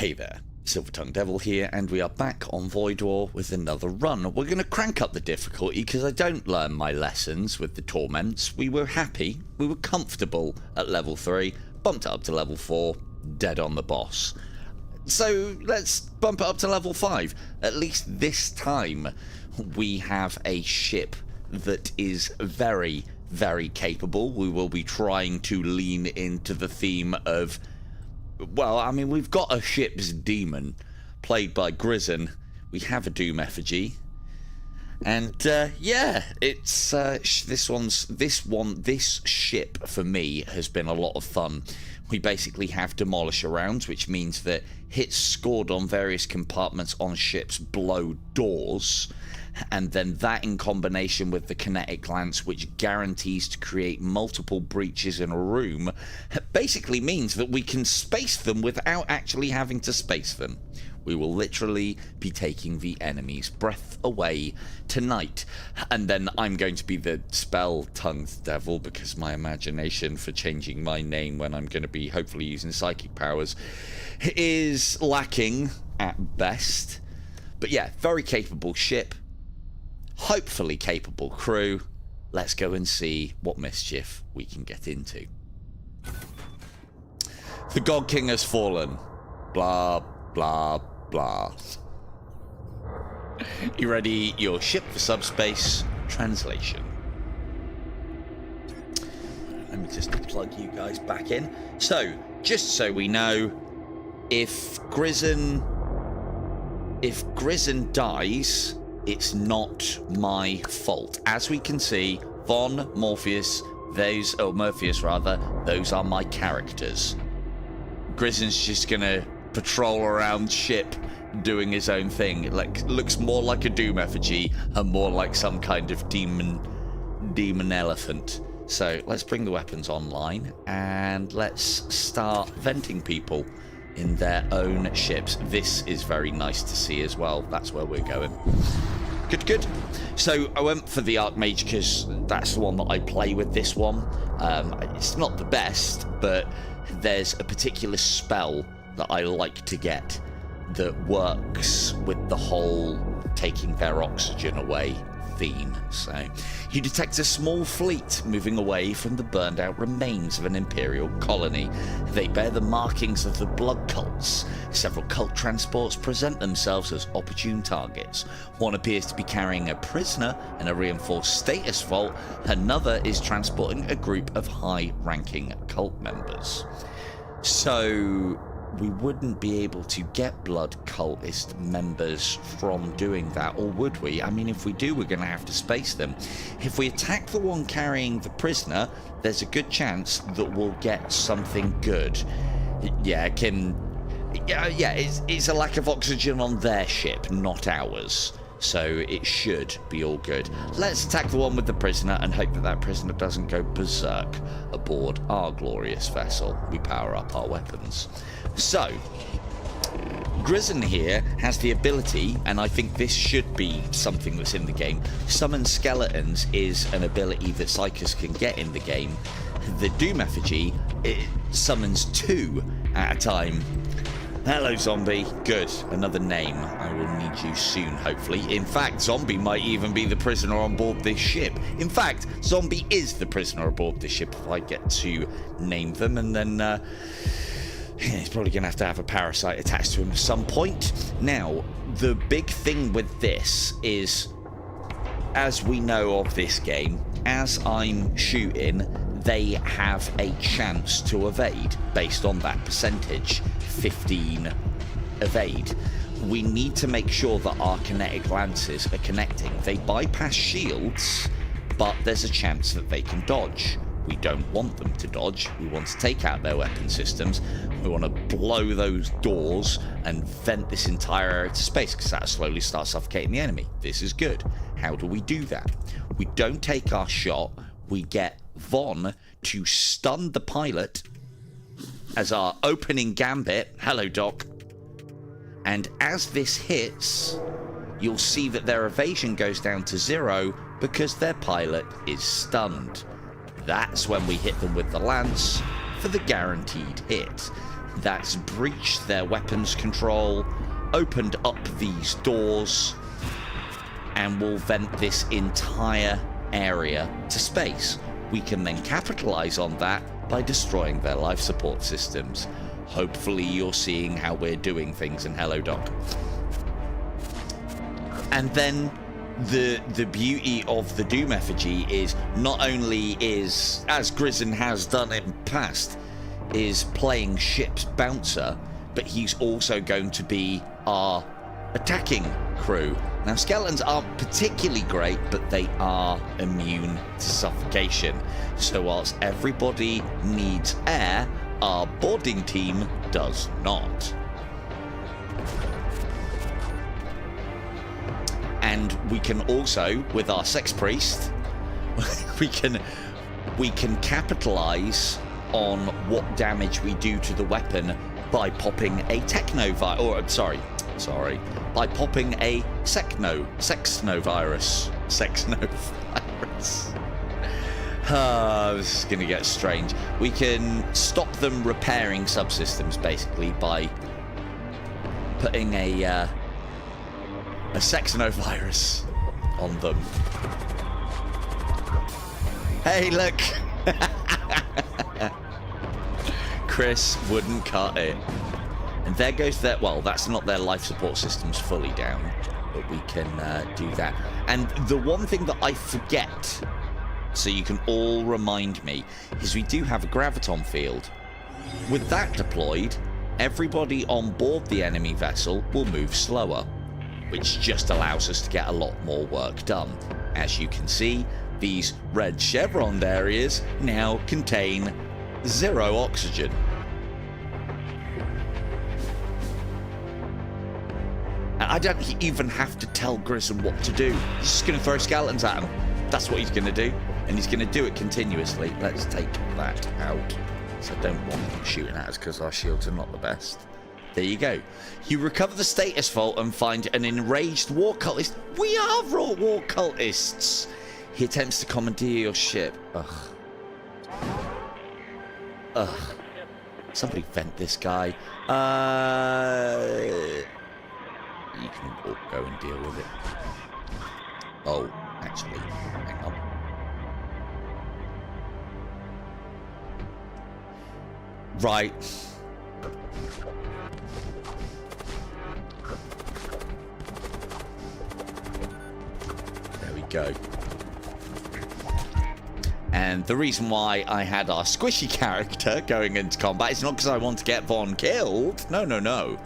Hey there, Silver-Tongued Devil here, and we are back on Void War with another run. We're going to crank up the difficulty because I don't learn my lessons with the torments. We were happy, we were comfortable at level 3, bumped it up to level 4, dead on the boss. So let's bump it up to level 5. At least this time we have a ship that is very, very capable. We will be trying to lean into the theme of, well, I mean, we've got a ship's demon, played by Grizzon. We have a Doom effigy, and yeah, it's this ship for me has been a lot of fun. We basically have demolisher rounds, which means that hits scored on various compartments on ships blow doors, and then that in combination with the kinetic lance, which guarantees to create multiple breaches in a room, basically means that we can space them without actually having to space them. We will literally be taking the enemy's breath away tonight. And then I'm going to be the spell-tongued devil, because my imagination for changing my name when I'm going to be hopefully using psychic powers is lacking at best. But yeah, very capable ship. Hopefully capable crew. Let's go and see what mischief we can get into. The God King has fallen. Blah, blah, blah. You ready? Your ship for subspace. Translation. Let me just plug you guys back in. So, just so we know, if Grizzon dies, it's not my fault. As we can see, Von, Morpheus, Morpheus rather, those are my characters. Grizzon's just gonna patrol around ship doing his own thing. It looks more like a Doom effigy and more like some kind of demon elephant. So let's bring the weapons online and let's start venting people in their own ships. This is very nice to see as well. That's where we're going. Good. So I went for the Archmage because that's the one that I play with this one. It's not the best, but there's a particular spell that I like to get that works with the whole taking their oxygen away theme. So you detect a small fleet moving away from the burned out remains of an Imperial colony. They bear the markings of the blood cults. Several cult transports present themselves as opportune targets. One appears to be carrying a prisoner in a reinforced status vault. Another is transporting a group of high-ranking cult members. So we wouldn't be able to get blood cultist members from doing that, or would we? I mean, if we do, we're going to have to space them. If we attack the one carrying the prisoner, there's a good chance that we'll get something good. Yeah, it's a lack of oxygen on their ship, not ours. So it should be all good. Let's attack the one with the prisoner and hope that that prisoner doesn't go berserk aboard our glorious vessel. We power up our weapons. So, Grizzon here has the ability, and I think this should be something that's in the game. Summon skeletons is an ability that Psychers can get in the game. The Doom effigy, it summons 2 at a time. Hello, Zombie. Good. Another name. I will need you soon, hopefully. In fact, Zombie might even be the prisoner on board this ship. In fact, Zombie is the prisoner aboard this ship if I get to name them, and then he's probably going to have a parasite attached to him at some point. Now, the big thing with this is, as we know of this game, as I'm shooting, they have a chance to evade based on that percentage. 15 evade. We need to make sure that our kinetic lances are connecting. They bypass shields, but there's a chance that they can dodge. We don't want them to dodge. We want to take out their weapon systems. We want to blow those doors and vent this entire area to space, because that slowly starts suffocating the enemy. This is good. How do we do that? We don't take our shot. We get Von to stun the pilot as our opening gambit. Hello, Doc. And as this hits, you'll see that their evasion goes down to 0 because their pilot is stunned. That's when we hit them with the lance for the guaranteed hit. that's breached their weapons control, opened up these doors, and will vent this entire area to space. We can then capitalize on that by destroying their life support systems. Hopefully you're seeing how we're doing things in Hello Doc. And then the beauty of the Doom effigy is not only is, as Grizzin has done in past, is playing ship's bouncer, but he's also going to be our attacking crew. Now, skeletons aren't particularly great, but they are immune to suffocation. So whilst everybody needs air, our boarding team does not. And we can also, with our sex priest, we can capitalize on what damage we do to the weapon by popping a by popping a sexnovirus. This is going to get strange. We can stop them repairing subsystems, basically, by putting a sexnovirus on them. Hey, look! Chris wouldn't cut it. And there goes their... Well, that's not their life support systems fully down, but we can do that. And the one thing that I forget, so you can all remind me, is we do have a graviton field. With that deployed, everybody on board the enemy vessel will move slower, which just allows us to get a lot more work done. As you can see, these red chevroned areas now contain 0 oxygen. And I don't even have to tell Grissom what to do. He's just going to throw skeletons at him. That's what he's going to do. And he's going to do it continuously. Let's take that out. So I don't want him shooting at us because our shields are not the best. There you go. You recover the status vault and find an enraged war cultist. We are raw war cultists. He attempts to commandeer your ship. Ugh. Somebody vent this guy. You can all go and deal with it. Oh, actually, hang on. Right. There we go. And the reason why I had our squishy character going into combat is not because I want to get Vaughn killed. No, no, no.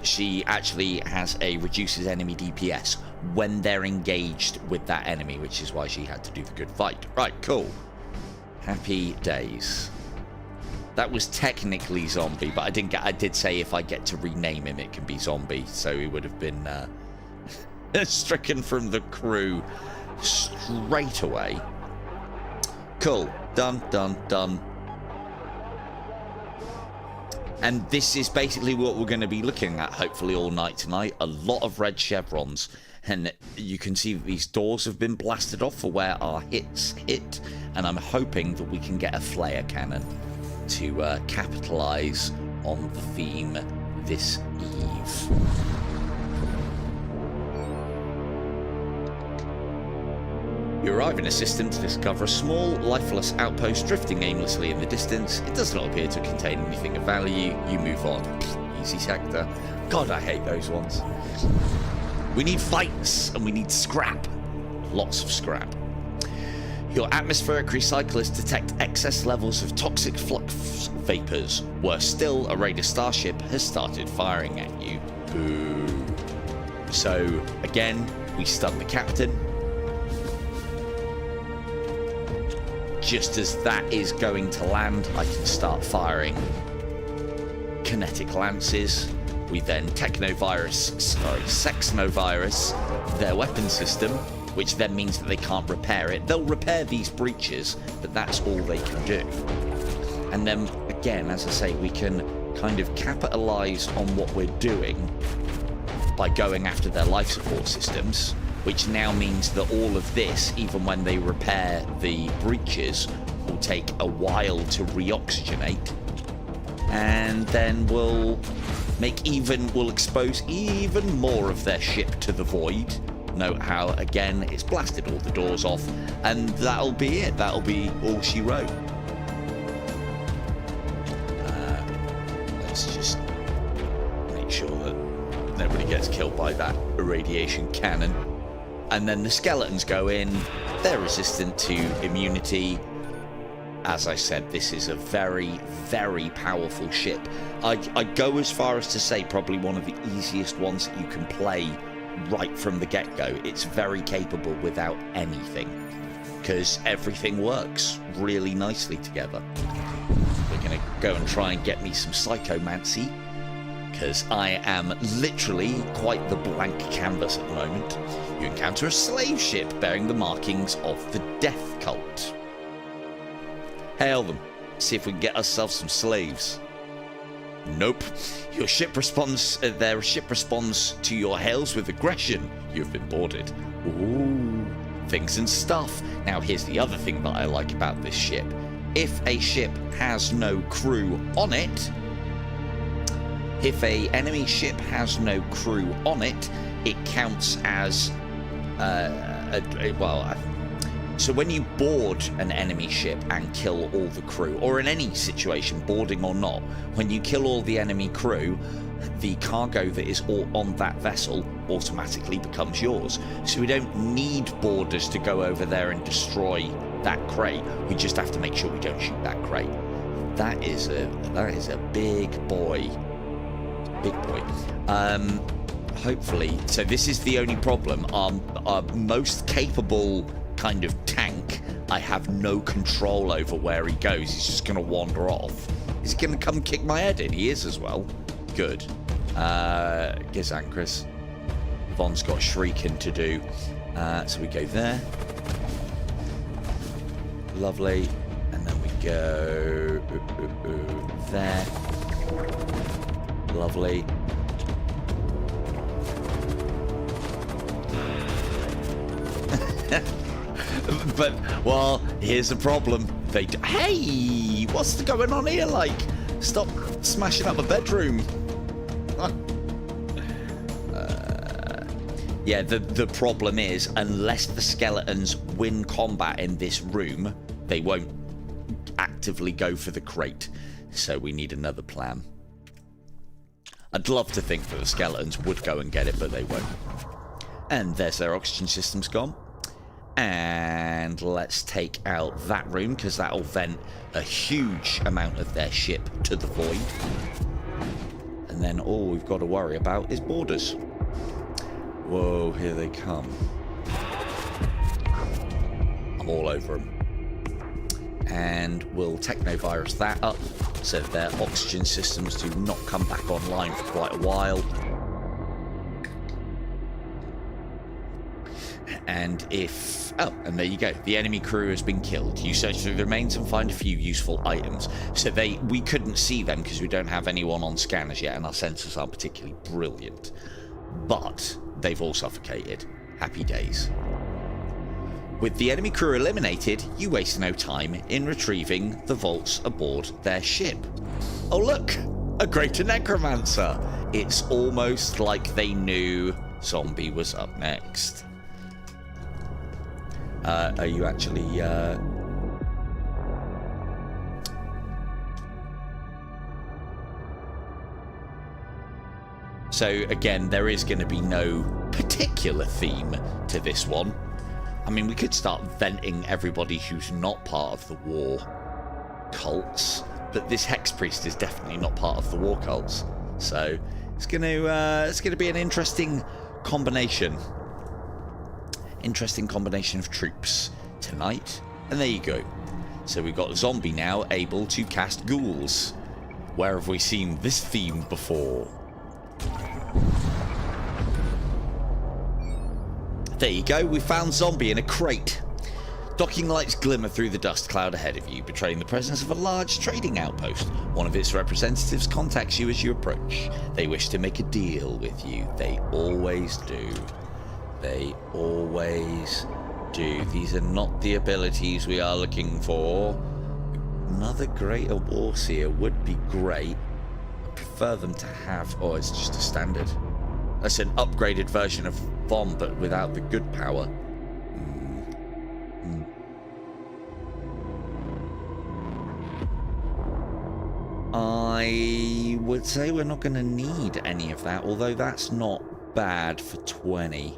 She actually has a reduces enemy DPS when they're engaged with that enemy, which is why she had to do the good fight. Right, cool. Happy days. That was technically zombie, but I did say if I get to rename him, it can be zombie. So he would have been stricken from the crew straight away. Cool. Done, done, done. And this is basically what we're going to be looking at, hopefully, all night tonight. A lot of red chevrons. And you can see that these doors have been blasted off for where our hits hit. And I'm hoping that we can get a flare cannon to capitalize on the theme this eve. You arrive in a system to discover a small, lifeless outpost drifting aimlessly in the distance. It does not appear to contain anything of value. You move on. Easy sector. God, I hate those ones. We need fights, and we need scrap. Lots of scrap. Your atmospheric recyclers detect excess levels of toxic flux vapors. Worse still, a raider starship has started firing at you. Boo. So, again, we stun the captain. Just as that is going to land, I can start firing kinetic lances. We then sexnovirus their weapon system, which then means that they can't repair it. They'll repair these breaches, but that's all they can do. And then, again, as I say, we can kind of capitalize on what we're doing by going after their life support systems, which now means that all of this, even when they repair the breaches, will take a while to reoxygenate. and then we'll expose even more of their ship to the void. Note how, again, it's blasted all the doors off, and that'll be it. That'll be all she wrote. Let's just make sure that nobody gets killed by that irradiation cannon. And then the skeletons go in. They're resistant to immunity. As I said, this is a very, very powerful ship. I'd go as far as to say probably one of the easiest ones that you can play right from the get-go. It's very capable without anything, because everything works really nicely together. We're going to go and try and get me some psychomancy, because I am literally quite the blank canvas at the moment. You encounter a slave ship bearing the markings of the death cult. Hail them. See if we can get ourselves some slaves. Nope. Your ship responds. Their ship responds to your hails with aggression. You've been boarded. Ooh, things and stuff. Now here's the other thing that I like about this ship. If a ship has no crew on it, if a enemy ship has no crew on it, it counts as so when you board an enemy ship and kill all the crew, or in any situation, boarding or not, when you kill all the enemy crew, the cargo that is all on that vessel automatically becomes yours. So we don't need boarders to go over there and destroy that crate. We just have to make sure we don't shoot that crate. That is a big boy. Big boy. Hopefully, so this is the only problem. Our most capable kind of tank, I have no control over where he goes. He's just going to wander off. Is he going to come kick my head in? He is as well. Good. Gizankris. Von's got shrieking to do. So we go there. Lovely. And then we go there. Lovely. But, well, here's the problem. Hey, what's going on here? Like, stop smashing up a bedroom. Yeah, the problem is, unless the skeletons win combat in this room, they won't actively go for the crate. So we need another plan. I'd love to think that the skeletons would go and get it, but they won't. And there's their oxygen systems gone. And let's take out that room, because that'll vent a huge amount of their ship to the void. And then all we've got to worry about is borders. Whoa, here they come. I'm all over them. And we'll technovirus that up so that their oxygen systems do not come back online for quite a while. And and there you go. The enemy crew has been killed. You search through the remains and find a few useful items. So we couldn't see them because we don't have anyone on scanners yet, and our sensors aren't particularly brilliant. But they've all suffocated. Happy days. With the enemy crew eliminated, you waste no time in retrieving the vaults aboard their ship. Oh look! A greater necromancer! It's almost like they knew zombie was up next. Are you actually, So, again, there is going to be no particular theme to this one. I mean, we could start venting everybody who's not part of the war cults, but this Hex Priest is definitely not part of the war cults. So, it's going to be an interesting combination. Interesting combination of troops tonight. And there you go. So we've got Zombie now able to cast ghouls. Where have we seen this theme before? There you go. We found Zombie in a crate. Docking lights glimmer through the dust cloud ahead of you, betraying the presence of a large trading outpost. One of its representatives contacts you as you approach. They wish to make a deal with you. They always do. They always do. These are not the abilities we are looking for. Another greater warseer would be great. I prefer them to have... Oh, it's just a standard. That's an upgraded version of Vom, but without the good power. I would say we're not going to need any of that, although that's not bad for 20.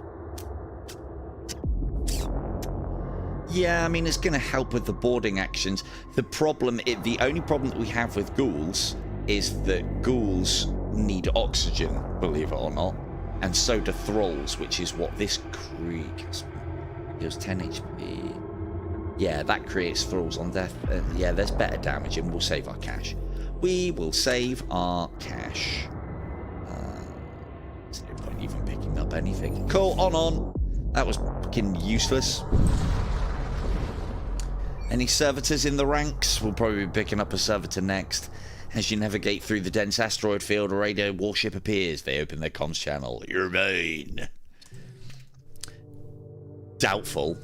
Yeah, I mean, it's going to help with the boarding actions. The only problem that we have with ghouls is that ghouls need oxygen, believe it or not. And so do thralls, which is what this deals 10 HP. Yeah, that creates thralls on death. Yeah, there's better damage, and we'll save our cash. We will save our cash. There's no point even picking up anything. Cool, on. That was fucking useless. Any servitors in the ranks? We'll probably be picking up a servitor next. As you navigate through the dense asteroid field, a radio warship appears. They open their comms channel. You're main. Doubtful.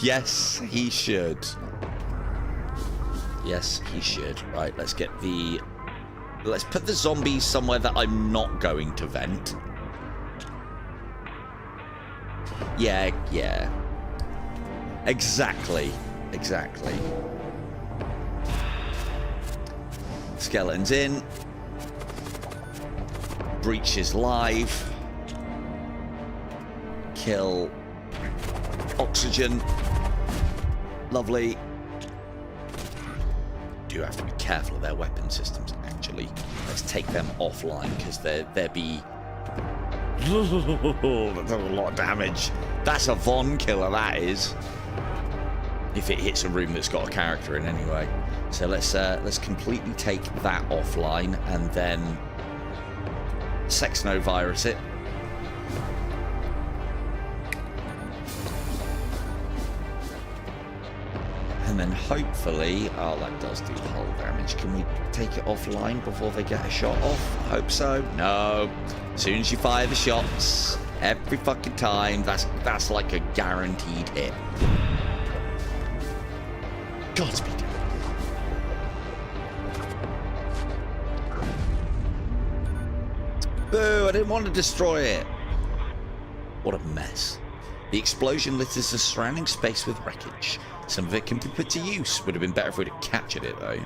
Yes, he should. Yes, he should. Right, let's put the zombies somewhere that I'm not going to vent. Yeah. Exactly. Skeletons in. Breach is live. Kill. Oxygen. Lovely. Do have to be careful of their weapon systems, actually. Let's take them offline, because they'd be... That does a lot of damage. That's a Von killer, that is. If it hits a room that's got a character in, anyway. So let's completely take that offline, and then Sexnovirus it. And then hopefully... Oh, that does do hull damage. Can we take it offline before they get a shot off? I hope so. No. As soon as you fire the shots, every fucking time, that's like a guaranteed hit. Godspeed. Boo, I didn't want to destroy it. What a mess. The explosion litters the surrounding space with wreckage. Some of it can be put to use. Would have been better if we'd have captured it, though.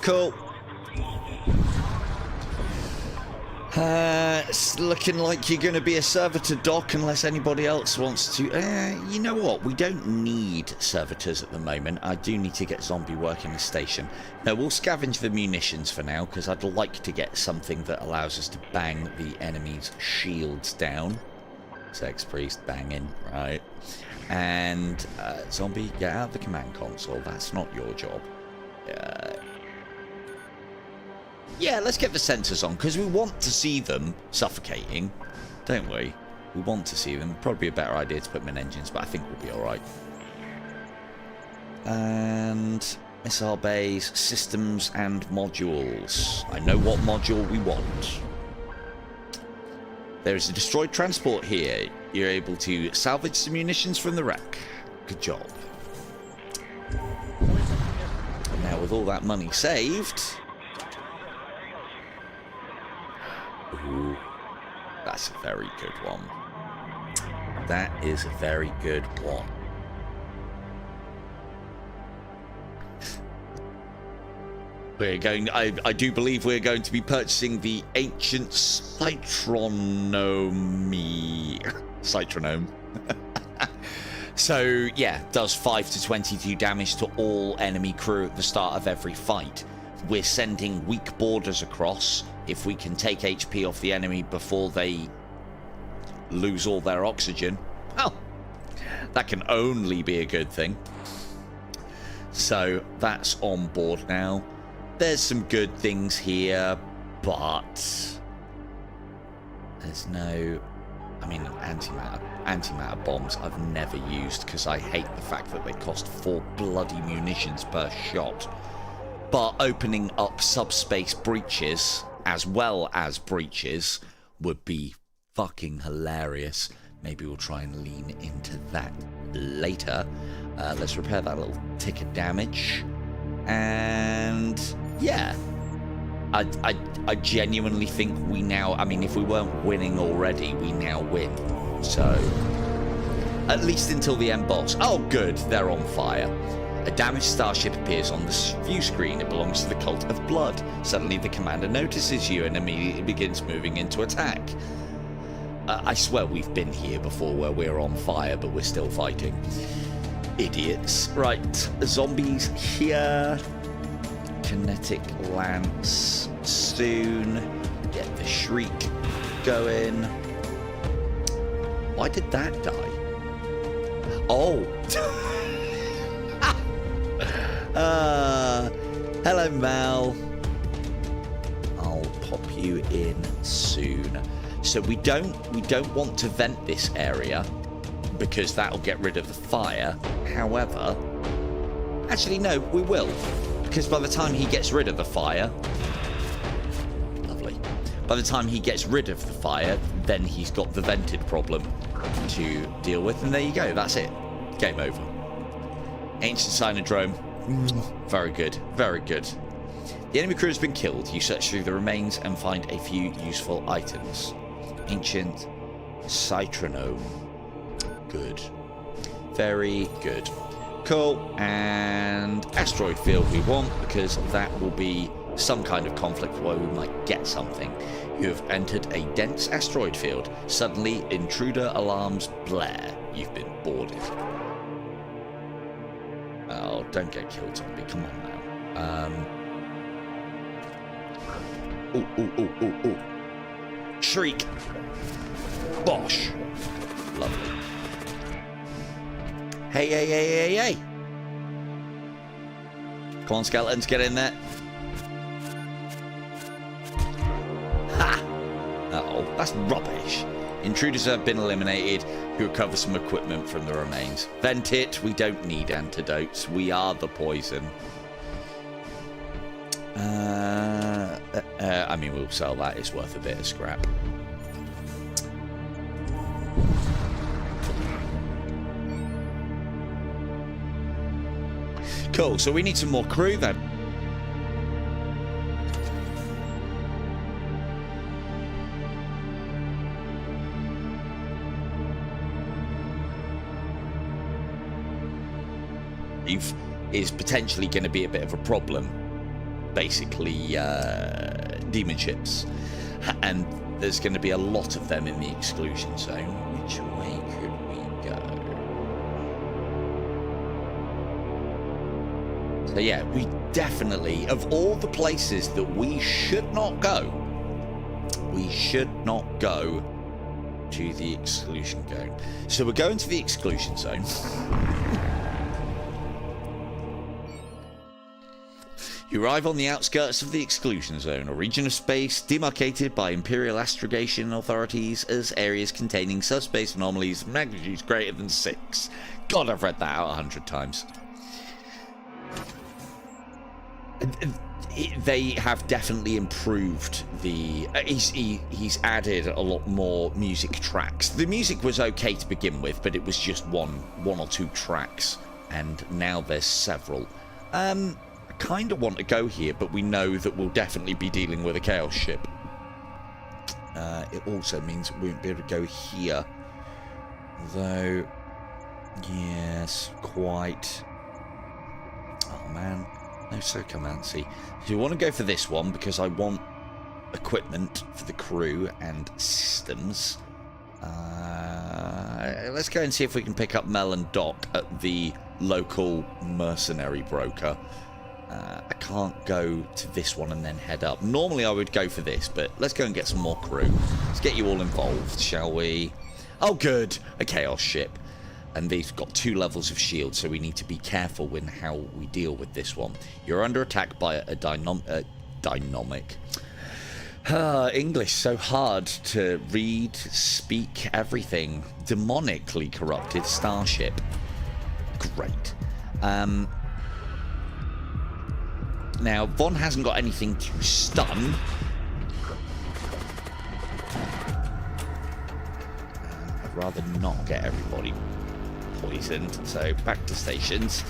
Cool. It's looking like you're going to be a servitor dock unless anybody else wants to. You know what? We don't need servitors at the moment. I do need to get zombie work in the station. No, we'll scavenge the munitions for now, because I'd like to get something that allows us to bang the enemy's shields down. Sex priest banging, right? And zombie, get out of the command console. That's not your job. Yeah, let's get the sensors on, because we want to see them suffocating, don't we? We want to see them. Probably a better idea to put them in engines, but I think we'll be alright. And missile bays, systems and modules. I know what module we want. There is a destroyed transport here. You're able to salvage some munitions from the wreck. Good job. Now, with all that money saved... Ooh, that's a very good one. That is a very good one. We're going... I do believe we're going to be purchasing the ancient Citronome. So, yeah, does 5 to 22 damage to all enemy crew at the start of every fight. We're sending weak borders across. If we can take HP off the enemy before they lose all their oxygen, well, that can only be a good thing. So that's on board now. There's some good things here, but there's no... I mean, antimatter bombs I've never used because I hate the fact that they cost 4 bloody munitions per shot. But opening up subspace breaches, as well as breaches, would be fucking hilarious. Maybe we'll try and lean into that later. Let's repair that little tick of damage. And yeah, I genuinely think we now, I mean, if we weren't winning already, we now win. So, at least until the end boss. Oh, good, they're on fire. A damaged starship appears on the view screen. It belongs to the Cult of Blood. Suddenly, the commander notices you and immediately begins moving into attack. I swear we've been here before where we're on fire, but we're still fighting. Idiots. Right, zombies here. Kinetic lance soon. Get the shriek going. Why did that die? Oh. Hello, Mal. I'll pop you in soon. So we don't want to vent this area because that'll get rid of the fire. However, actually no, we will, because by the time he gets rid of the fire, lovely. By the time he gets rid of the fire, then he's got the vented problem to deal with, and there you go. That's it. Game over. Ancient Synodrome. Very good. Very good. The enemy crew has been killed. You search through the remains and find a few useful items. Ancient Citronome. Good. Very good. Cool. And Asteroid Field we want, because that will be some kind of conflict where we might get something. You have entered a dense asteroid field. Suddenly, intruder alarms blare. You've been boarded. Oh, don't get killed, zombie. Come on now. Ooh. Shriek. Bosh. Lovely. Hey. Come on, skeletons, get in there. Ha! Uh-oh, that's rubbish. Intruders have been eliminated. Who recover some equipment from the remains. Vent it. We don't need antidotes. We are the poison. I mean, we'll sell that. It's worth a bit of scrap. Cool. So we need some more crew then. Is potentially going to be a bit of a problem. Basically, demon ships, and there's going to be a lot of them in the exclusion zone. Which way could we go? So yeah, we definitely, of all the places that we should not go to the exclusion zone. So we're going to the exclusion zone. You arrive on the outskirts of the Exclusion Zone, a region of space demarcated by Imperial astrogation authorities as areas containing subspace anomalies of magnitudes greater than 6. God, I've read that out 100 times. They have definitely improved the... he's added a lot more music tracks. The music was okay to begin with, but it was just one or two tracks, and now there's several. Kind of want to go here, but we know that we'll definitely be dealing with a chaos ship. It also means we won't be able to go here, though. Yes, quite. Oh man, no Socomancy. So you want to go for this one because I want equipment for the crew and systems. Let's go and see if we can pick up Mel and Doc at the local mercenary broker. I can't go to this one and then head up. Normally I would go for this, but let's go and get some more crew. Let's get you all involved, shall we? Oh, good. A chaos ship. And they've got 2 levels of shield, so we need to be careful in how we deal with this one. You're under attack by a dynamic. English, so hard to read, speak, everything. Demonically corrupted starship. Great. Now, Von hasn't got anything to stun. rather not get everybody poisoned. So back to stations.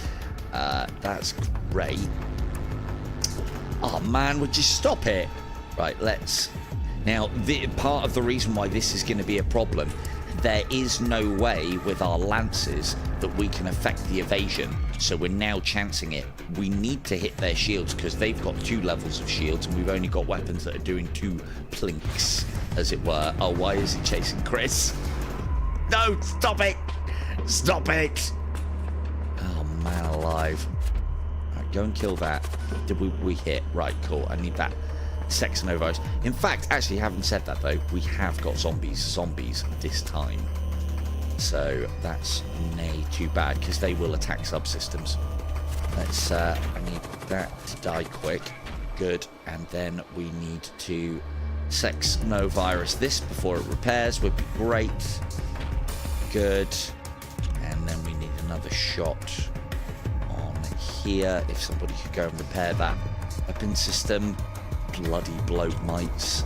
That's great. Oh man, would you stop it? Right, let's... Now, part of the reason why this is going to be a problem, there is no way with our lances that we can affect the evasion. So we're now chancing it. We need to hit their shields because they've got 2 levels of shields and we've only got weapons that are doing 2 plinks, as it were. Oh, why is he chasing Chris? No, stop it! Stop it! Oh, man alive. Right, go and kill that. Did we hit? Right, cool. I need that xenophobic. In fact, actually, having said that, though, we have got zombies this time. So that's nay too bad, because they will attack subsystems. Let's, I need that to die quick. Good. And then we need to xenovirus this before it repairs. Would be great. Good. And then we need another shot on here. If somebody could go and repair that weapon system. Bloody bloat mites.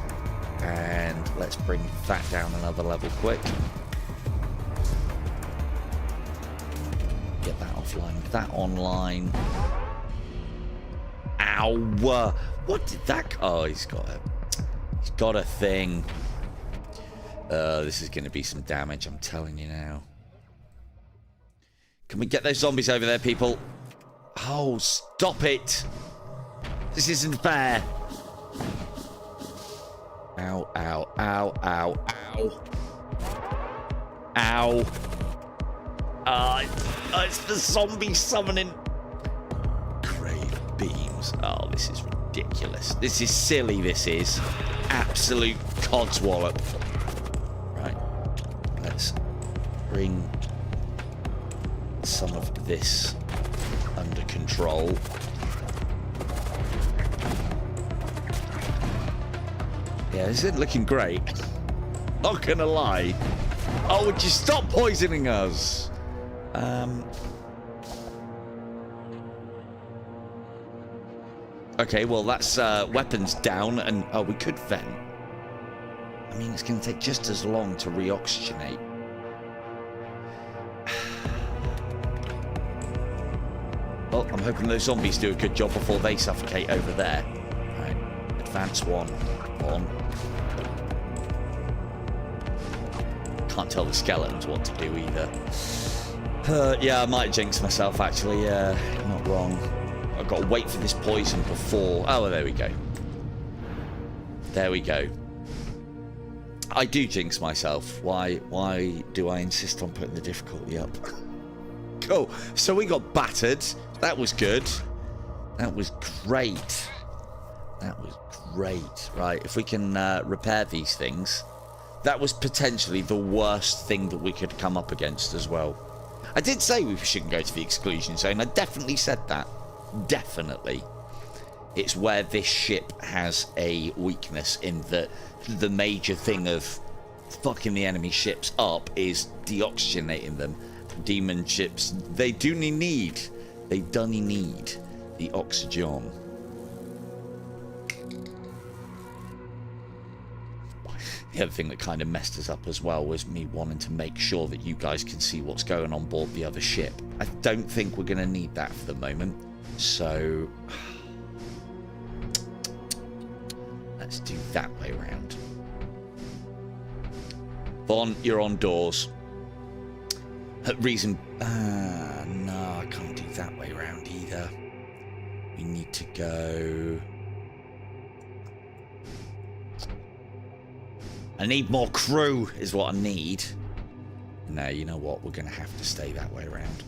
And let's bring that down another level quick. Get that offline. That online. Ow! What did that? Oh, he's got a thing. This is going to be some damage. I'm telling you now. Can we get those zombies over there, people? Oh, stop it! This isn't fair. Ow! Ow! Ow! Ow! Ow! Ow! It's the zombie summoning crave beams. Oh, this is ridiculous. This is silly, this is. Absolute codswallop. Right. Let's bring some of this under control. Yeah, this isn't looking great. Not gonna lie. Oh, would you stop poisoning us? Okay, well, that's weapons down, and oh, we could vent. I mean, it's going to take just as long to reoxygenate. Well, I'm hoping those zombies do a good job before they suffocate over there. Right, advance one. On. Can't tell the skeletons what to do either. Yeah, I might jinx myself, actually. Not wrong. I've got to wait for this poison before... Oh, there we go. There we go. I do jinx myself. Why do I insist on putting the difficulty up? Cool. So we got battered. That was good. That was great. That was great. Right, if we can repair these things. That was potentially the worst thing that we could come up against as well. I did say we shouldn't go to the exclusion zone. I definitely said that. Definitely. It's where this ship has a weakness in that the major thing of fucking the enemy ships up is deoxygenating them. Demon ships, they dunny need the oxygen. The other thing that kind of messed us up as well was me wanting to make sure that you guys can see what's going on board the other ship. I don't think we're going to need that for the moment. So let's do that way around. Vaughn, you're on doors. Reason... no, I can't do that way around either. We need to go... I need more crew, is what I need. No, you know what? We're going to have to stay that way around.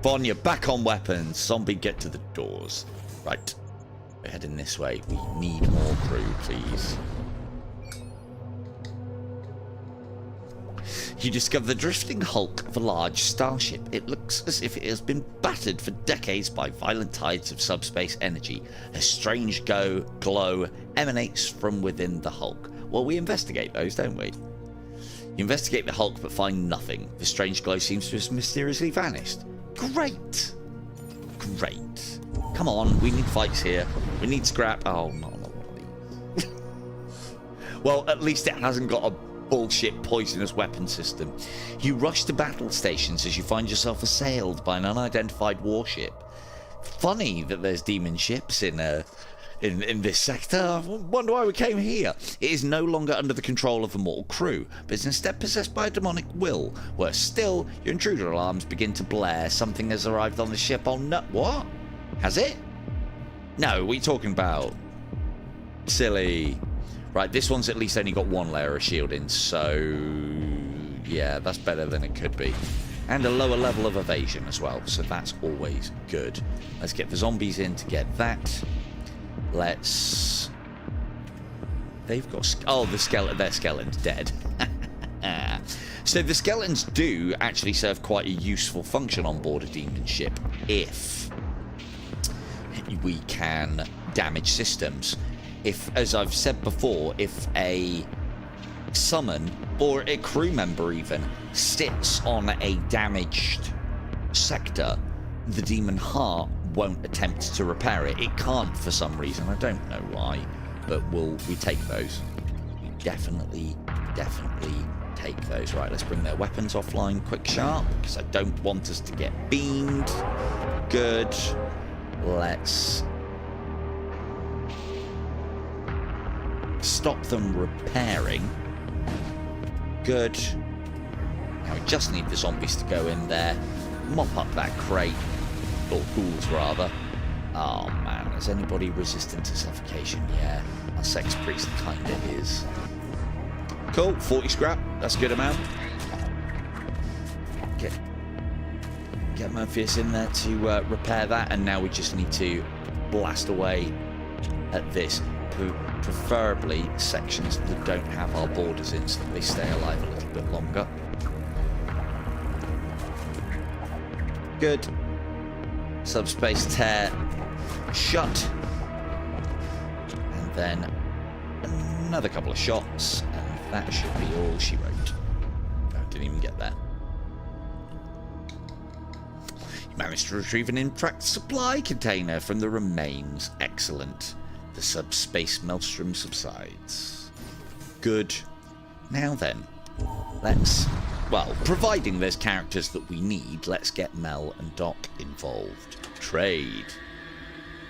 Vaughn, you're back on weapons. Zombie, get to the doors. Right. We're heading this way. We need more crew, please. You discover the drifting hulk of a large starship. It looks as if it has been battered for decades by violent tides of subspace energy. A strange glow emanates from within the hulk. Well, we investigate those, don't we? You investigate the hulk but find nothing. The strange glow seems to have mysteriously vanished. Great! Great. Come on, we need fights here. We need scrap. Oh, not one of these. Well, at least it hasn't got a bullshit poisonous weapon system. You rush to battle stations as you find yourself assailed by an unidentified warship. Funny that there's demon ships in this sector. I wonder why we came here. It is no longer under the control of a mortal crew, but is instead possessed by a demonic will. Worse still, your intruder alarms begin to blare. Something has arrived on the ship. Oh no, what? Has it? No, what are you talking about? Silly. Right, this one's at least only got one layer of shielding, so yeah, that's better than it could be. And a lower level of evasion as well, so that's always good. Let's get the zombies in to get that. Let's... They've got... Oh, their skeleton's dead. So the skeletons do actually serve quite a useful function on board a demon ship if we can damage systems. If, as I've said before, if a summon or a crew member even sits on a damaged sector, the demon heart won't attempt to repair it. It can't for some reason. I don't know why, but we take those. We definitely take those. Right, let's bring their weapons offline quick sharp because I don't want us to get beamed. Good. Let's stop them repairing. Good. Now we just need the zombies to go in there, mop up that crate, or ghouls rather. Oh man, is anybody resistant to suffocation? Yeah, our sex priest kinda is. Cool, 40 scrap, that's a good amount. Get Morpheus in there to repair that, and now we just need to blast away at this. Preferably sections that don't have our borders in so that they stay alive a little bit longer. Good. Subspace tear shut. And then another couple of shots, and that should be all she wrote. I didn't even get there. You managed to retrieve an intact supply container from the remains. Excellent. The subspace maelstrom subsides. Good. Now then, let's... Well, providing there's characters that we need, let's get Mel and Doc involved. Trade.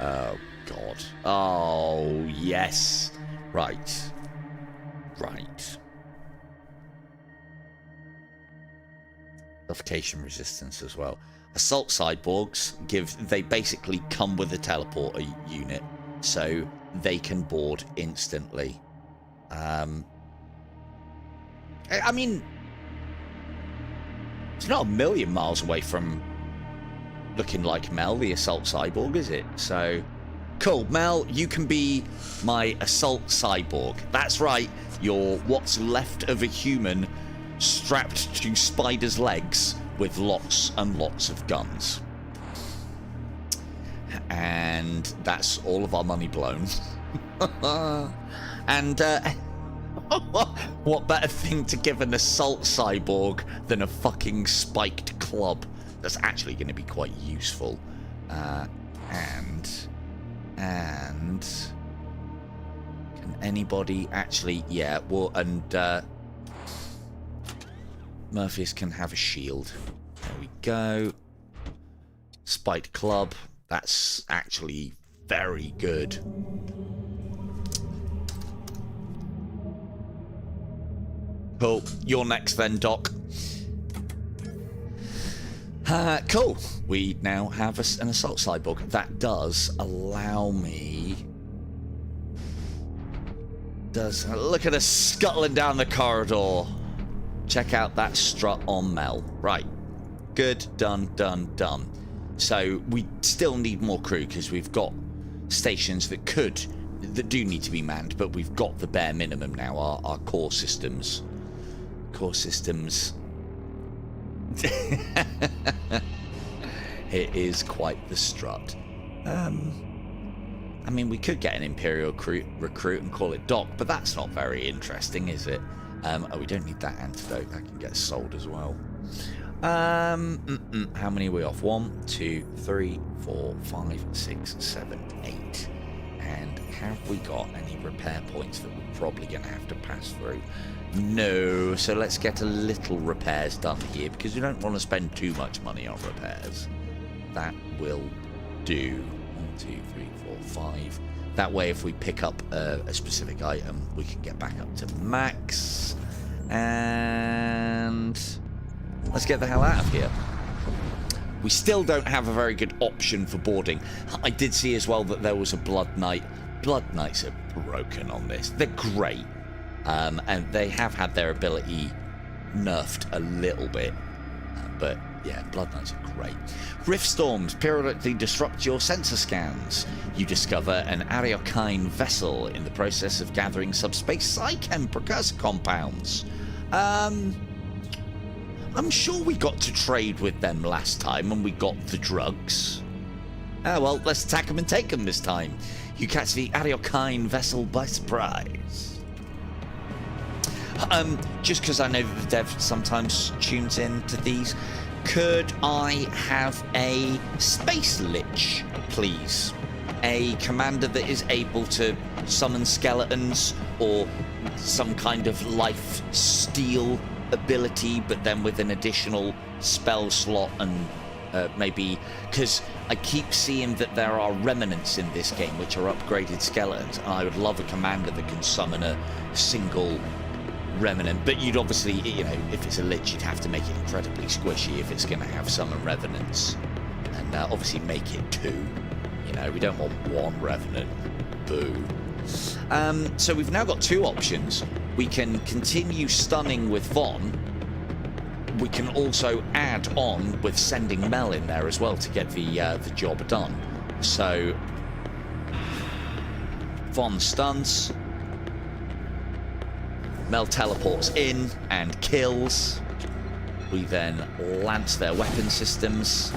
Oh, God. Oh, yes. Right. Suffocation resistance as well. Assault cyborgs they basically come with a teleporter unit, so they can board instantly. I mean, it's not a million miles away from looking like Mel, the assault cyborg, is it? So, cool. Mel, you can be my assault cyborg. That's right. You're what's left of a human strapped to spider's legs with lots and lots of guns. And that's all of our money blown. And what better thing to give an assault cyborg than a fucking spiked club? That's actually going to be quite useful. And can anybody actually? Yeah. Well, and Morpheus can have a shield. There we go. Spiked club. That's actually very good. Cool. You're next then, Doc. Cool. We now have an assault cyborg. That does allow me... Look at us scuttling down the corridor. Check out that strut on Mel. Right. Good. Done. So we still need more crew because we've got stations that do need to be manned, but we've got the bare minimum now. Our core systems. It is quite the strut. I mean, we could get an Imperial recruit and call it Doc, but that's not very interesting, is it? Oh, we don't need that antidote. That can get sold as well. How many are we off? 1, 2, 3, 4, 5, 6, 7, 8. And have we got any repair points that we're probably going to have to pass through? No, so let's get a little repairs done here, because we don't want to spend too much money on repairs. That will do. 1, 2, 3, 4, 5. That way, if we pick up a specific item, we can get back up to max. And let's get the hell out of here. We still don't have a very good option for boarding. I did see as well that there was a Blood Knight. Blood Knights are broken on this. They're great. And they have had their ability nerfed a little bit. But yeah, Blood Knights are great. Rift storms periodically disrupt your sensor scans. You discover an arcane vessel in the process of gathering subspace psychem precursor compounds. I'm sure we got to trade with them last time when we got the drugs. Ah, well, let's attack them and take them this time. You catch the arcane vessel by surprise. Just because I know that the dev sometimes tunes in to these, could I have a space lich, please? A commander that is able to summon skeletons or some kind of life steal ability, but then with an additional spell slot and maybe... Because I keep seeing that there are remnants in this game which are upgraded skeletons, and I would love a commander that can summon a single remnant. But you'd obviously, you know, if it's a lich, you'd have to make it incredibly squishy if it's going to have summon revenants, and obviously make it 2. You know, we don't want 1 revenant. Boo. So we've now got 2 options. We can continue stunning with Von. We can also add on with sending Mel in there as well to get the job done. So Von stuns. Mel teleports in and kills. We then lance their weapon systems.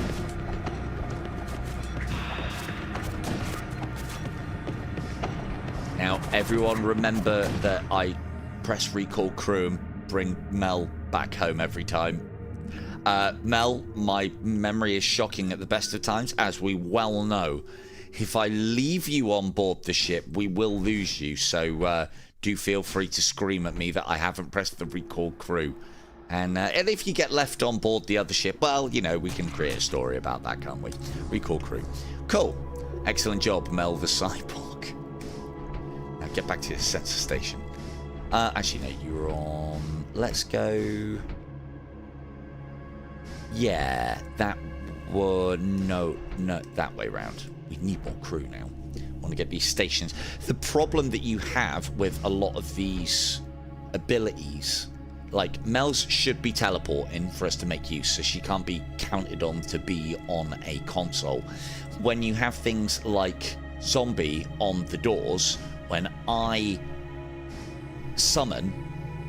Now, everyone remember that I press recall crew and bring Mel back home every time. Mel, my memory is shocking at the best of times, as we well know. If I leave you on board the ship, we will lose you, so do feel free to scream at me that I haven't pressed the recall crew. And if you get left on board the other ship, well, you know, we can create a story about that, can't we? Recall crew. Cool. Excellent job, Mel the cyborg. Now get back to the sensor station. Actually, no, you're on... Let's go... Yeah, that would... No, that way round. We need more crew now. I want to get these stations. The problem that you have with a lot of these abilities, like Mel's should be teleporting for us to make use, so she can't be counted on to be on a console. When you have things like zombie on the doors, when I summon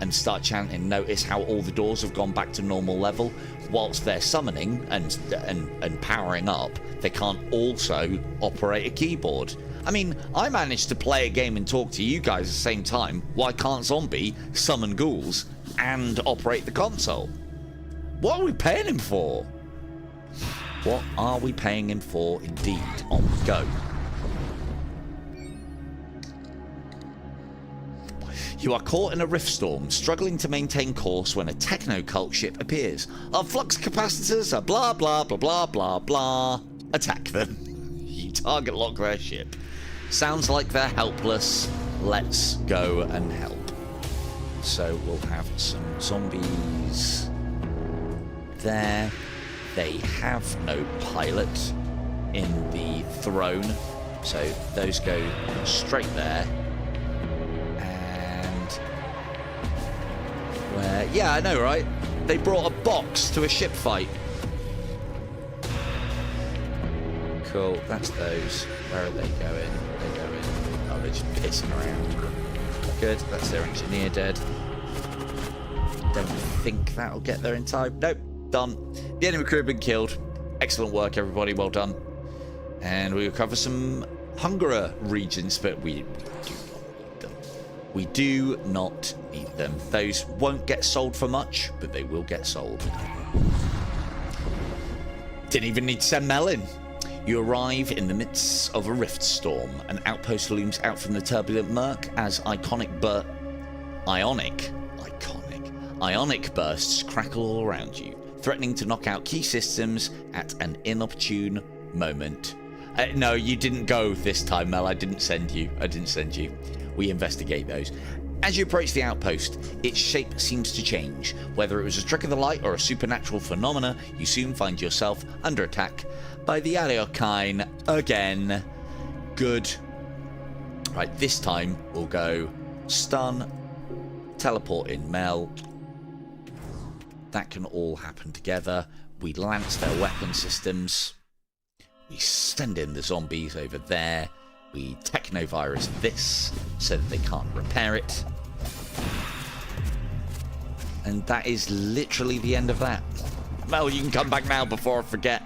and start chanting, notice how all the doors have gone back to normal level. Whilst they're summoning and powering up, they can't also operate a keyboard. I mean, I managed to play a game and talk to you guys at the same time. Why can't zombie summon ghouls and operate the console? What are we paying him for? What are we paying him for indeed? On we go. You are caught in a rift storm, struggling to maintain course when a techno-cult ship appears. Our flux capacitors are blah blah blah blah blah blah. Attack them. You target lock their ship. Sounds like they're helpless. Let's go and help. So we'll have some zombies there. They have no pilot in the throne, so those go straight there. Yeah, I know, right? They brought a box to a ship fight. Cool, that's those. Where are they going? They're going... Oh, they're just pissing around. Good, that's their engineer dead. Don't think that'll get there in time. Nope, done. The enemy crew have been killed. Excellent work, everybody, well done. And we will cover some Hungerer regions, but we do not need them. Those won't get sold for much, but they will get sold. Didn't even need to send Mel in. You arrive in the midst of a rift storm. An outpost looms out from the turbulent murk as ionic bursts crackle all around you, threatening to knock out key systems at an inopportune moment. No, you didn't go this time, Mel. I didn't send you. We investigate those. As you approach the outpost, its shape seems to change. Whether it was a trick of the light or a supernatural phenomena, you soon find yourself under attack by the arcane again. Good. Right, this time we'll go stun, teleport in Mel. That can all happen together. We lance their weapon systems. We send in the zombies over there. We technovirus this so that they can't repair it. And that is literally the end of that. Mel, you can come back now before I forget.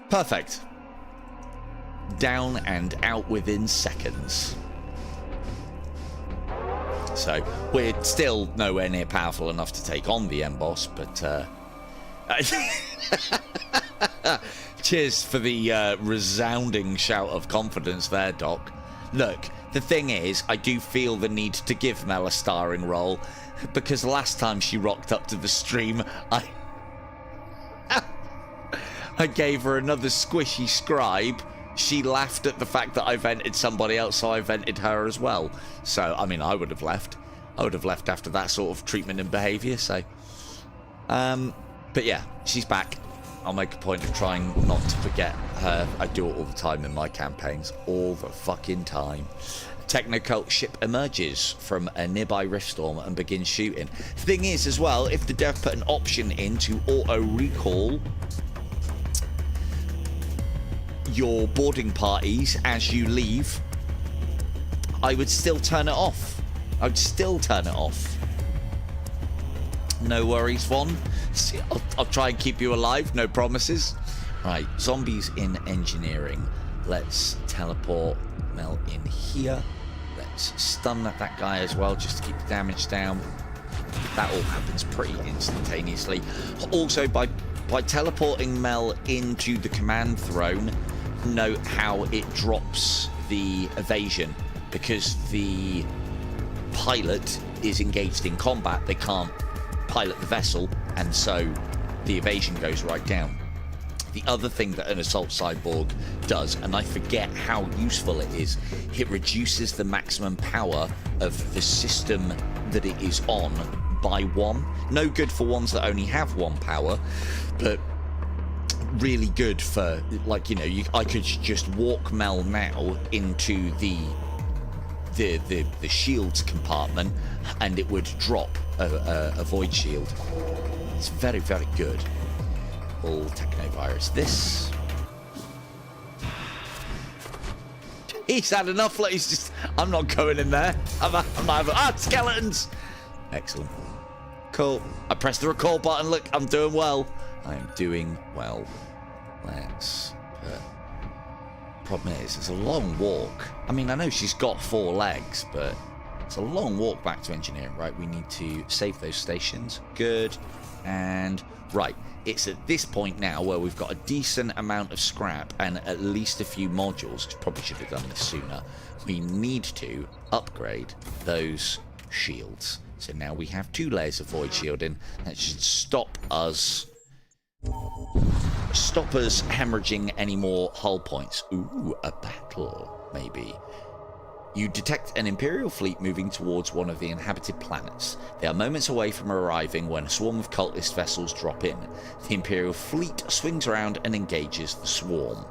Perfect. Down and out within seconds. So, we're still nowhere near powerful enough to take on the M-Boss, but... Cheers for the resounding shout of confidence there, Doc. Look, the thing is, I do feel the need to give Mel a starring role, because last time she rocked up to the stream, I gave her another squishy scribe. She laughed at the fact that I vented somebody else, so I vented her as well. So, I mean, I would have left. I would have left after that sort of treatment and behaviour, so... but yeah, she's back. I'll make a point of trying not to forget her. I do it all the time in my campaigns. All the fucking time. A technocult ship emerges from a nearby rift storm and begins shooting. Thing is, as well, if the dev put an option in to auto-recall your boarding parties as you leave, I would still turn it off. I'd still turn it off. No worries, Von. See, I'll try and keep you alive. No promises. Right, zombies in engineering. Let's teleport Mel in here. Let's stun that guy as well, just to keep the damage down. That all happens pretty instantaneously. Also, by teleporting Mel into the command throne, note how it drops the evasion, because the pilot is engaged in combat. They can't pilot the vessel, and so the evasion goes right down. The other thing that an assault cyborg does, and I forget how useful it is, it reduces the maximum power of the system that it is on by 1. No good for ones that only have 1 power, but really good for, like, you know, I could just walk Mel now into the shields compartment, and it would drop a void shield. It's very, very good. All technovirus this. He's had enough. Like, he's just, I'm not going in there. Skeletons. Excellent. Cool. I pressed the record button. Look, I'm doing well. I am doing well. Let's put... Problem is, it's a long walk. I mean, I know she's got 4 legs, but it's a long walk back to engineering, right? We need to save those stations. Good. And right, it's at this point now where we've got a decent amount of scrap and at least a few modules. Probably should have done this sooner. We need to upgrade those shields. So now we have 2 layers of void shielding. That should stop us hemorrhaging any more hull points. Ooh, a battle, maybe. You detect an Imperial fleet moving towards one of the inhabited planets. They are moments away from arriving when a swarm of cultist vessels drop in. The Imperial fleet swings around and engages the swarm.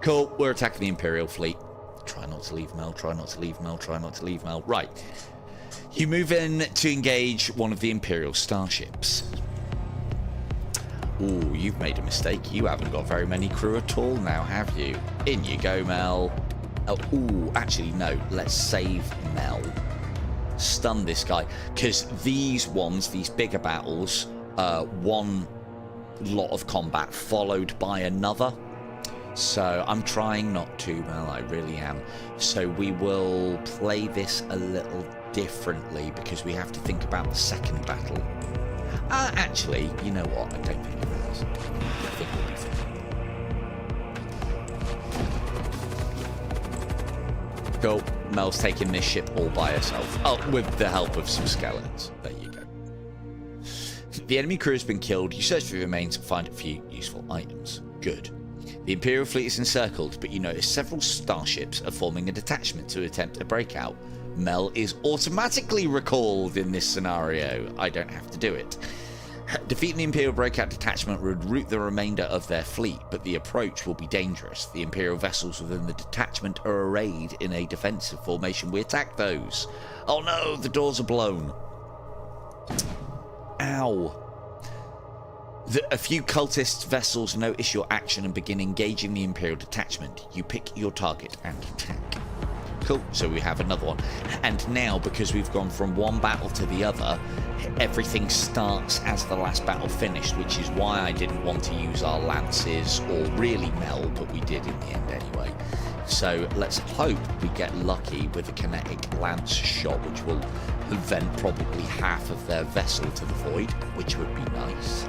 Cool, we're attacking the Imperial fleet. Try not to leave Mel, try not to leave Mel, try not to leave Mel. Right. You move in to engage one of the Imperial starships. Ooh, you've made a mistake. You haven't got very many crew at all now, have you? In you go, Mel. Oh, ooh, actually, no. Let's save Mel. Stun this guy. Because these ones, these bigger battles, one lot of combat followed by another. So I'm trying not to, Mel. I really am. So we will play this a little differently because we have to think about the second battle. Actually, you know what? I don't think it does. I think we'll be fine. Cool. Mel's taking this ship all by herself. Oh, with the help of some skeletons. There you go. The enemy crew has been killed. You search for the remains and find a few useful items. Good. The Imperial fleet is encircled, but you notice several starships are forming a detachment to attempt a breakout. Mel is automatically recalled in this scenario. I don't have to do it. Defeating the Imperial breakout detachment would rout the remainder of their fleet, but the approach will be dangerous. The Imperial vessels within the detachment are arrayed in a defensive formation. We attack those. Oh no, the doors are blown. Ow. A few cultists' vessels notice your action and begin engaging the Imperial detachment. You pick your target and attack. Cool, so we have another one. And now, because we've gone from one battle to the other, everything starts as the last battle finished, which is why I didn't want to use our lances, or really Mel, but we did in the end anyway. So let's hope we get lucky with a kinetic lance shot, which will vent probably half of their vessel to the void, which would be nice.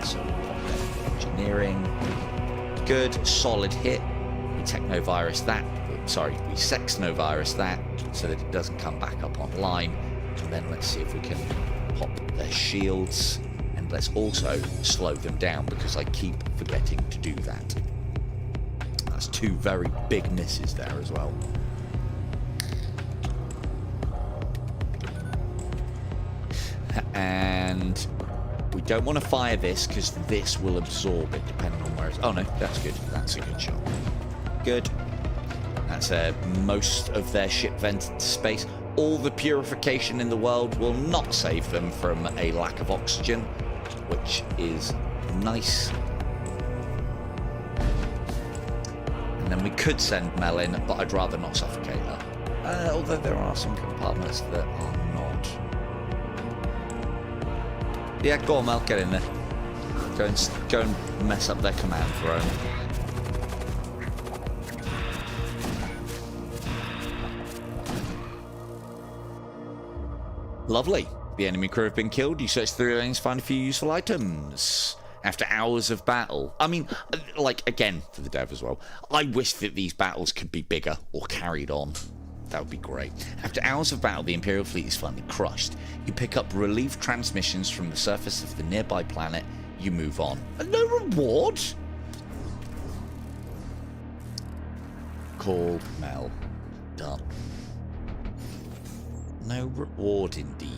So we'll pop that engineering. Good, solid hit. We technovirus that. Sorry, we sexnovirus that so that it doesn't come back up online. And then let's see if we can pop their shields. And let's also slow them down because I keep forgetting to do that. That's two very big misses there as well. And we don't want to fire this because this will absorb it depending on where it's... Oh no, that's good. That's a good shot. Good. That's most of their ship vented to space. All the purification in the world will not save them from a lack of oxygen, which is nice. And then we could send Mel in, but I'd rather not suffocate her. Although there are some compartments that are not. Yeah, go on, Mel, get in there. Go and mess up their command throne. Lovely. The enemy crew have been killed. You search through the lanes, find a few useful items. After hours of battle. I mean, like, again, for the dev as well, I wish that these battles could be bigger or carried on. That would be great. After hours of battle, the Imperial fleet is finally crushed. You pick up relief transmissions from the surface of the nearby planet. You move on. And no reward? Call Mel. Done. No reward indeed.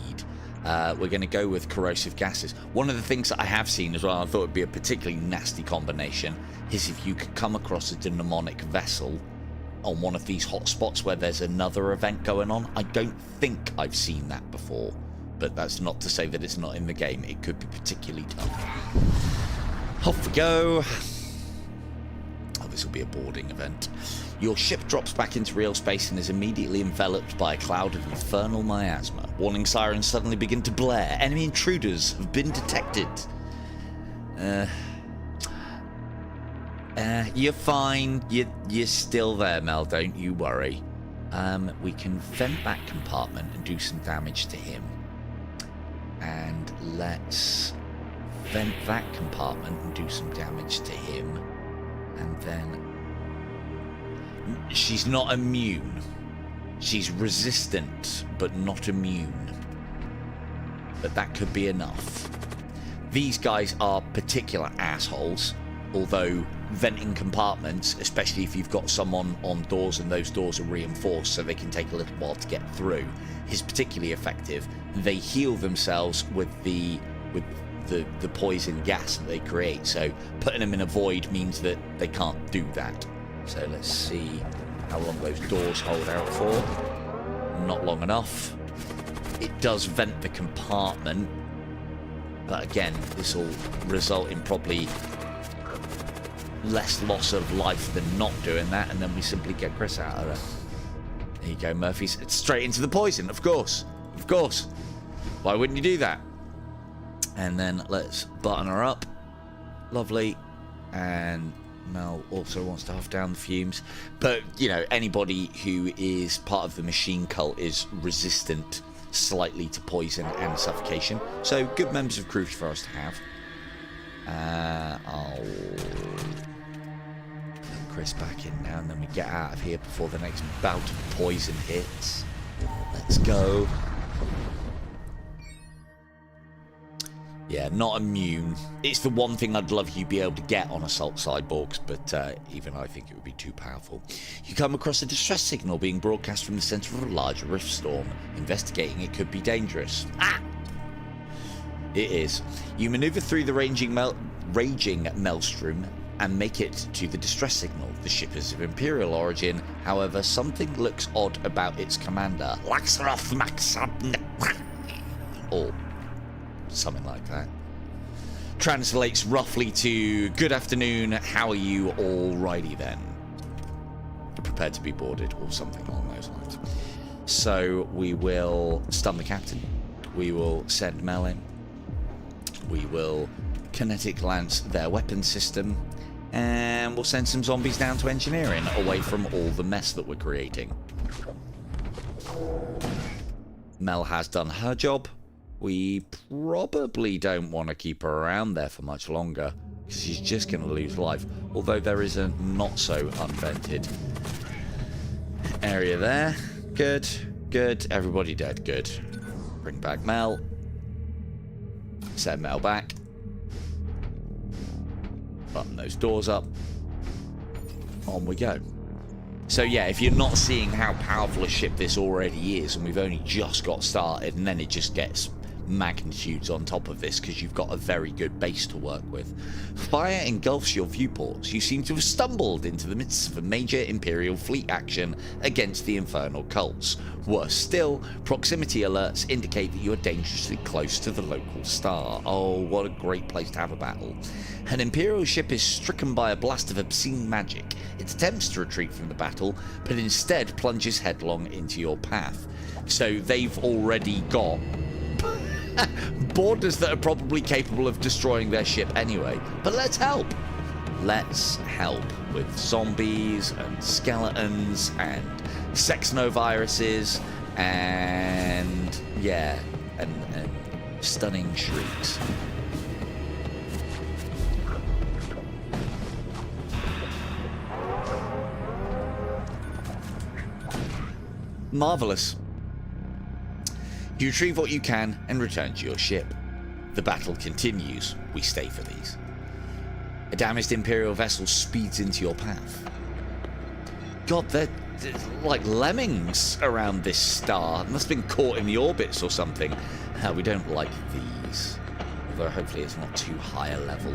We're going to go with corrosive gases. One of the things that I have seen as well, I thought would be a particularly nasty combination, is if you could come across a demonic vessel on one of these hotspots where there's another event going on. I don't think I've seen that before, but that's not to say that it's not in the game. It could be particularly tough. Off we go. Oh, this will be a boarding event. Your ship drops back into real space and is immediately enveloped by a cloud of infernal miasma. Warning sirens suddenly begin to blare. Enemy intruders have been detected. You're fine. You're still there, Mel. Don't you worry. We can vent that compartment and do some damage to him. And let's vent that compartment and do some damage to him. And then... She's not immune. She's resistant, but not immune. But that could be enough. These guys are particular assholes, although venting compartments, especially if you've got someone on doors and those doors are reinforced so they can take a little while to get through, is particularly effective. They heal themselves with the poison gas that they create, so putting them in a void means that they can't do that. So let's see how long those doors hold out for. Not long enough. It does vent the compartment, but again, this will result in probably less loss of life than not doing that, and then we simply get Chris out of there. There you go, Murphy's straight into the poison, of course. Of course. Why wouldn't you do that? And then let's button her up. Lovely. And Mel also wants to huff down the fumes. But, you know, anybody who is part of the machine cult is resistant slightly to poison and suffocation. So good members of crew for us to have. I'll put Chris back in now, and then we get out of here before the next bout of poison hits. Let's go. Yeah, not immune. It's the one thing I'd love you to be able to get on assault cyborgs, but even I think it would be too powerful. You come across a distress signal being broadcast from the center of a large rift storm. Investigating it could be dangerous. Ah! It is. You maneuver through the raging maelstrom and make it to the distress signal. The ship is of Imperial origin, however, something looks odd about its commander. Or something like that. Translates roughly to, good afternoon, how are you? Alrighty then. Prepared to be boarded, or something along those lines. So we will stun the captain. We will send Mel in. We will kinetic lance their weapon system. And we'll send some zombies down to engineering, away from all the mess that we're creating. Mel has done her job. We probably don't want to keep her around there for much longer, because she's just going to lose life. Although there is a not so unvented area there. Good, good. Everybody dead. Good. Bring back Mel. Send Mel back. Button those doors up. On we go. So yeah, if you're not seeing how powerful a ship this already is, and we've only just got started, and then it just gets magnitudes on top of this because you've got a very good base to work with. Fire engulfs your viewports. You seem to have stumbled into the midst of a major Imperial fleet action against the infernal cults. Worse still, proximity alerts indicate that you are dangerously close to the local star. Oh, what a great place to have a battle. An Imperial ship is stricken by a blast of obscene magic. It attempts to retreat from the battle, but instead plunges headlong into your path. So they've already got boarders that are probably capable of destroying their ship anyway. But let's help. Let's help with zombies and skeletons and xenoviruses and yeah, and stunning shrieks. Marvelous. You retrieve what you can and return to your ship. The battle continues. We stay for these. A damaged Imperial vessel speeds into your path. God, they're like lemmings around this star. Must have been caught in the orbits or something. We don't like these. Although hopefully it's not too high a level.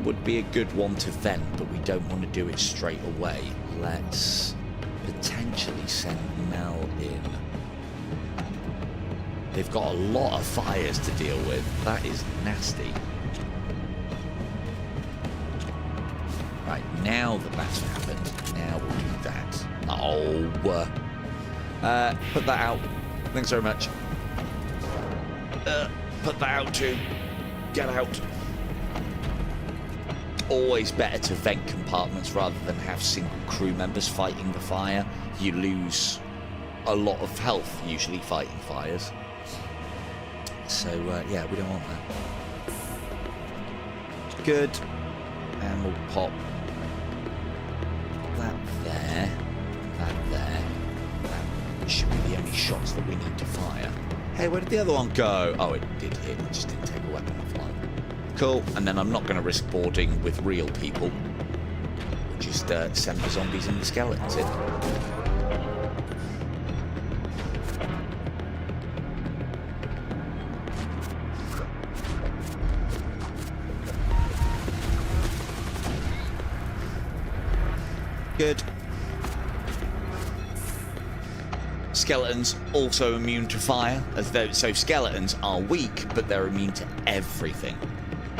Would be a good one to vent, but we don't want to do it straight away. Let's potentially send Mel in. They've got a lot of fires to deal with. That is nasty. Right, now that that's happened, now we'll do that. Oh, put that out. Thanks very much. Put that out too. Get out. Always better to vent compartments rather than have single crew members fighting the fire. You lose a lot of health usually fighting fires. So yeah, we don't want that. Good. And we'll pop that there, that there. That should be the only shots that we need to fire. Hey, where did the other one go? Oh, it did hit. It just didn't take a weapon offline. Cool, and then I'm not going to risk boarding with real people. We'll just send the zombies and the skeletons in. Good. Skeletons also immune to fire, so skeletons are weak, but they're immune to everything.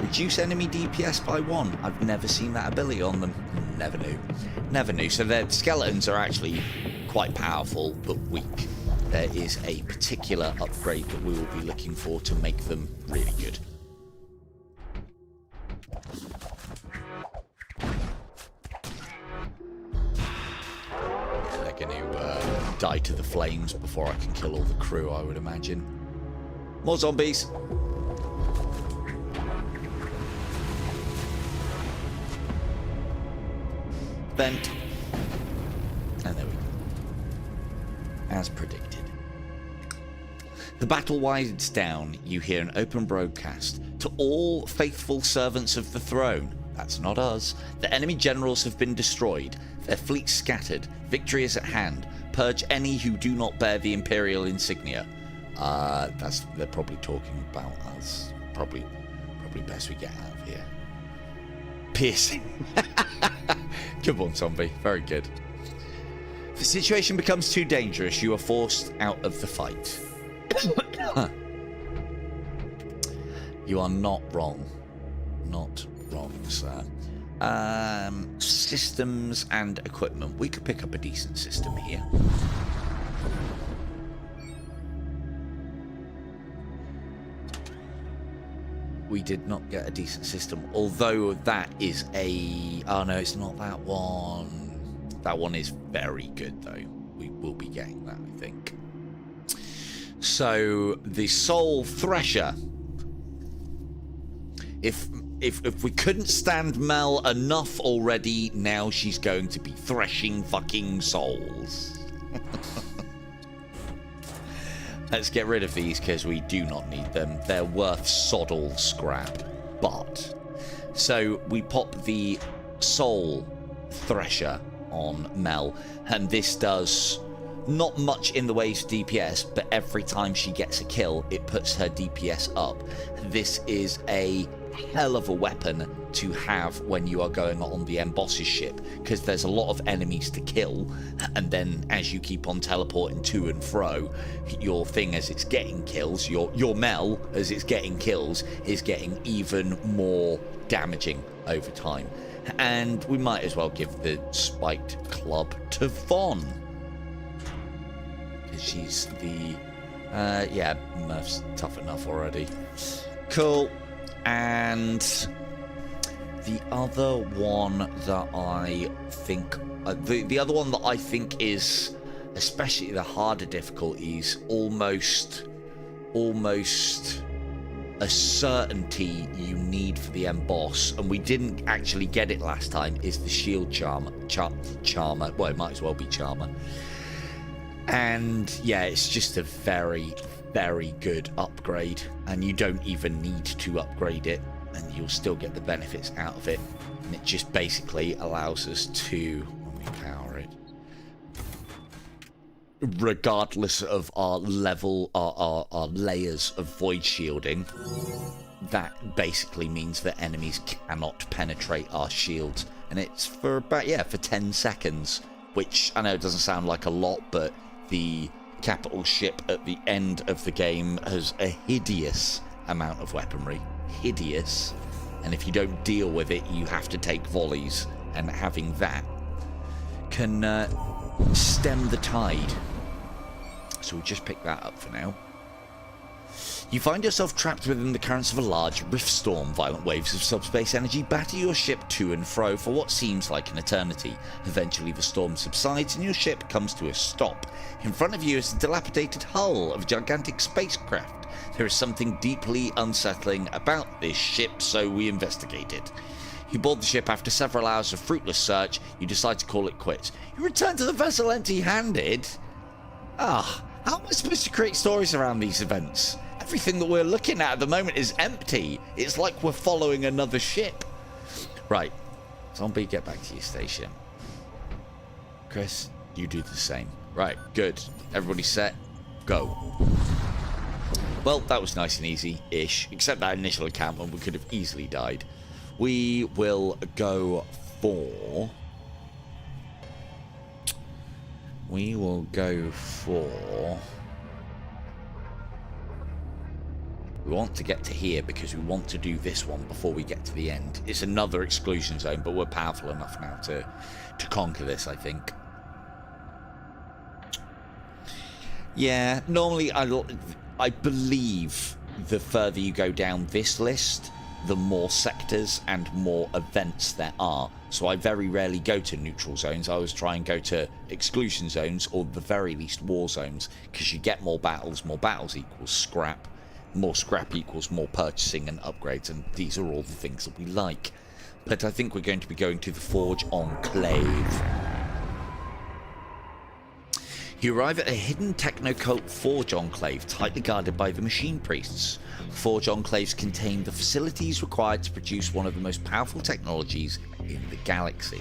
Reduce enemy DPS by 1. I've never seen that ability on them. Never knew. Never knew. So their skeletons are actually quite powerful, but weak. There is a particular upgrade that we will be looking for to make them really good. They're going to die to the flames before I can kill all the crew, I would imagine. More zombies. Vent. And there we go. As predicted. The battle winds down. You hear an open broadcast. To all faithful servants of the throne. That's not us. The enemy generals have been destroyed. Their fleet scattered. Victory is at hand. Purge any who do not bear the Imperial insignia. They're probably talking about us. Probably best we get out of here. Piercing. Good one, zombie. Very good. If the situation becomes too dangerous, you are forced out of the fight. You are not wrong. Not wrong, sir. Systems and equipment. We could pick up a decent system here. We did not get a decent system, although that is a... Oh no, it's not that one. That one is very good, though. We will be getting that, I think. So, the Soul Thresher. If we couldn't stand Mel enough already, now she's going to be threshing fucking souls. Let's get rid of these because we do not need them. They're worth sod all scrap. But, so we pop the Soul Thresher on Mel, and this does not much in the ways of DPS, but every time she gets a kill, it puts her DPS up. This is a hell of a weapon to have when you are going on the end boss's ship, because there's a lot of enemies to kill, and then as you keep on teleporting to and fro, your thing as it's getting kills, your Mel as it's getting kills is getting even more damaging over time. And we might as well give the spiked club to Von, because she's the yeah, Murph's tough enough already. Cool. And the other one that I think, the other one that I think is, especially the harder difficulties, almost a certainty you need for the end boss, and we didn't actually get it last time, is the shield charmer. Well, it might as well be charmer. And yeah, it's just a very, very good upgrade, and you don't even need to upgrade it, and you'll still get the benefits out of it. And it just basically allows us to, let me power it, regardless of our level, our layers of void shielding, that basically means that enemies cannot penetrate our shields, and it's for about, yeah, for 10 seconds, which I know doesn't sound like a lot, but the capital ship at the end of the game has a hideous amount of weaponry. Hideous. And if you don't deal with it, you have to take volleys, and having that can stem the tide. So we'll just pick that up for now. You find yourself trapped within the currents of a large rift storm. Violent waves of subspace energy batter your ship to and fro for what seems like an eternity. Eventually the storm subsides and your ship comes to a stop. In front of you is the dilapidated hull of a gigantic spacecraft. There is something deeply unsettling about this ship, so we investigate it. You board the ship after several hours of fruitless search. You decide to call it quits. You return to the vessel empty-handed? Ah, how am I supposed to create stories around these events? Everything that we're looking at the moment is empty. It's like we're following another ship. Right. Zombie, get back to your station. Chris, you do the same. Right, good. Everybody set? Go. Well, that was nice and easy-ish, except that initial encounter we could have easily died. We will go for... We will go for... We want to get to here because we want to do this one before we get to the end. It's another exclusion zone, but we're powerful enough now to conquer this, I think. Yeah, normally I believe the further you go down this list, the more sectors and more events there are. So I very rarely go to neutral zones. I always try and go to exclusion zones, or at the very least war zones, because you get more battles equals scrap, more scrap equals more purchasing and upgrades, and these are all the things that we like. But I think we're going to be going to the Forge Enclave. You arrive at a hidden techno-cult Forge Enclave, tightly guarded by the Machine Priests. Forge Enclaves contain the facilities required to produce one of the most powerful technologies in the galaxy.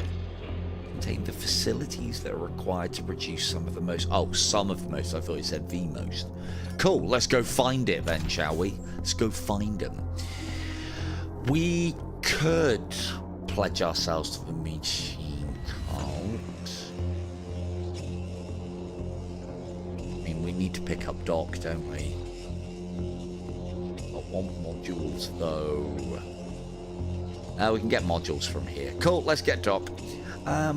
Contain the facilities that are required to produce some of the most... Oh, some of the most. I thought it said the most. Cool, let's go find it then, shall we? Let's go find them. We could pledge ourselves to the Machine Cult. I mean, we need to pick up Doc, don't we? I want modules, though. We can get modules from here. Cool, let's get Doc. I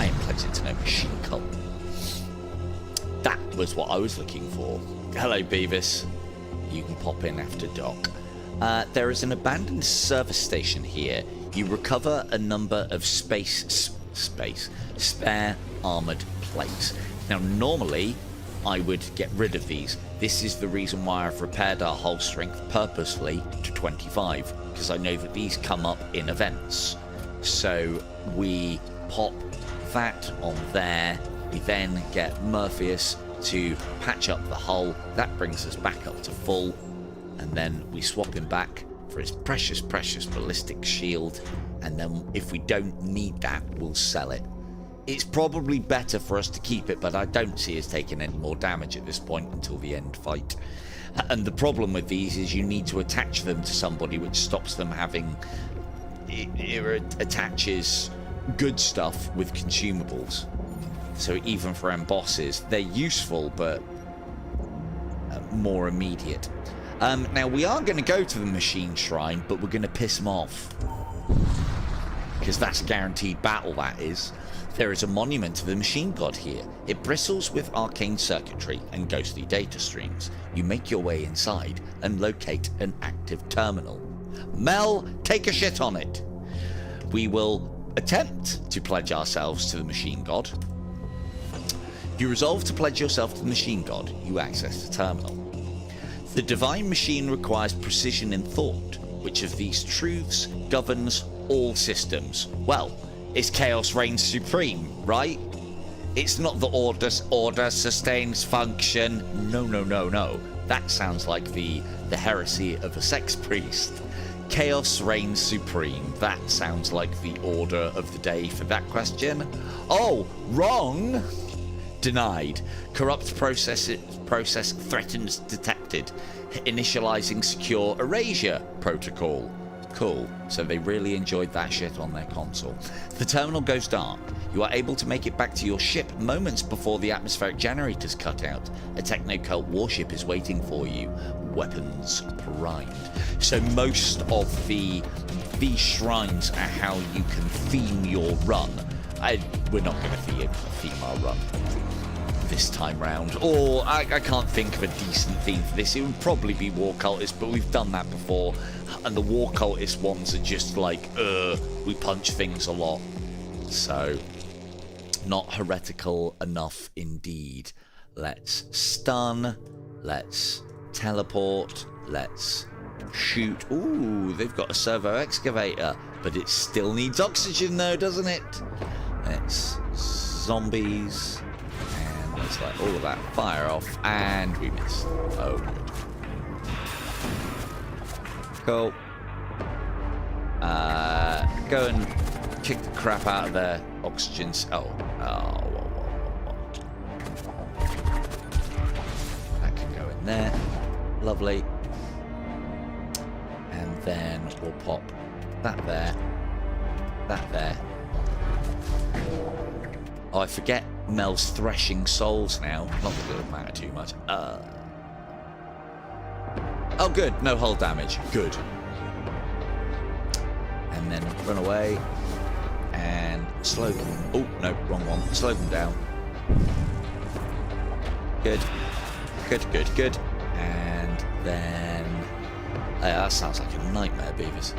am pledging to no Machine Cult. That was what I was looking for. Hello, Beavis. You can pop in after Doc. There is an abandoned service station here. You recover a number of spare armored plates. Now, normally, I would get rid of these. This is the reason why I've repaired our hull strength purposefully to 25, because I know that these come up in events. So we pop that on there. We then get Morpheus to patch up the hull. That brings us back up to full. And then we swap him back for his precious, precious ballistic shield. And then if we don't need that, we'll sell it. It's probably better for us to keep it, but I don't see us taking any more damage at this point until the end fight. And the problem with these is you need to attach them to somebody, which stops them having... It attaches good stuff with consumables. So even for bosses, they're useful, but more immediate. Now, we are going to go to the Machine Shrine, but we're going to piss them off. Because that's guaranteed battle, that is. There is a monument to the Machine God here. It bristles with arcane circuitry and ghostly data streams. You make your way inside and locate an active terminal. Mel, take a shit on it. We will attempt to pledge ourselves to the Machine God. If you resolve to pledge yourself to the Machine God, you access the terminal. The divine machine requires precision in thought. Which of these truths governs all systems? Well, it's chaos reigns supreme, right? It's not the order sustains function. No. That sounds like the heresy of a sex priest. Chaos reigns supreme. That sounds like the order of the day for that question. Oh, wrong. Denied. Corrupt process threatens detected. Initializing secure erasure protocol. Cool. So they really enjoyed that shit on their console. The terminal goes dark. You are able to make it back to your ship moments before the atmospheric generators cut out. A techno-cult warship is waiting for you. Weapons primed. So most of these shrines are how you can theme your run. We're not going to theme our run this time round. Or I can't think of a decent theme for this. It would probably be War Cultists, but we've done that before. And the War Cultist ones are just like, we punch things a lot. So, not heretical enough indeed. Let's stun. Let's teleport. Let's shoot. Ooh, they've got a servo excavator. But it still needs oxygen though, doesn't it? Let's zombies. And let's let all of that fire off. And we missed. Oh, good. Cool. Go and kick the crap out of their oxygen. That can go in there. Lovely. And then we'll pop that there. That there. Oh, I forget Mel's threshing souls now. Not that it'll matter too much. Oh, good. No hull damage. Good. And then run away. And slow them. Oh, no. Wrong one. Slow them down. Good. Good, good, good. And then... that sounds like a nightmare, beavers.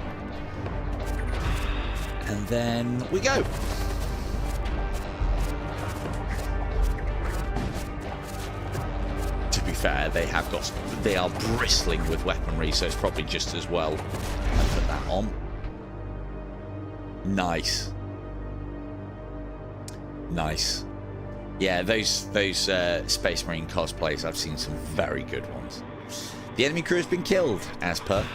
And then we go. To be fair, they are bristling with weaponry, so it's probably just as well I put that on. Nice. Nice. Yeah, those Space Marine cosplays, I've seen some very good ones. The enemy crew has been killed, as per.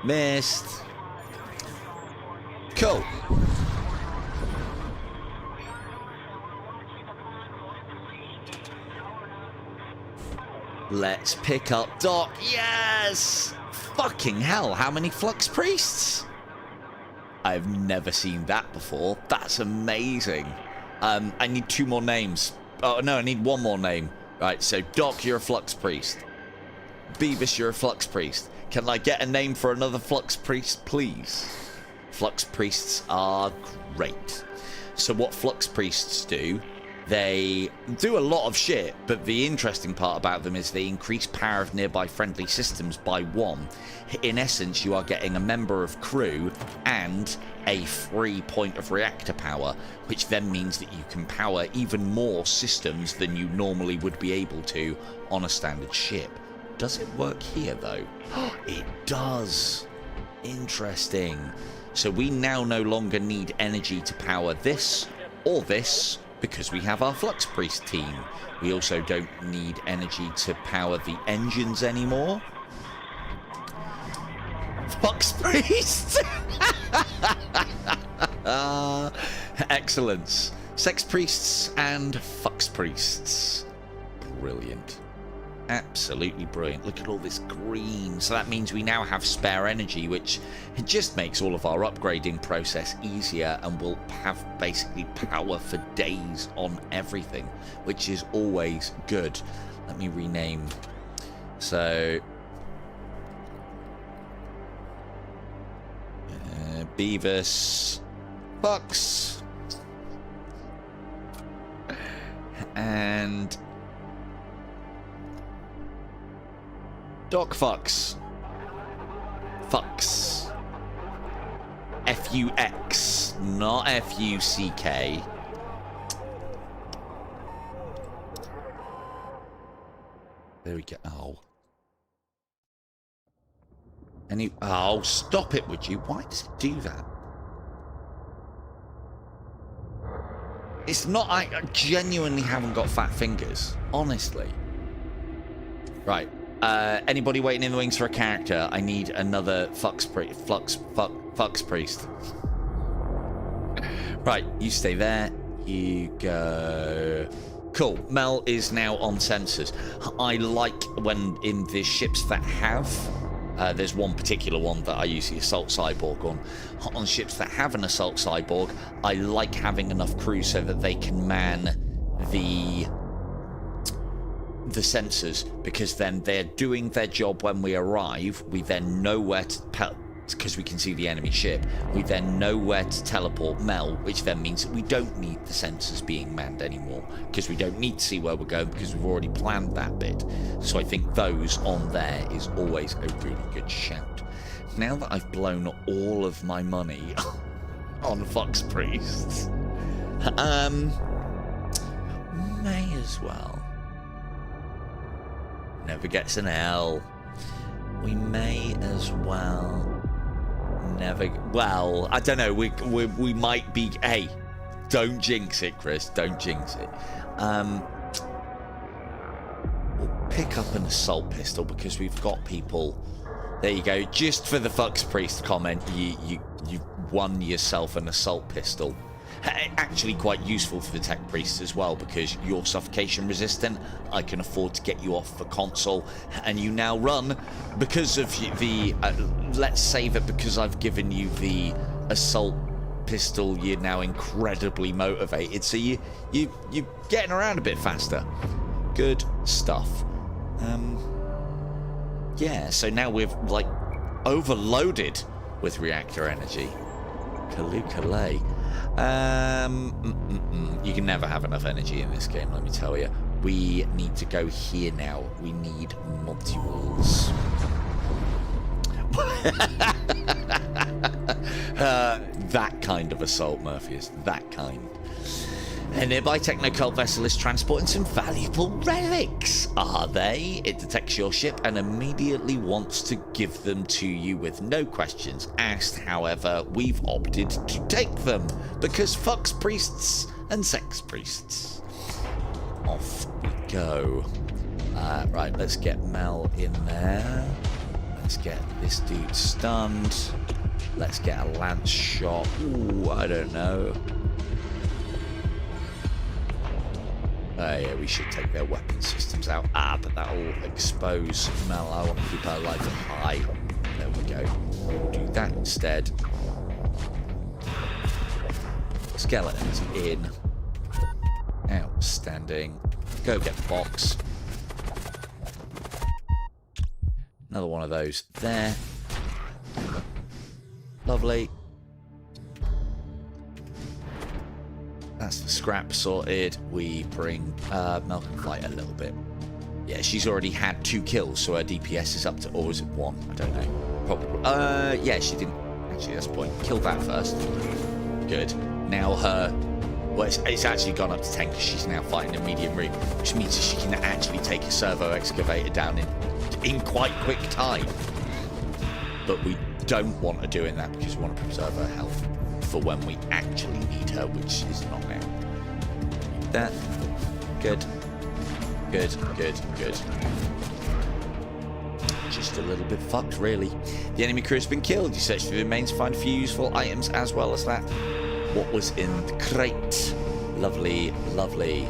Missed. Cool. Let's pick up Doc. Yes! Fucking hell, how many Flux Priests? I've never seen that before. That's amazing. I need 2 more names. Oh, no, I need 1 more name. Right, so Doc, you're a Flux Priest. Beavis, you're a Flux Priest. Can I get a name for another Flux Priest, please? Flux Priests are great. So what Flux Priests do, they do a lot of shit, but the interesting part about them is they increase power of nearby friendly systems by 1. In essence, you are getting a member of crew and a free point of reactor power, which then means that you can power even more systems than you normally would be able to on a standard ship. Does it work here, though? It does. Interesting. So we now no longer need energy to power this or this, because we have our Flux Priest team. We also don't need energy to power the engines anymore. Flux Priest! Excellence. Sex Priests and Flux Priests. Brilliant. Absolutely brilliant. Look at all this green. So that means we now have spare energy, which it just makes all of our upgrading process easier, and we'll have basically power for days on everything, which is always good. Let me rename. So Beavis Bucks and Doc Fucks. Fucks. F-U-X, not F-U-C-K. There we go. Oh. Oh, stop it, would you? Why does it do that? It's not... I genuinely haven't got fat fingers. Honestly. Right. Anybody waiting in the wings for a character? I need another Flux Priest. Right, you stay there. You go. Cool. Mel is now on sensors. I like when in the ships that have... there's one particular one that I use the Assault Cyborg on. On ships that have an Assault Cyborg, I like having enough crew so that they can man the sensors, because then they're doing their job when we arrive. We then know where to... because we can see the enemy ship. We then know where to teleport Mel, which then means that we don't need the sensors being manned anymore, because we don't need to see where we're going, because we've already planned that bit. So I think those on there is always a really good shout. Now that I've blown all of my money on Flux Priests, may as well. Never gets an L. We may as well. Never. Well, I don't know. We might be. Hey, don't jinx it, Chris. Don't jinx it. We'll pick up an assault pistol because we've got people. There you go. Just for the Flux Priest comment, you won yourself an assault pistol. Actually quite useful for the tech priests as well, because you're suffocation resistant. I can afford to get you off the console, and you now run because of the let's say that because I've given you the assault pistol, you're now incredibly motivated, so you're getting around a bit faster. Good stuff. Yeah, so now we've like overloaded with reactor energy. Kaloo-kalay. You can never have enough energy in this game, let me tell you. We need to go here now. We need multi-walls. That kind of assault, Murphy, is that kind. A nearby techno-cult vessel is transporting some valuable relics. Are they? It detects your ship and immediately wants to give them to you with no questions asked. However, we've opted to take them because fucks priests and sex priests. Off we go. Right, let's get Mel in there. Let's get this dude stunned. Let's get a lance shot. Ooh, I don't know. Yeah, we should take their weapon systems out. But that'll expose Mel. I want to keep her life high. There we go. We'll do that instead. Skeletons in. Outstanding. Go get the box. Another one of those there. Lovely. That's the scrap sorted. We bring Mel can fight a little bit. Yeah, she's already had 2 kills, so her DPS is up to, or is it 1? I don't know. Probably. Yeah, she didn't. Actually, that's the point. Kill that first. Good. Now her. Well, it's actually gone up to 10 because she's now fighting a medium route, which means that she can actually take a servo excavator down in quite quick time. But we don't want her doing that because we want to preserve her health for when we actually need her, which is not now. That. Good. Good, good, good. Just a little bit fucked, really. The enemy crew has been killed. You search for the remains to find a few useful items as well as that. What was in the crate? Lovely, lovely.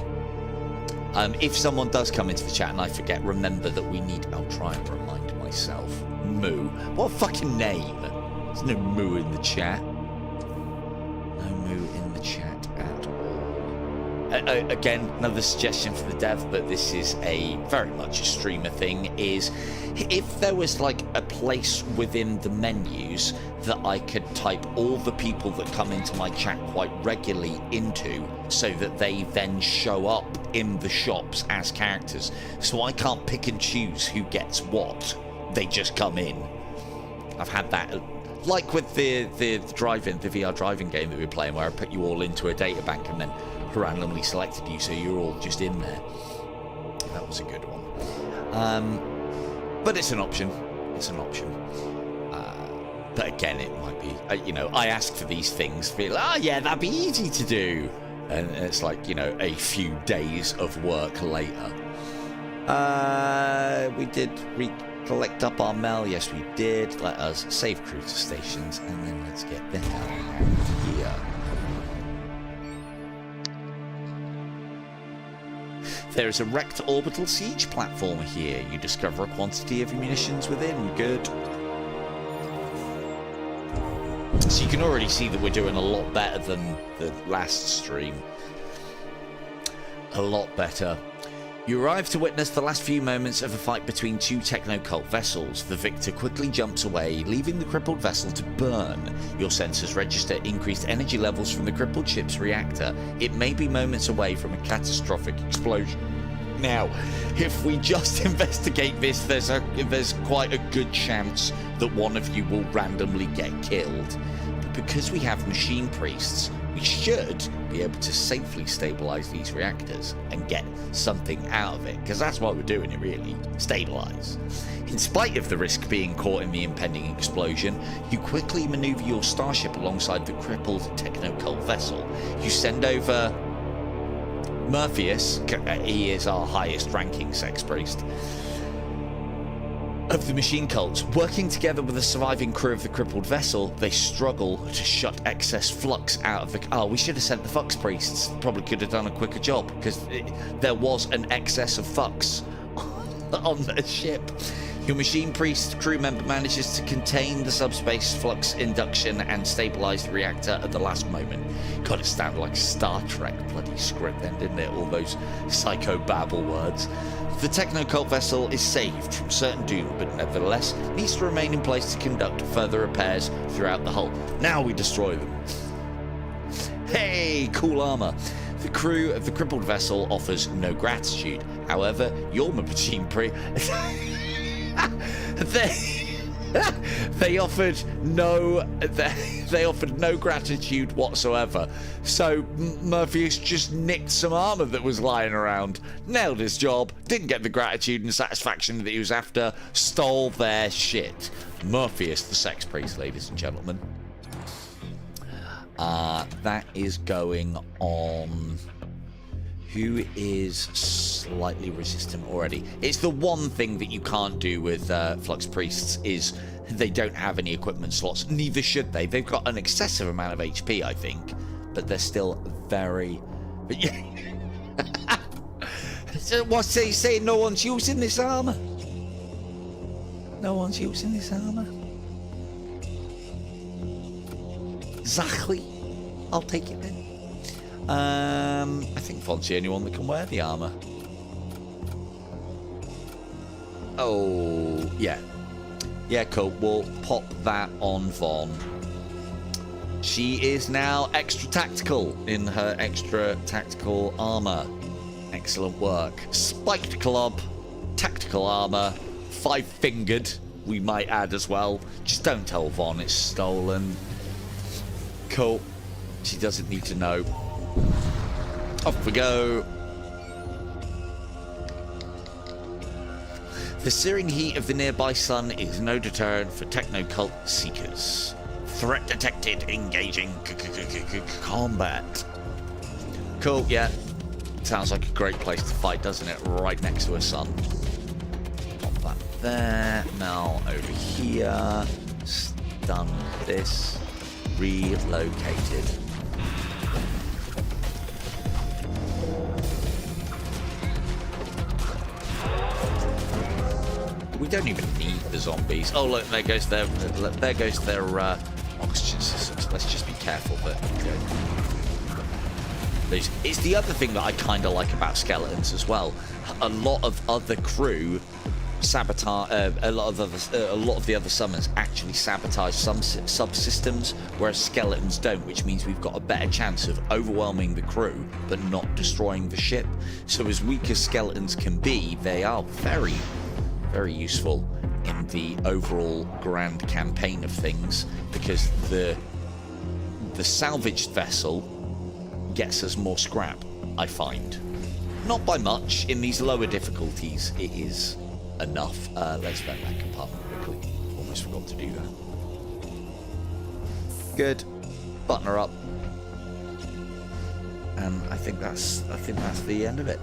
If someone does come into the chat and I forget, remember that we need... I'll try and remind myself. Moo. What a fucking name. There's no moo in the chat. No moo in the chat at all. Again, another suggestion for the dev, but this is a very much a streamer thing, is if there was like a place within the menus that I could type all the people that come into my chat quite regularly into, so that they then show up in the shops as characters, so I can't pick and choose who gets what. They just come in. I've had that, like with the drive-in, the VR driving game that we were playing, where I put you all into a data bank and then randomly selected you, so you're all just in there. That was a good one. But it's an option. It's an option. But again, it might be, you know, I ask for these things, feel, yeah, that'd be easy to do. And it's like, you know, a few days of work later. We did collect up our mail. Yes, we did. Let us save cruiser stations, and then let's get the hell out of here. There is a wrecked orbital siege platform here. You discover a quantity of munitions within. Good. So you can already see that we're doing a lot better than the last stream. A lot better. You arrive to witness the last few moments of a fight between 2 techno-cult vessels. The victor quickly jumps away, leaving the crippled vessel to burn. Your sensors register increased energy levels from the crippled ship's reactor. It may be moments away from a catastrophic explosion. Now, if we just investigate this, there's quite a good chance that one of you will randomly get killed. But because we have machine priests, we should be able to safely stabilize these reactors and get something out of it, because that's why we're doing it, really. Stabilize. In spite of the risk being caught in the impending explosion, you quickly maneuver your starship alongside the crippled techno-cult vessel. You send over Morpheus, he is our highest ranking sex priest, of the machine cults. Working together with the surviving crew of the crippled vessel, they struggle to shut excess flux out of the... Oh, we should have sent the Fux priests. Probably could have done a quicker job, because there was an excess of Fux on the ship. Your machine priest crew member manages to contain the subspace flux induction and stabilize the reactor at the last moment. God, it sounded like Star Trek bloody script then, didn't it? All those psycho-babble words. The techno-cult vessel is saved from certain doom, but nevertheless needs to remain in place to conduct further repairs throughout the hull. Now we destroy them. Hey, cool armor. The crew of the crippled vessel offers no gratitude. However, your machine they offered no gratitude whatsoever. So Morpheus just nicked some armor that was lying around, nailed his job, didn't get the gratitude and satisfaction that he was after, stole their shit. Morpheus, the sex priest, ladies and gentlemen. That is going on. Who is slightly resistant already? It's the one thing that you can't do with Flux Priests is they don't have any equipment slots. Neither should they. They've got an excessive amount of HP, I think, but they're still very... So what's he saying? No one's using this armor? No one's using this armor? Exactly. I'll take it then. I think Fon's the only one that can wear the armor. Oh, yeah. Yeah, cool. We'll pop that on Von. She is now extra tactical in her extra tactical armor. Excellent work. Spiked club, tactical armor, 5-fingered, we might add as well. Just don't tell Von it's stolen. Cool. She doesn't need to know. Off we go. The searing heat of the nearby sun is no deterrent for techno-cult seekers. Threat detected. Engaging combat. Cool, yeah. Sounds like a great place to fight, doesn't it? Right next to a sun. Pop that there. Now over here. Stun this. Relocated. We don't even need the zombies. Oh look, there goes their oxygen systems. Let's just be careful. But it's the other thing that I kind of like about skeletons as well. A lot of other crew sabotage. A lot of the other summons actually sabotage some subsystems, whereas skeletons don't, which means we've got a better chance of overwhelming the crew but not destroying the ship. So as weak as skeletons can be, they are very, very useful in the overall grand campaign of things, because the salvaged vessel gets us more scrap, I find. Not by much. In these lower difficulties, it is enough. Let's vent that compartment quickly. Almost forgot to do that. Good. Button her up. And I think that's the end of it.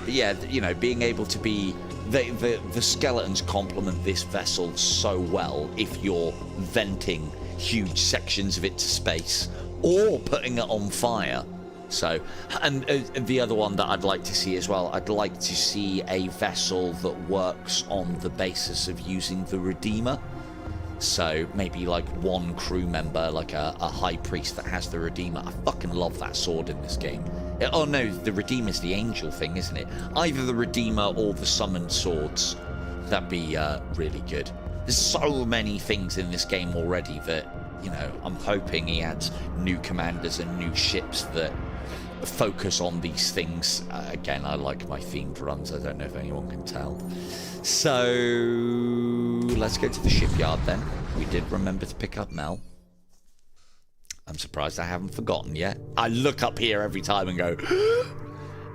But yeah, you know, being able to be the skeletons complement this vessel so well if you're venting huge sections of it to space or putting it on fire. So, and the other one that I'd like to see as well, I'd like to see a vessel that works on the basis of using the Redeemer. So maybe like one crew member, like a high priest that has the Redeemer. I fucking love that sword in this game. Oh no, the Redeemer's the angel thing, isn't it? Either the Redeemer or the summoned swords. That'd be really good. There's so many things in this game already that, you know, I'm hoping he adds new commanders and new ships that focus on these things. Again, I like my themed runs. I don't know if anyone can tell. So let's go to the shipyard then. We did remember to pick up Mel. I'm surprised I haven't forgotten yet. I look up here every time and go, the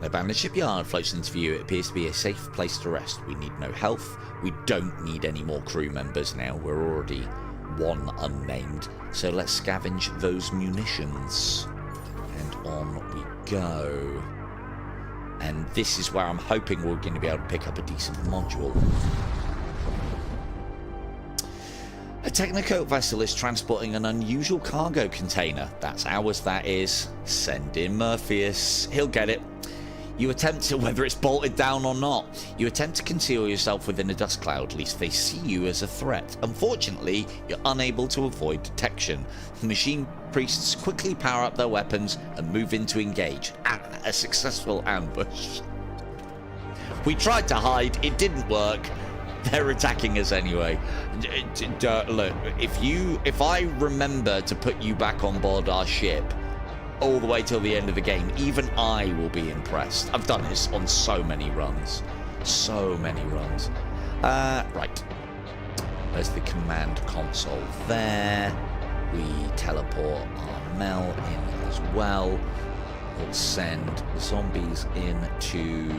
abandoned shipyard floats into view. It appears to be a safe place to rest. We need no health. We don't need any more crew members now. We're already one unnamed. So let's scavenge those munitions. And on we go. And this is where I'm hoping we're going to be able to pick up a decent module. A Technocoat vessel is transporting an unusual cargo container. That's ours, that is. Send in Morpheus. He'll get it. You attempt to, whether it's bolted down or not, you attempt to conceal yourself within a dust cloud, lest they see you as a threat. Unfortunately, you're unable to avoid detection. The machine priests quickly power up their weapons and move in to engage. A successful ambush. We tried to hide, it didn't work. They're attacking us anyway. Look, if I remember to put you back on board our ship, all the way till the end of the game, even I will be impressed. I've done this on so many runs. So many runs. Right. There's the command console there. We teleport our Mel in as well. We'll send zombies in to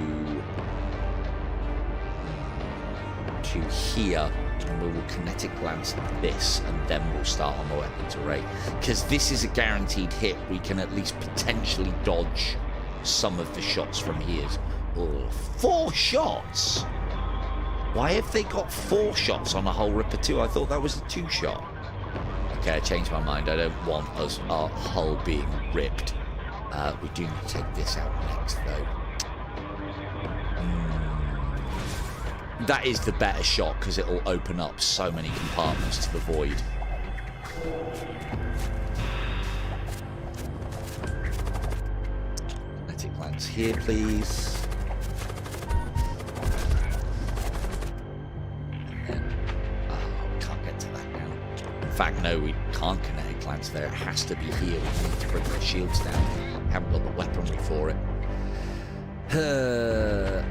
here, and we will kinetic glance this, and then we'll start on the weapons array. Because this is a guaranteed hit, we can at least potentially dodge some of the shots from here. Oh, 4 shots? Why have they got 4 shots on a whole Ripper 2? I thought that was a 2-shot. Okay, I changed my mind. I don't want us, our hull being ripped. We do need to take this out next, though. That is the better shot, because it'll open up so many compartments to the void. Kinetic lance here, please. And then, oh, can't get to that now. In fact, no, we can't kinetic lance there. It has to be here. We need to bring the shields down. Haven't got the weaponry for it.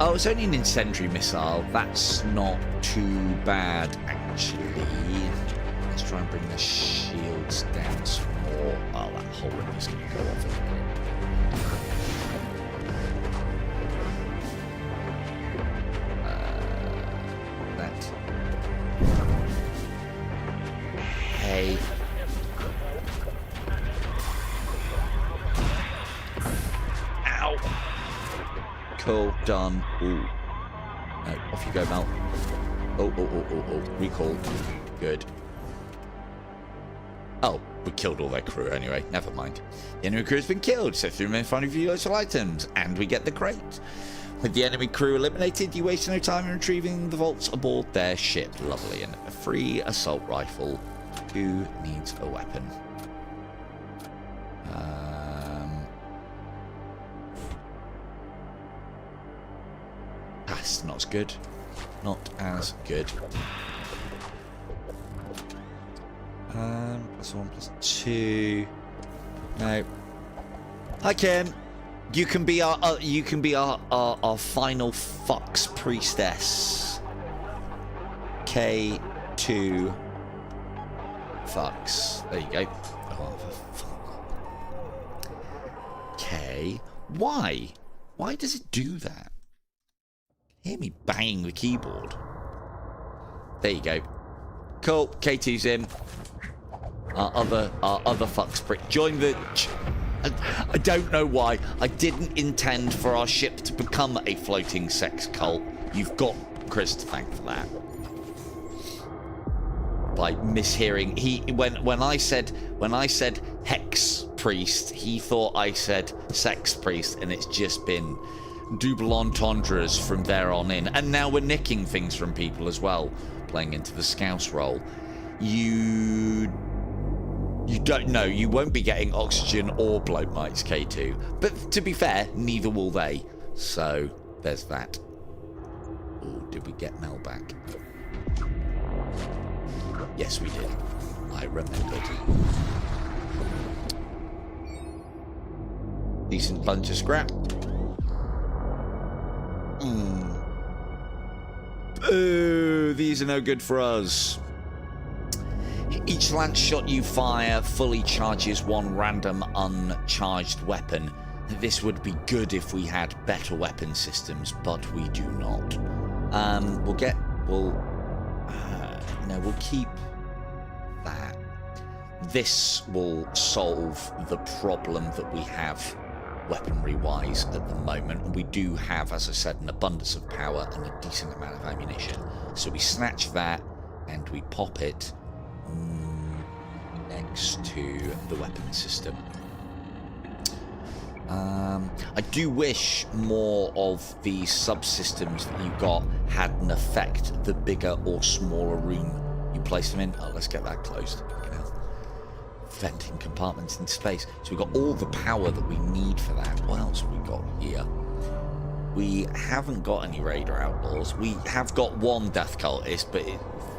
Oh, it's only an incendiary missile. That's not too bad, actually. Let's try and bring the shields down some more. Oh, that whole rim is going to go off. That. Hey. Cool, done. Ooh. No, off you go, Mel. Oh. Recall. Good. Oh, we killed all their crew anyway. Never mind. The enemy crew has been killed, so 3 men find useful items, and we get the crate. With the enemy crew eliminated, you waste no time in retrieving the vaults aboard their ship. Lovely. And a free assault rifle. Who needs a weapon? That's not as good. Not as good. +1, +2. No. Hi, Kim. You can be our final fucks priestess. K2 fucks. There you go. Oh, K. Why? Why does it do that? Hear me banging the keyboard. There you go. Cool. K2's in. Our other fucks prick. Join the. I don't know why. I didn't intend for our ship to become a floating sex cult. You've got Chris to thank for that. By mishearing, when I said hex priest, he thought I said sex priest, and it's just been double entendres from there on in. And now we're nicking things from people as well, playing into the scouse role. You don't know. You won't be getting oxygen or bloat mites, K2. But to be fair, neither will they. So there's that. Ooh, did we get Mel back? Yes, we did. I remembered. Decent bunch of scrap. Ooh, these are no good for us. Each lance shot you fire fully charges 1 random uncharged weapon. This would be good if we had better weapon systems, but we do not. We'll keep that. This will solve the problem that we have weaponry-wise at the moment. And we do have, as I said, an abundance of power and a decent amount of ammunition. So we snatch that and we pop it next to the weapon system. I do wish more of these subsystems that you got had an effect the bigger or smaller room you place them in. Oh, let's get that closed. Venting compartments in space. So we've got all the power that we need for that. What else have we got here? We haven't got any Raider Outlaws. We have got 1 Death Cultist, but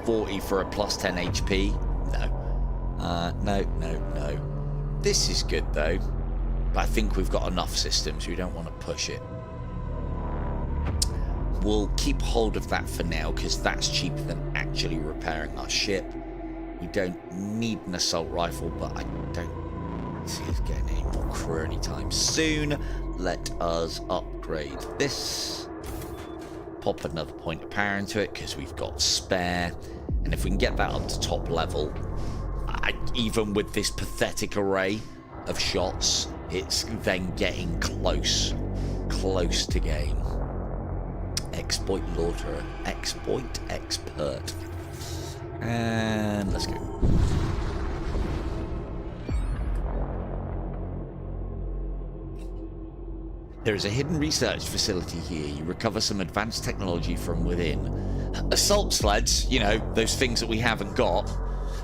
40 for a +10 HP. No. No. This is good, though. But I think we've got enough systems. We don't want to push it. We'll keep hold of that for now, because that's cheaper than actually repairing our ship. We don't need an assault rifle, but I don't see us getting any more crew anytime soon. Let us upgrade this. Pop another point of power into it, because we've got spare. And if we can get that up to top level, even with this pathetic array of shots, it's then getting close to game. Exploit Lauterer. Exploit Expert. And let's go. There is a hidden research facility here. You recover some advanced technology from within. Assault sleds, you know, those things that we haven't got,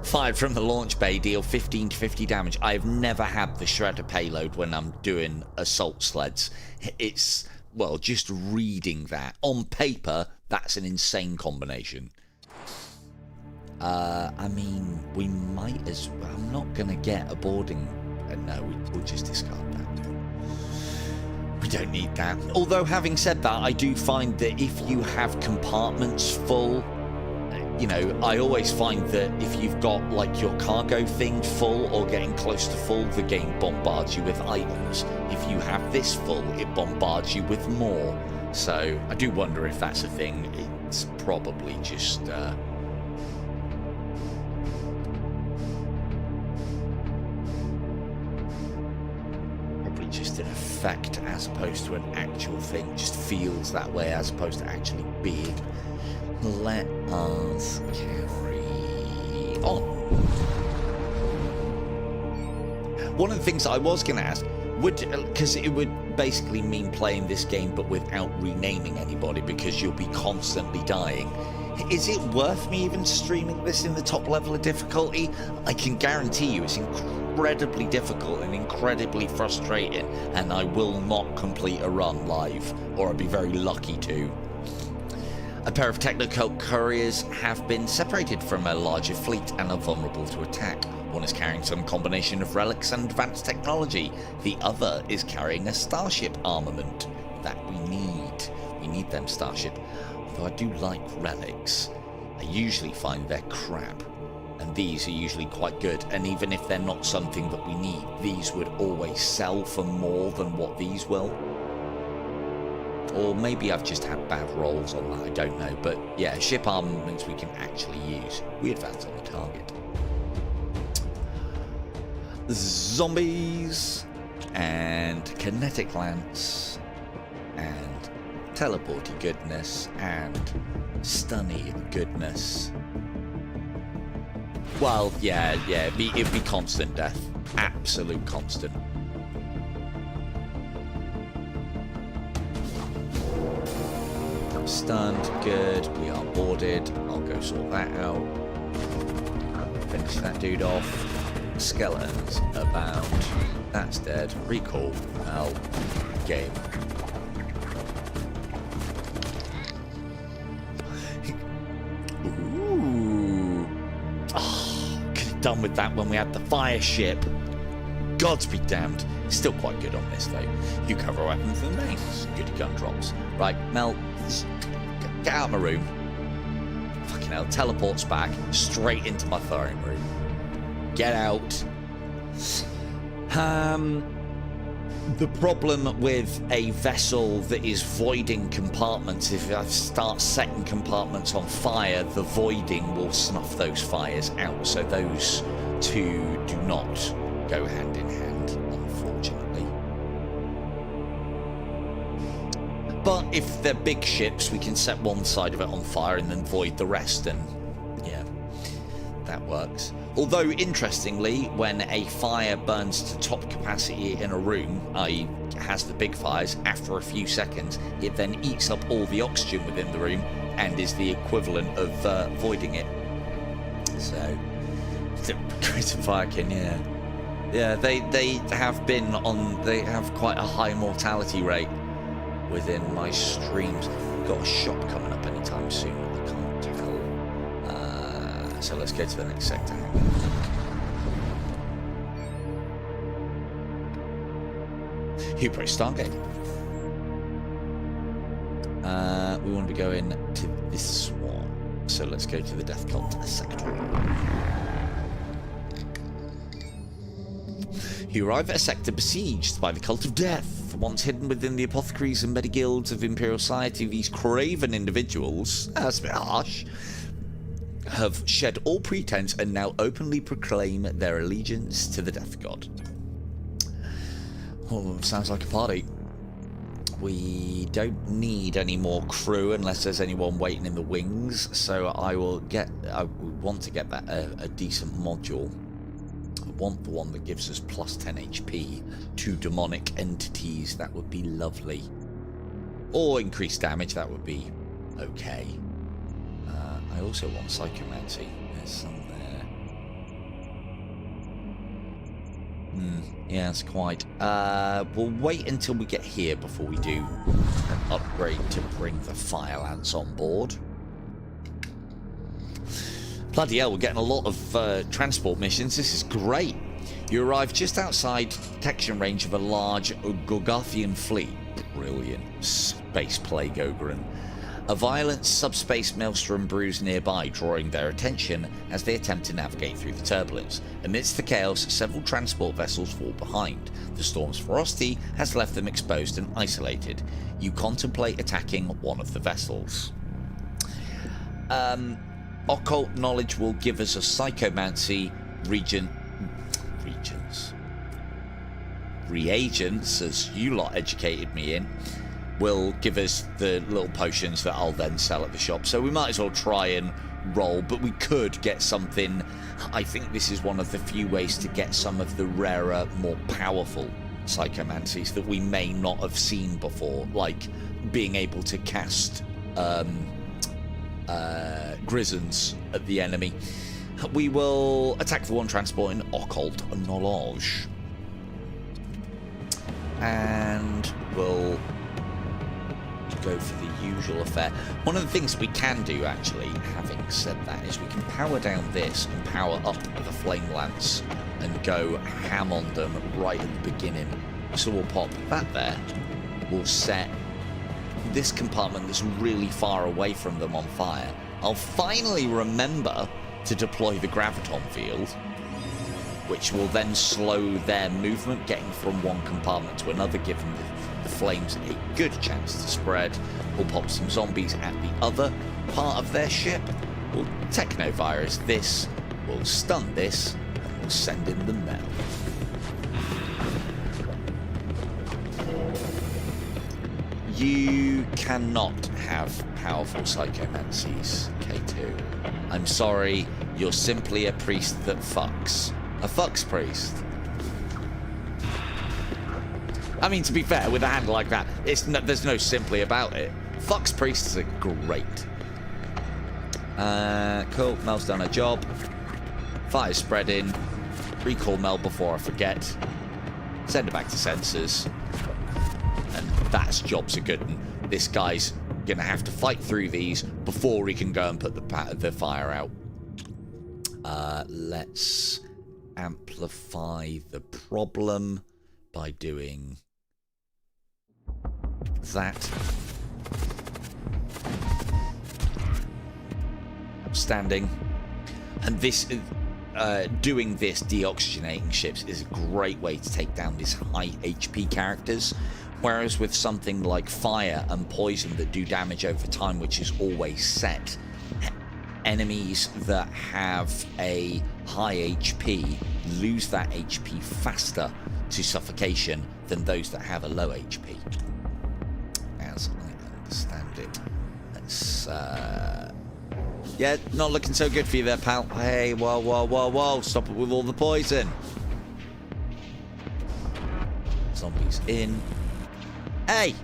fired from the launch bay, deal 15 to 50 damage. I've never had the shredder payload when I'm doing assault sleds. It's, well, just reading that on paper, that's an insane combination. I mean, we might as well. I'm not going to get a boarding. No, we'll just discard that. We don't need that. Although, having said that, I do find that if you have compartments full, you know, I always find that if you've got, like, your cargo thing full or getting close to full, the game bombards you with items. If you have this full, it bombards you with more. So, I do wonder if that's a thing. It's probably just... just an effect as opposed to an actual thing. It just feels that way as opposed to actually being. Let us carry on. One of the things I was going to ask, because it would basically mean playing this game but without renaming anybody, because you'll be constantly dying. Is it worth me even streaming this in the top level of difficulty? I can guarantee you it's incredibly difficult and incredibly frustrating, and I will not complete a run live, or I'd be very lucky to. A pair of techno-cult couriers have been separated from a larger fleet and are vulnerable to attack. One is carrying some combination of relics and advanced technology. The other is carrying a starship armament that we need. We need them starship. Although I do like relics, I usually find they're crap. And these are usually quite good, and even if they're not something that we need, these would always sell for more than what these will. Or maybe I've just had bad rolls on that, I don't know. But yeah, ship armaments we can actually use. We advance on the target. Zombies, and kinetic lance, and teleporty goodness, and stunny goodness. Well, yeah, it'd be constant death. Absolute constant. Stunned, good. We are boarded. I'll go sort that out. Finish that dude off. Skeletons abound. That's dead. Recall. Now, game. Ooh. Oh, could have done with that when we had the fire ship. Gods be damned. Still quite good on this though. You cover weapons and names. Good gun drops. Right, Mel, get out of my room. Fucking hell, teleports back straight into my throne room. Get out. The problem with a vessel that is voiding compartments, if I start setting compartments on fire, the voiding will snuff those fires out. So those two do not go hand in hand, unfortunately. But if they're big ships, we can set one side of it on fire and then void the rest, and yeah, that works. Although, interestingly, when a fire burns to top capacity in a room, i.e. has the big fires, after a few seconds, it then eats up all the oxygen within the room and is the equivalent of voiding it. So, Craven Firekin, yeah. Yeah, they have been on, they have quite a high mortality rate within my streams. Got a shop coming up anytime soon, I can't tell. So let's go to the next sector. Hubro Stargate. We want to be going to this one. So let's go to the Death Cult sector. You arrive at a sector besieged by the Cult of Death. Once hidden within the apothecaries and medi-guilds of Imperial society, these craven individuals, that's a bit harsh, have shed all pretense and now openly proclaim their allegiance to the Death God. Oh, sounds like a party. We don't need any more crew unless there's anyone waiting in the wings, so I want to get that a decent module. I want the one that gives us plus 10 HP to demonic entities. That would be lovely. Or increased damage, that would be okay. I also want psychomancy. There's some there. Yeah, it's quite. We'll wait until we get here before we do an upgrade to bring the fire lance on board. Bloody hell, we're getting a lot of transport missions. This is great. You arrive just outside detection range of a large Gorgathian fleet. Brilliant. Space plague Ogren. A violent subspace maelstrom brews nearby, drawing their attention as they attempt to navigate through the turbulence. Amidst the chaos, several transport vessels fall behind. The storm's ferocity has left them exposed and isolated. You contemplate attacking one of the vessels. Occult knowledge will give us a psychomancy reagents, as you lot educated me in, will give us the little potions that I'll then sell at the shop. So we might as well try and roll, but we could get something. I think this is one of the few ways to get some of the rarer, more powerful psychomancies that we may not have seen before, like being able to cast Grisons at the enemy. We will attack the one transporting occult knowledge, and we'll go for the usual affair. One of the things we can do, actually, having said that, is we can power down this and power up the flame lance and go ham on them right at the beginning. So we'll pop that there. We'll set this compartment that's really far away from them on fire. I'll finally remember to deploy the graviton field, which will then slow their movement getting from one compartment to another, giving the flames a good chance to spread. We'll pop some zombies at the other part of their ship. We'll technovirus this, we'll stun this, and we'll send in the metal. You cannot have powerful psychomancies, K2. I'm sorry, you're simply a priest that fucks. A fucks priest. I mean, to be fair, with a hand like that, there's no simply about it. Fucks priests are great. Cool, Mel's done her job. Fire's spreading. Recall Mel before I forget. Send her back to sensors. And that's job's a good one. This guy's gonna have to fight through these before he can go and put the fire out. Let's amplify the problem by doing that. Outstanding. And this doing this deoxygenating ships is a great way to take down these high HP characters, whereas with something like fire and poison that do damage over time, which is always set, enemies that have a high HP lose that HP faster to suffocation than those that have a low HP, as I understand it. Let's yeah, not looking so good for you there, pal. Hey, whoa, stop it with all the poison. Zombies in. Hey!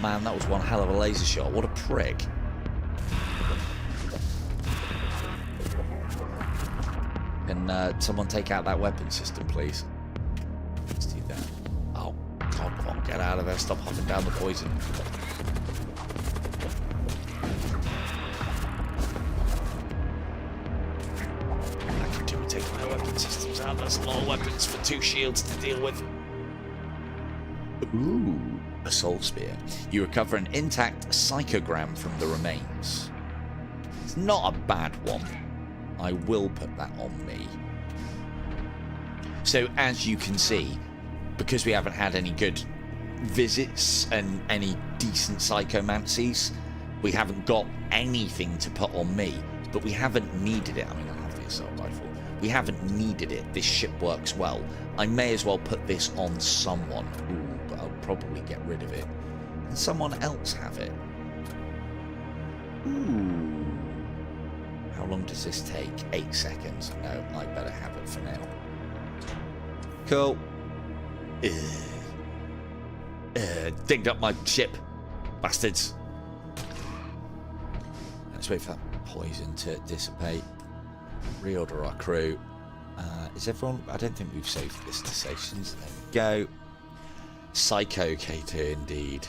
Man, that was one hell of a laser shot. What a prick. Can someone take out that weapon system, please? Let's do that. Oh, come on, get out of there. Stop hopping down the poison. I can do with taking my weapon systems out. That's a lot of weapons for 2 shields to deal with. Ooh, a soul spear. You recover an intact psychogram from the remains. It's not a bad one. I will put that on me. So as you can see, because we haven't had any good visits and any decent psychomancies, we haven't got anything to put on me, but we haven't needed it. I mean, I have the assault rifle. We haven't needed it. This ship works well. I may as well put this on someone. Ooh, but I'll probably get rid of it. And someone else have it. Ooh. How long does this take? 8 seconds. No, I better have it for now. Cool. Digged up my ship. Bastards. Let's wait for that poison to dissipate. Reorder our crew. Is everyone... I don't think we've saved this to stations. There we go. Psycho K2 indeed.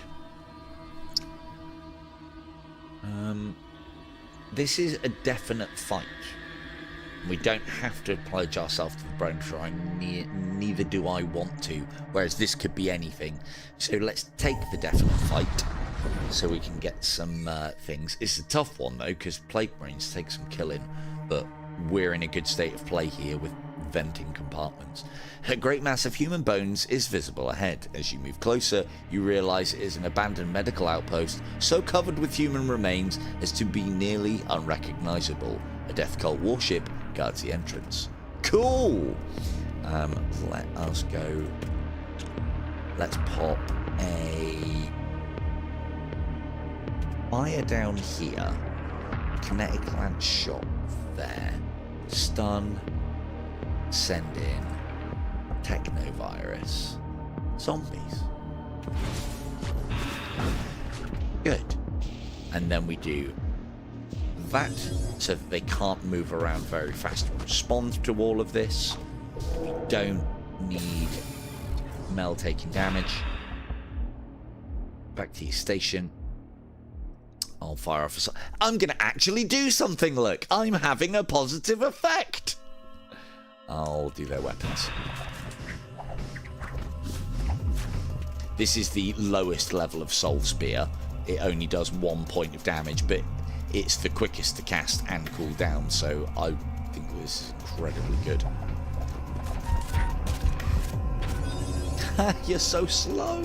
This is a definite fight. We don't have to pledge ourselves to the bone shrine, neither do I want to, whereas this could be anything. So let's take the definite fight so we can get some things. It's a tough one though, because plague marines take some killing, but we're in a good state of play here with venting compartments. A great mass of human bones is visible ahead. As you move closer, you realise it is an abandoned medical outpost, so covered with human remains as to be nearly unrecognisable. A death cult warship guards the entrance. Cool! Let us go. Let's pop a fire down here. Kinetic lance shot there. Stun. Send in. Technovirus. Zombies. Good. And then we do that so that they can't move around very fast and respond to all of this. We don't need Mel taking damage. Back to your station. I'll fire off I'm going to actually do something, look. I'm having a positive effect. I'll do their weapons. This is the lowest level of Soul Spear. It only does 1 point of damage, but it's the quickest to cast and cool down, so I think this is incredibly good. You're so slow.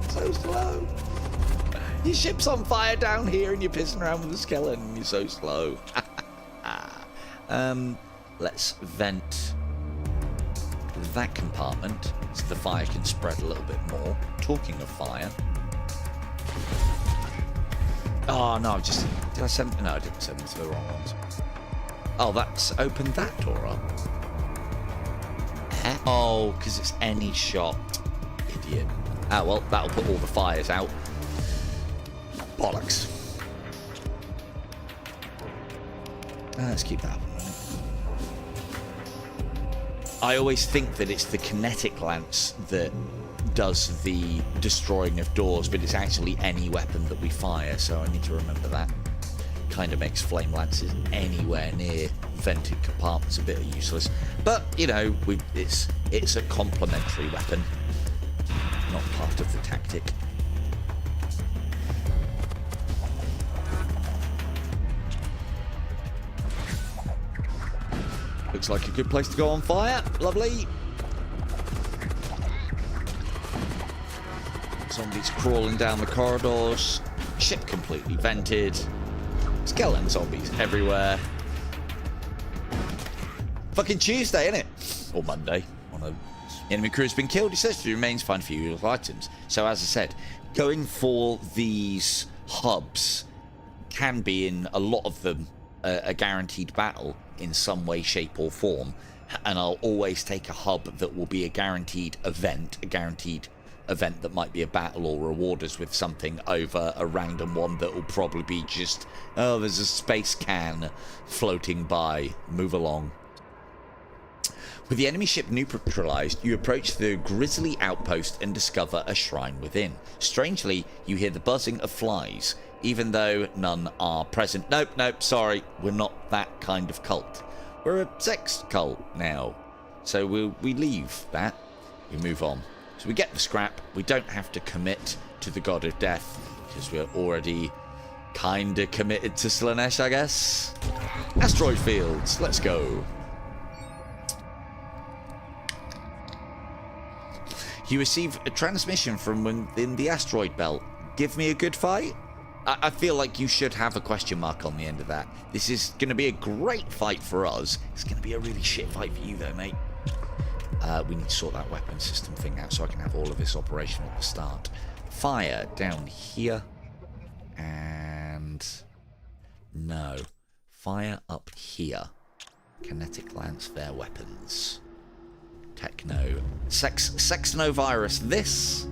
So slow. Your ship's on fire down here and you're pissing around with the skeleton. You're so slow. Let's vent that compartment so the fire can spread a little bit more. Talking of fire. Oh, no, did I send... No, I didn't send them to the wrong ones. Oh, that's opened that door up. Oh, because it's any shot. Idiot. Ah, well, that'll put all the fires out. Bollocks. Let's keep that up. I always think that it's the kinetic lance that does the destroying of doors, but it's actually any weapon that we fire, so I need to remember that. Kind of makes flame lances anywhere near vented compartments a bit useless, but you know, it's a complementary weapon, not part of the tactic. Looks like a good place to go on fire. Lovely. Zombies crawling down the corridors. Ship completely vented. Skeleton zombies everywhere. Fucking Tuesday, innit? Or Monday. Enemy crew has been killed. He says to remains find few useful items. So as I said, going for these hubs can be, in a lot of them, a guaranteed battle in some way, shape or form. And I'll always take a hub that will be a guaranteed event, that might be a battle or reward us with something, over a random one that will probably be just, oh, there's a space can floating by, move along. With the enemy ship neutralized, you approach the grisly outpost and discover a shrine within. Strangely, you hear the buzzing of flies, even though none are present. Nope, sorry, we're not that kind of cult. We're a sex cult now. So we leave that. We move on. So we get the scrap. We don't have to commit to the god of death because we're already kind of committed to Slaanesh, I guess. Asteroid fields. Let's go. You receive a transmission from within the asteroid belt. Give me a good fight? I feel like you should have a question mark on the end of that. This is going to be a great fight for us. It's going to be a really shit fight for you, though, mate. We need to sort that weapon system thing out so I can have all of this operational at the start. Fire down here. And... no. Fire up here. Kinetic lance their weapons. Techno. Xenovirus this.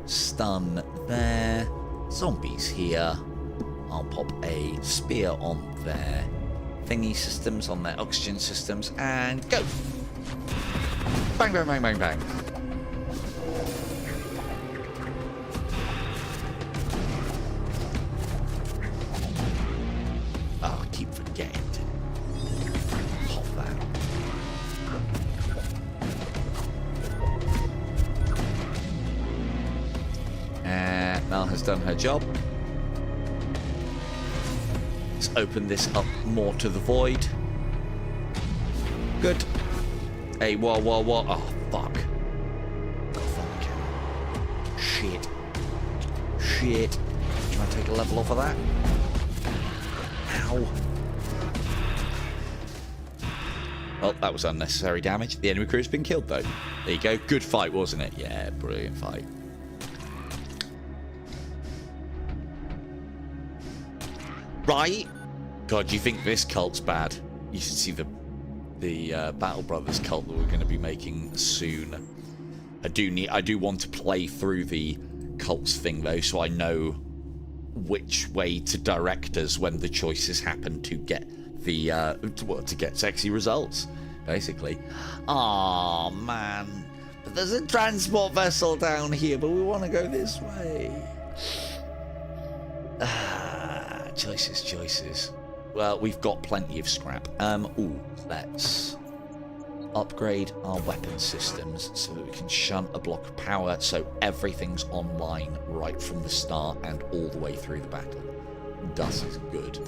Stun there. Zombies here. I'll pop a spear on their thingy systems, on their oxygen systems, and go. Bang, bang, bang, bang, bang. Oh, I keep forgetting to pop that. Mel has done her job. Let's open this up more to the void. Good. Hey, whoa. Oh, fuck. Shit. Try and take a level off of that. Ow. Well, that was unnecessary damage. The enemy crew's been killed, though. There you go. Good fight, wasn't it? Yeah, brilliant fight. Right? God, do you think this cult's bad? You should see the Battle Brothers cult that we're going to be making soon. I do want to play through the cults thing, though, so I know which way to direct us when the choices happen to get the to get sexy results, basically. Aw, man. But there's a transport vessel down here, but we want to go this way. Choices. Well, we've got plenty of scrap. Let's upgrade our weapon systems so that we can shunt a block of power so everything's online right from the start and all the way through the battle. Das is good.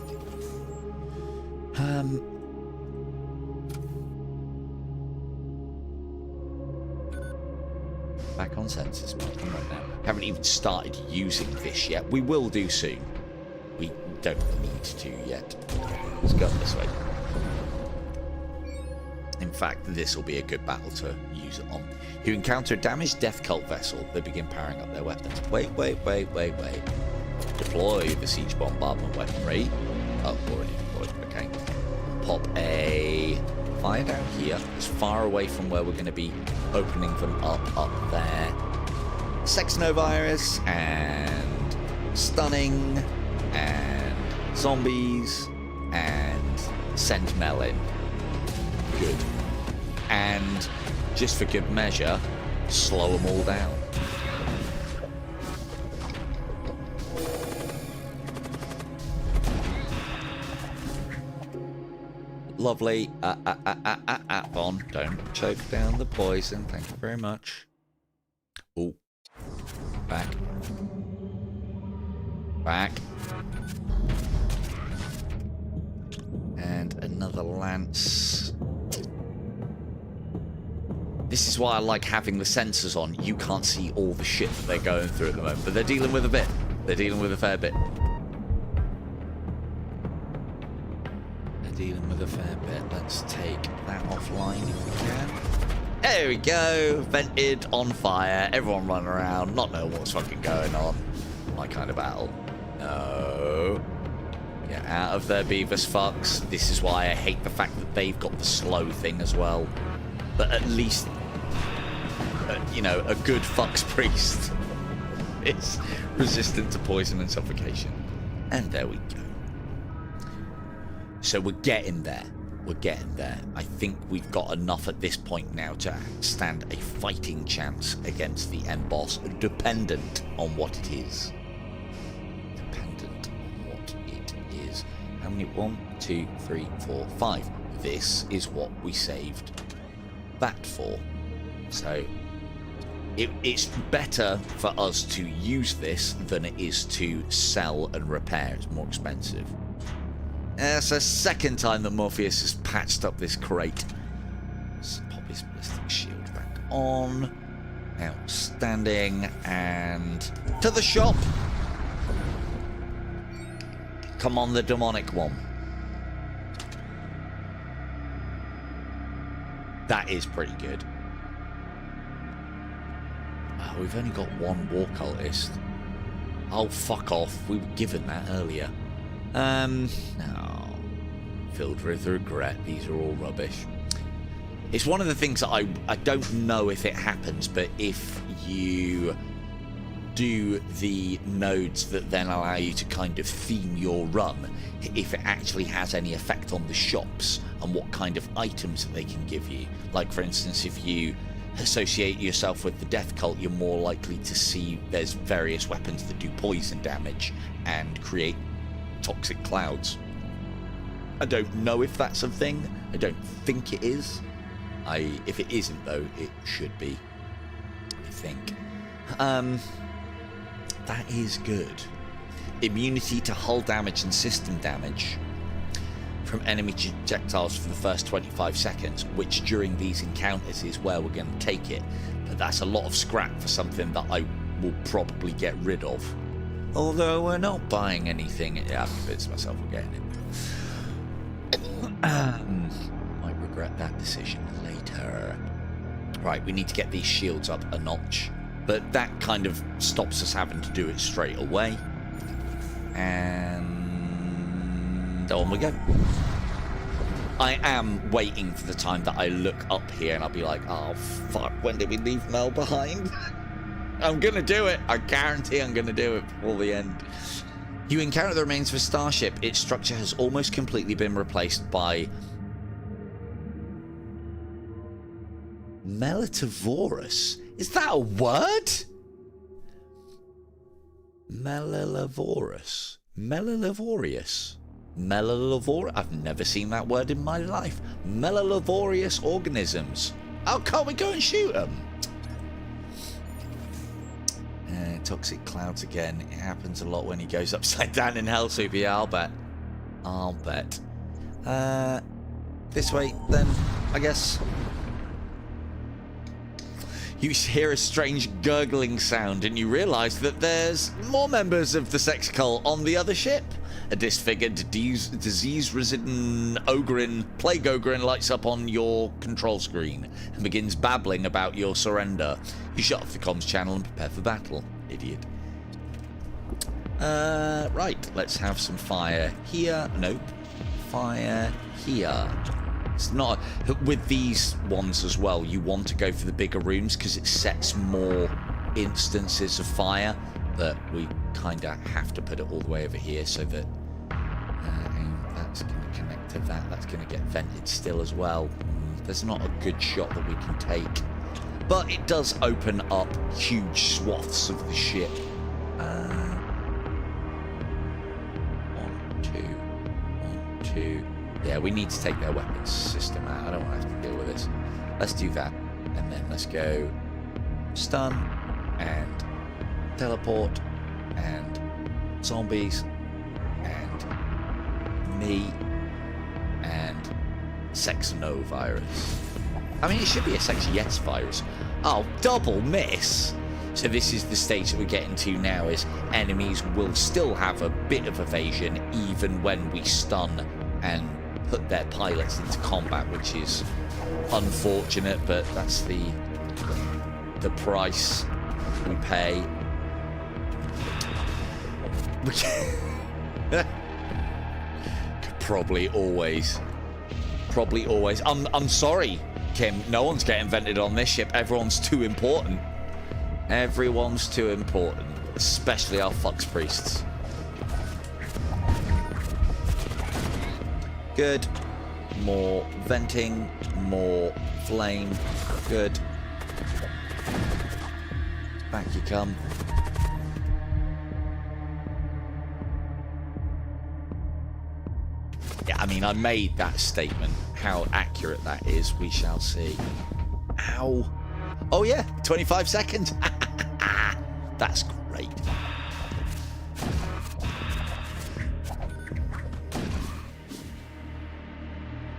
Back on sensors. Come on now. Haven't even started using this yet. We will do soon. We don't need to yet. Let's go this way. In fact, this will be a good battle to use it on. You encounter a damaged death cult vessel. They begin powering up their weapons. Wait. Deploy the siege bombardment weaponry. Oh, already deployed. Okay. Pop a fire down here, as far away from where we're going to be opening them up there. Xenovirus and stunning and zombies and send Mel in. Good. And just for good measure, slow them all down. Lovely. Bon, don't choke down the poison. Thank you very much. Oh. Back. And another lance. This is why I like having the sensors on. You can't see all the shit that they're going through at the moment, but they're dealing with a bit. They're dealing with a fair bit. Let's take that offline if we can. There we go. Vented, on fire. Everyone running around, not knowing what's fucking going on. My kind of battle. No. Get out of there, Beavis fucks. This is why I hate the fact that they've got the slow thing as well. But at least, you know, a good fucks priest is resistant to poison and suffocation. And there we go. So we're getting there. I think we've got enough at this point now to stand a fighting chance against the end boss, dependent on what it is. How many? 1, 2, 3, 4, 5. This is what we saved that for. So It's better for us to use this than it is to sell and repair. It's more expensive. It's the second time that Morpheus has patched up this crate. Let's pop his ballistic shield back on. Outstanding. And to the shop. Come on, the demonic one. That is pretty good. Oh, we've only got one war cultist. Oh, fuck off. We were given that earlier. No. Filled with regret. These are all rubbish. It's one of the things that I don't know if it happens, but if you do the nodes that then allow you to kind of theme your run, if it actually has any effect on the shops and what kind of items that they can give you. Like, for instance, if you associate yourself with the death cult, you're more likely to see there's various weapons that do poison damage and create toxic clouds. I don't know if that's a thing. I don't think it is. If it isn't, though, it should be, I think. That is good. Immunity to hull damage and system damage from enemy projectiles for the first 25 seconds, which during these encounters is where we're going to take it. But that's a lot of scrap for something that I will probably get rid of. Although we're not buying anything. Yeah, I've convinced myself we're getting it. Might regret that decision later. Right, we need to get these shields up a notch. But that kind of stops us having to do it straight away. And on we go. I am waiting for the time that I look up here and I'll be like, oh fuck, when did we leave Mel behind? I'm gonna do it. I guarantee I'm gonna do it before the end. You encounter the remains of a starship. Its structure has almost completely been replaced by Melitivorous. Is that a word? Melilivorous. Melilivorious. Melilivor. I've never seen that word in my life. Melilivorious organisms. Oh, can't we go and shoot them? Toxic clouds again. It happens a lot when he goes upside down in Hell Super. Yeah, I'll bet. I'll bet. This way, then, I guess. You hear a strange gurgling sound and you realise that there's more members of the sex cult on the other ship. A disfigured, disease-ridden plague ogrin lights up on your control screen and begins babbling about your surrender. You shut off the comms channel and prepare for battle. Idiot. Right, let's have some fire here. Nope. Fire here. It's not with these ones as well. You want to go for the bigger rooms because it sets more instances of fire, but we kind of have to put it all the way over here so that that's going to connect to that. That's going to get vented still as well. There's not a good shot that we can take, but it does open up huge swaths of the ship. 1, 2, 1, 2. Yeah, we need to take their weapons system out. I don't want to have to deal with this. Let's do that. And then let's go stun and teleport and zombies and me and Xenovirus. I mean, it should be a sex yes virus. Oh, double miss. So this is the stage that we're getting to now, is enemies will still have a bit of evasion even when we stun and put their pilots into combat, which is unfortunate, but that's the price we pay. Probably always. I'm sorry, Kim. No one's getting vented on this ship. Everyone's too important. Everyone's too important, especially our Flux priests. Good. More venting, more flame. Good. Back you come. Yeah, I mean, I made that statement. How accurate that is, we shall see. Ow. Oh yeah, 25 seconds. That's great.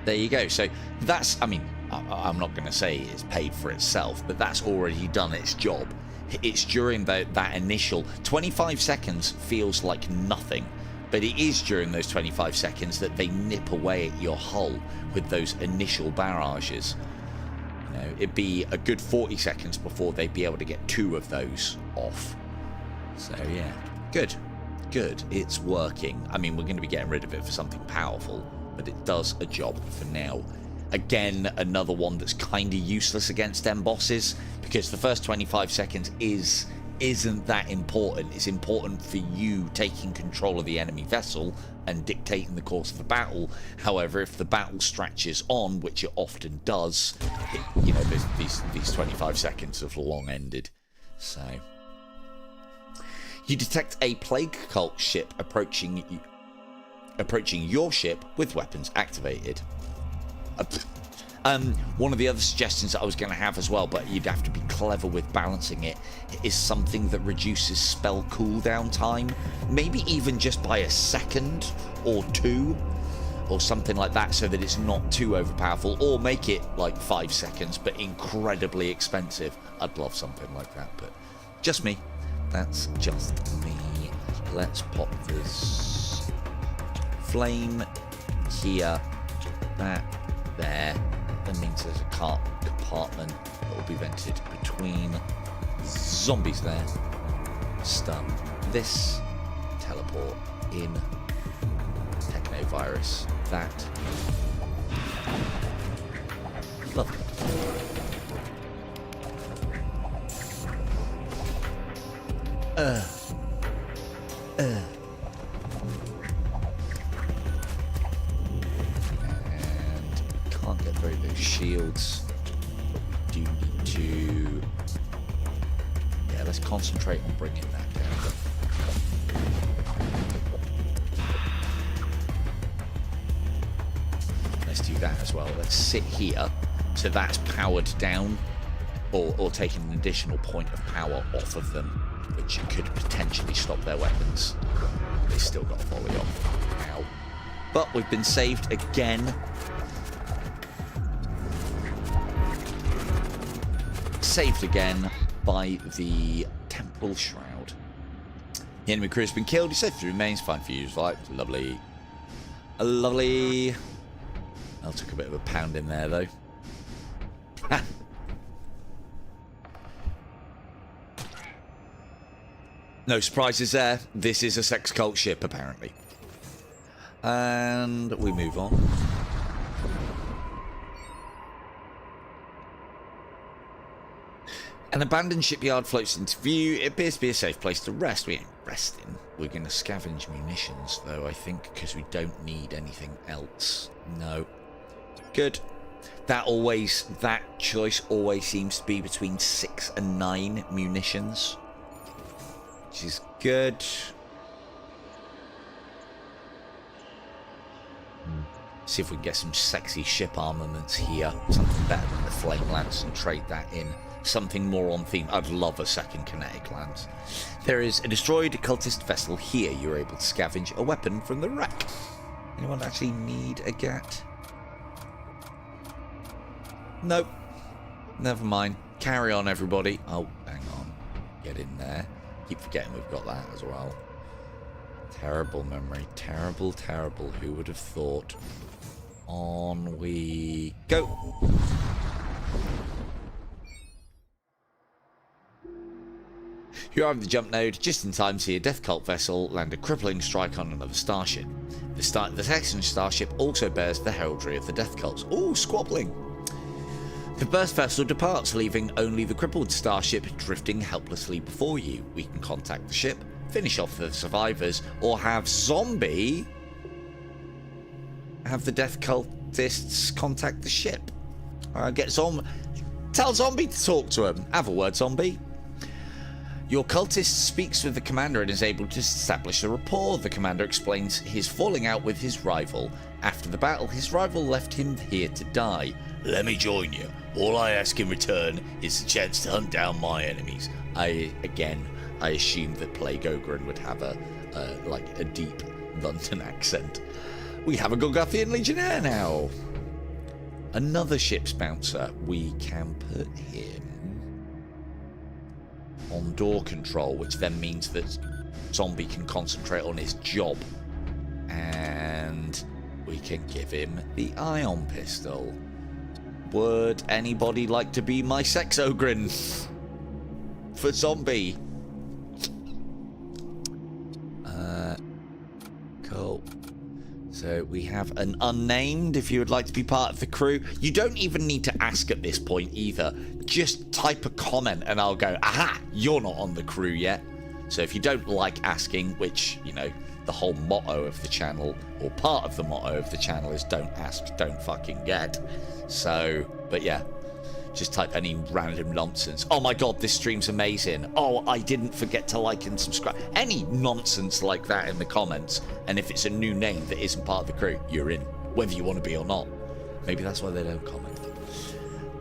There you go. So that's, I mean, I'm not going to say it's paid for itself, but that's already done its job. It's during that initial 25 seconds feels like nothing, but it is during those 25 seconds that they nip away at your hull with those initial barrages. You know, it'd be a good 40 seconds before they'd be able to get 2 of those off. So yeah, good, it's working. I mean, we're going to be getting rid of it for something powerful, but it does a job for now. Again, another one that's kind of useless against them bosses, because the first 25 seconds isn't that important. It's important for you taking control of the enemy vessel and dictating the course of the battle. However, if the battle stretches on, which it often does, you know, these 25 seconds have long ended. So you detect a plague cult ship approaching your ship with weapons activated. One of the other suggestions that I was going to have as well, but you'd have to be clever with balancing it, is something that reduces spell cooldown time, maybe even just by a second or 2 or something like that, so that it's not too overpowerful, or make it like 5 seconds but incredibly expensive. I'd love something like that, but just me. That's just me. Let's pop this flame here, that there. That means there's a compartment that will be vented between zombies there. Stun this. Teleport in. Technovirus. That. Lovely. Can't get through those shields. Do need to... Yeah, let's concentrate on bringing that down. Let's do that as well. Let's sit here. So that's powered down, or taking an additional point of power off of them, which could potentially stop their weapons. They still got a volley off. Ow. But we've been saved again. Saved again by the temple shroud. The enemy crew has been killed. Your safety remains. Fine for you. Right. Lovely. Lovely. That took a bit of a pound in there, though. No surprises there. This is a sex cult ship, apparently. And we move on. An abandoned shipyard floats into view. It appears to be a safe place to rest. We ain't resting. We're going to scavenge munitions, though, I think, because we don't need anything else. No. Good. That choice always seems to be between 6 and 9 munitions, which is good. See if we can get some sexy ship armaments here. Something better than the flame lance, and trade that in. Something more on theme. I'd love a second kinetic lance. There is a destroyed cultist vessel here. You're able to scavenge a weapon from the wreck. Anyone actually need a gat? Nope. Never mind. Carry on, everybody. Oh, hang on. Get in there. Keep forgetting we've got that as well. Terrible memory. Terrible, terrible. Who would have thought? On we go. You arrive at the jump node just in time to see a death cult vessel land a crippling strike on another starship. The second starship also bears the heraldry of the death cults. Ooh, squabbling. The burst vessel departs, leaving only the crippled starship drifting helplessly before you. We can contact the ship, finish off the survivors, or have the death cultists contact the ship. Tell Zombie to talk to him. Have a word, Zombie. Your cultist speaks with the commander and is able to establish a rapport. The commander explains his falling out with his rival. After the battle, his rival left him here to die. Let me join you. All I ask in return is the chance to hunt down my enemies. I assume that Plague Ogren would have a deep London accent. We have a Golgothian Legionnaire now. Another ship's bouncer. We can put him on door control, which then means that Zombie can concentrate on his job. And we can give him the ion pistol. Would anybody like to be my sex ogren for Zombie? Cool. So we have an unnamed if you would like to be part of the crew. You don't even need to ask at this point either. Just type a comment and I'll go, aha, you're not on the crew yet. So if you don't like asking, which, you know, the whole motto of the channel, or part of the motto of the channel is don't ask, don't fucking get. So, but yeah, just type any random nonsense. Oh my god, this stream's amazing. Oh, I didn't forget to like and subscribe. Any nonsense like that in the comments. And if it's a new name that isn't part of the crew, you're in, whether you want to be or not. Maybe that's why they don't comment.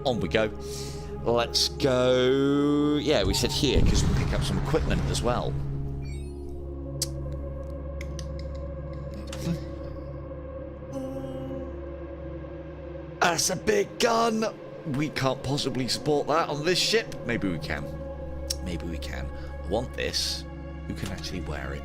On we go. Let's go. Yeah, we said here because we pick up some equipment as well. That's a big gun. We can't possibly support that on this ship. Maybe we can. Maybe we can. I want this. Who can actually wear it?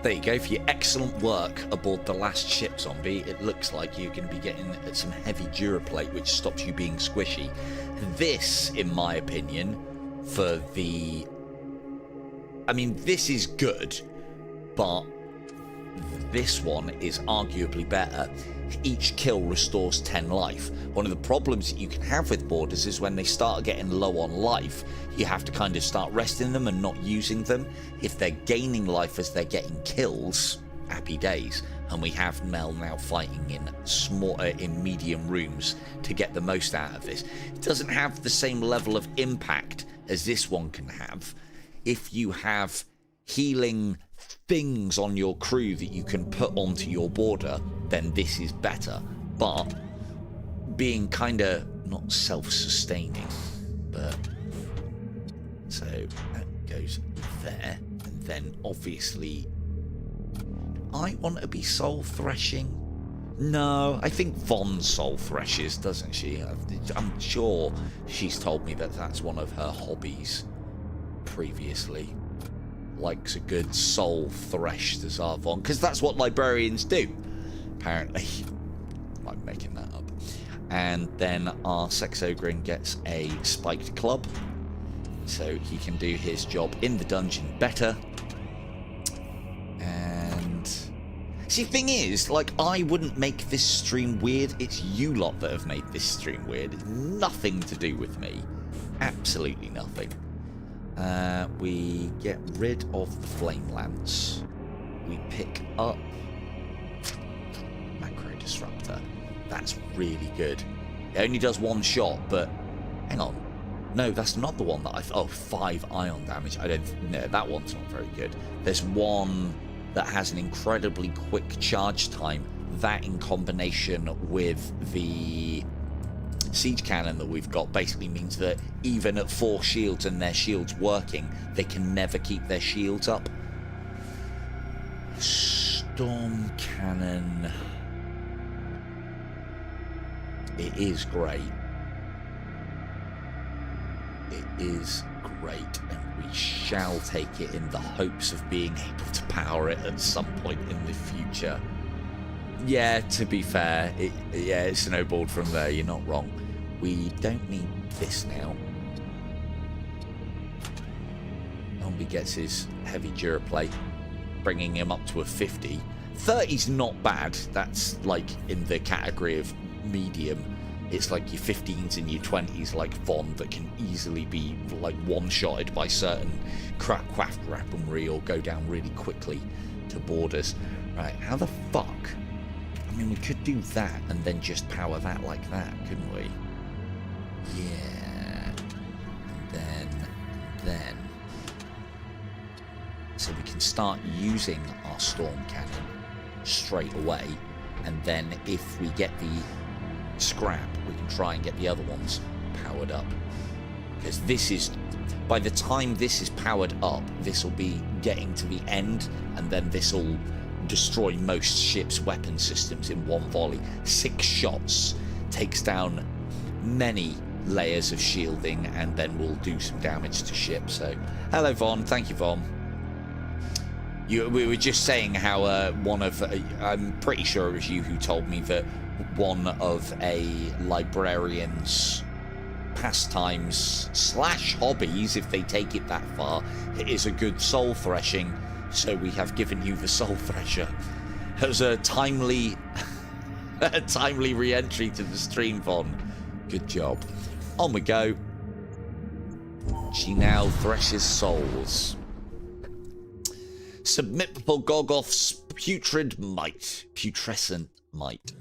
There you go. For your excellent work aboard the last ship, Zombie, it looks like you're going to be getting some heavy Duraplate, which stops you being squishy. This, in my opinion, for the... I mean, this is good, but this one is arguably better. Each kill restores 10 life. One of the problems that you can have with boarders is when they start getting low on life, you have to kind of start resting them and not using them. If they're gaining life as they're getting kills, happy days. And we have Mel now fighting in in medium rooms to get the most out of this. It doesn't have the same level of impact as this one can have. If you have healing things on your crew that you can put onto your border, then this is better. But being kind of not self-sustaining, but so that goes there, and then obviously I want to be soul threshing. No, I think Von soul threshes, doesn't she? I'm sure she's told me that that's one of her hobbies previously. Likes a good soul thresh, does our Von, because that's what librarians do, apparently. I'm making that up. And then our sex ogre gets a spiked club, so he can do his job in the dungeon better. And see, the thing is, like, I wouldn't make this stream weird. It's you lot that have made this stream weird. It's nothing to do with me. Absolutely nothing. We get rid of the flame lance. We pick up macro disruptor. That's really good. It only does one shot, but hang on. No, that's not the one that I... Oh, 5 ion damage. I don't... No, that one's not very good. There's one that has an incredibly quick charge time. That in combination with the siege cannon that we've got basically means that even at 4 shields and their shields working, they can never keep their shields up. Storm cannon. It is great. It is great, and we shall take it in the hopes of being able to power it at some point in the future. Yeah, to be fair, it snowballed from there, you're not wrong. We don't need this now. Zombie gets his heavy Duraplate, bringing him up to a 50. 30's not bad, that's like in the category of medium. It's like your 15s and your 20s like Von that can easily be like one-shotted by certain craft weaponry or go down really quickly to boarders. Right, how the fuck? I mean, we could do that and then just power that like that, couldn't we? Yeah. And then. So we can start using our storm cannon straight away. And then if we get the scrap, we can try and get the other ones powered up. Because this is, by the time this is powered up, this will be getting to the end, and then this will destroy most ships' weapon systems in one volley. 6 shots takes down many layers of shielding, and then will do some damage to ships. So, hello Von, thank you Von. We were just saying how one of, I'm pretty sure it was you who told me that one of a librarian's pastimes / hobbies, if they take it that far, is a good soul threshing. So we have given you the soul thresher. It was a timely, re-entry to the stream, Von. Good job. On we go. She now threshes souls. Submit before Gorgoth's putrid might. Putrescent might.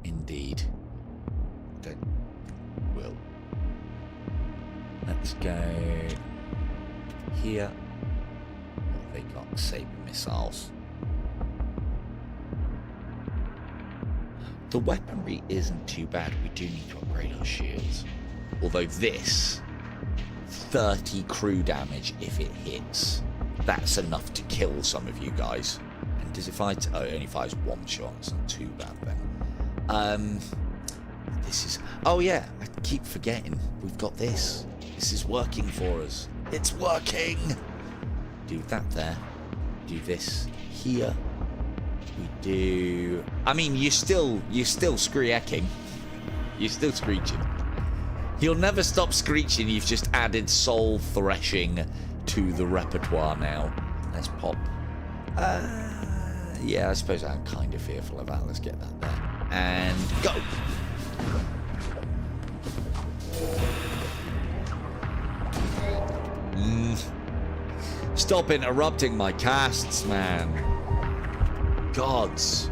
Indeed. Will. Let's go here. They got saber missiles. The weaponry isn't too bad. We do need to upgrade our shields. Although this 30 crew damage if it hits. That's enough to kill some of you guys. And does it fire? Oh, it only fires 1 shot. It's not too bad then. This is... Oh yeah, I keep forgetting. We've got this. This is working for us. It's working! Do that there. Do this here. We do... I mean, you're still screeching. You're still screeching. You'll never stop screeching. You've just added soul threshing to the repertoire now. Let's pop. Yeah, I suppose I'm kind of fearful of that. Let's get that there. And go! Stop interrupting my casts, man. Gods.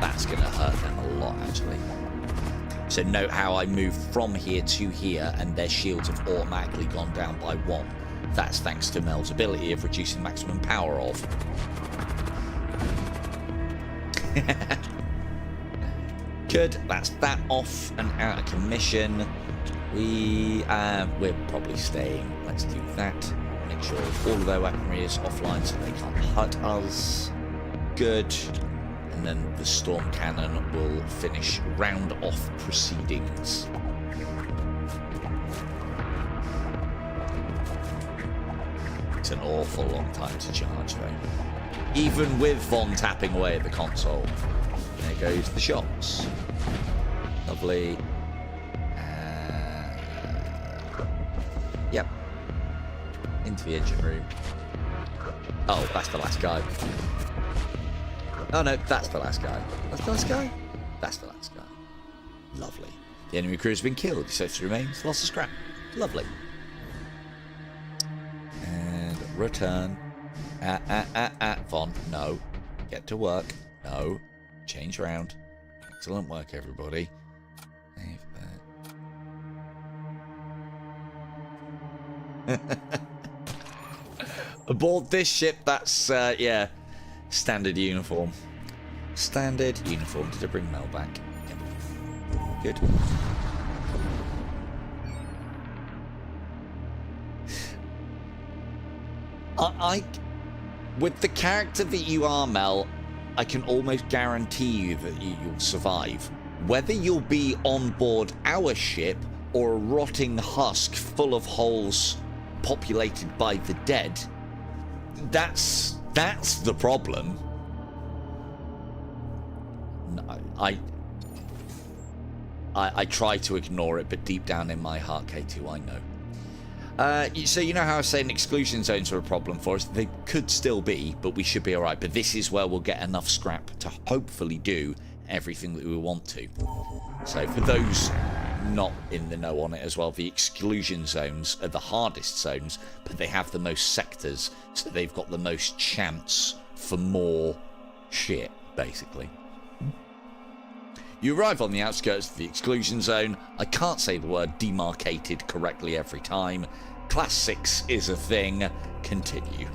That's going to hurt them a lot, actually. So note how I move from here to here, and their shields have automatically gone down by 1. That's thanks to Mel's ability of reducing maximum power of. Good. That's that off and out of commission. We're probably staying. Let's do that. Make sure all of their weaponry is offline so they can't hurt us. Good. And then the storm cannon will finish round off proceedings. It's an awful long time to charge though. Even with Von tapping away at the console. There goes the shots. Lovely. Yep. Into the engine room. Oh, that's the last guy. Oh no, that's the last guy. That's the last guy? That's the last guy. Lovely. The enemy crew has been killed. Your safety remains. Lost of scrap. Lovely. And return. Von, no. Get to work. No. Change around. Excellent work, everybody. Aboard this ship, that's, yeah, standard uniform. Standard uniform. Did I bring Mel back? Yep. Good. With the character that you are, Mel, I can almost guarantee you that you'll survive. Whether you'll be on board our ship or a rotting husk full of holes populated by the dead, that's the problem. No, I try to ignore it, but deep down in my heart, K2, I know. So you know how I was saying exclusion zones are a problem for us? They could still be, but we should be alright. But this is where we'll get enough scrap to hopefully do everything that we want to. So for those not in the know on it as well, the exclusion zones are the hardest zones, but they have the most sectors, so they've got the most chance for more shit, basically. You arrive on the outskirts of the exclusion zone. I can't say the word demarcated correctly every time. Class 6 is a thing. Continue.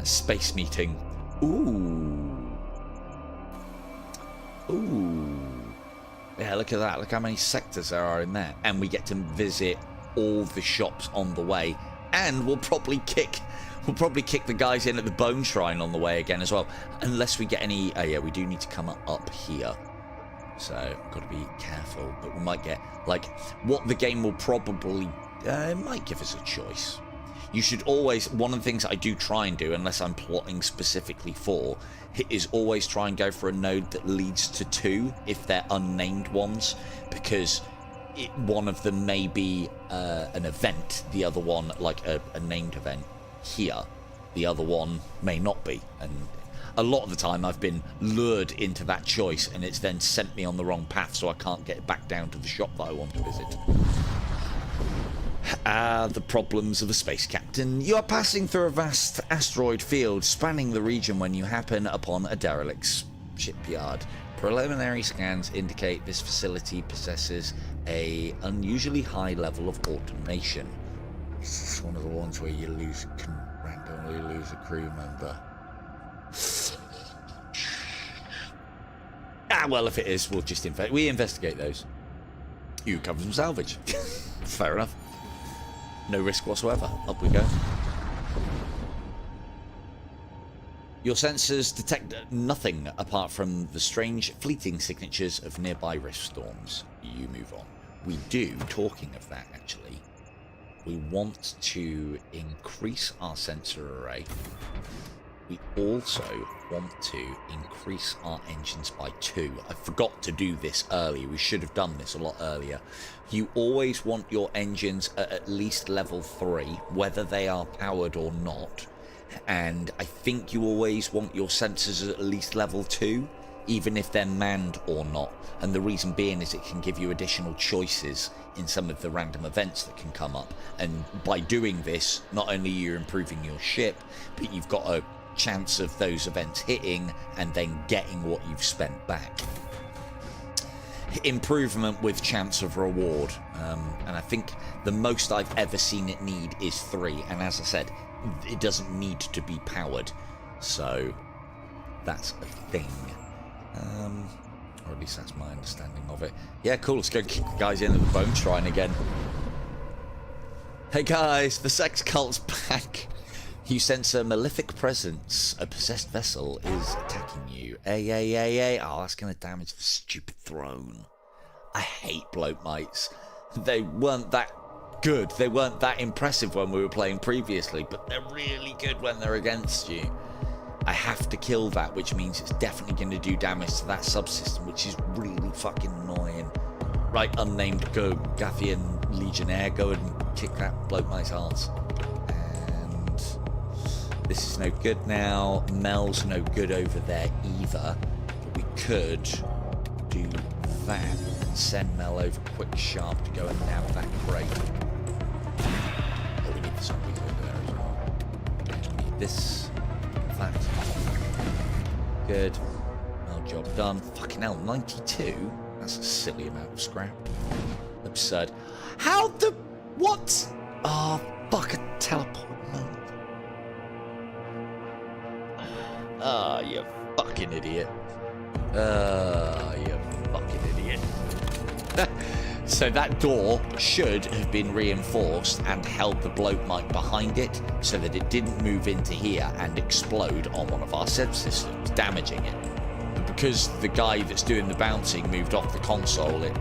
Space meeting. Ooh. Yeah, look at that. Look how many sectors there are in there. And we get to visit all the shops on the way. And we'll probably kick the guys in at the Bone Shrine on the way again as well. Unless we get any... Oh, yeah, we do need to come up here. So, got to be careful. But we might get, like, what the game will probably... might give us a choice. You should always... One of the things I do try and do, unless I'm plotting specifically for, is always try and go for a node that leads to 2, if they're unnamed ones. Because one of them may be an event. The other one, like a named event here. The other one may not be. And a lot of the time I've been lured into that choice and it's then sent me on the wrong path, so I can't get back down to the shop that I want to visit. The problems of a space captain. You are passing through a vast asteroid field spanning the region when you happen upon a derelict shipyard. Preliminary scans indicate this facility possesses a unusually high level of automation. It's one of the ones where you randomly lose a crew member. Well, if it is, we'll just investigate those. You cover some salvage. Fair enough. No risk whatsoever. Up we go. Your sensors detect nothing apart from the strange fleeting signatures of nearby rift storms. You move on. We do, talking of that actually, we want to increase our sensor array. We also want to increase our engines by 2. I forgot to do this earlier. We should have done this a lot earlier. You always want your engines at least level 3, whether they are powered or not. And I think you always want your sensors at least level 2, even if they're manned or not. And the reason being is it can give you additional choices in some of the random events that can come up. And by doing this, not only are you improving your ship, but you've got a chance of those events hitting and then getting what you've spent back. Improvement with chance of reward, and I think the most I've ever seen it need is 3, and as I said, it doesn't need to be powered, so that's a thing, or at least that's my understanding of it. Yeah, cool, let's go kick the guys in at the Bone Shrine again. Hey guys, the sex cult's back. You sense a malefic presence. A possessed vessel is attacking you. Ay. Oh, that's going to damage the stupid throne. I hate bloat mites. They weren't that good. They weren't that impressive when we were playing previously, but they're really good when they're against you. I have to kill that, which means it's definitely going to do damage to that subsystem, which is really fucking annoying. Right, unnamed Gathian Legionnaire, go and kick that bloat mite's arse. This is no good now. Mel's no good over there either. But we could do that and send Mel over quick sharp to go and nab that crate. Oh, we need the zombies over there as well. We need this. That. Good. Mel job done. Fucking hell, 92? That's a silly amount of scrap. Absurd. How the... What? Oh, fuck, a teleport. Ah, you fucking idiot. You fucking idiot. So that door should have been reinforced and held the bloat mite behind it so that it didn't move into here and explode on one of our subsystems, damaging it. But because the guy that's doing the bouncing moved off the console, it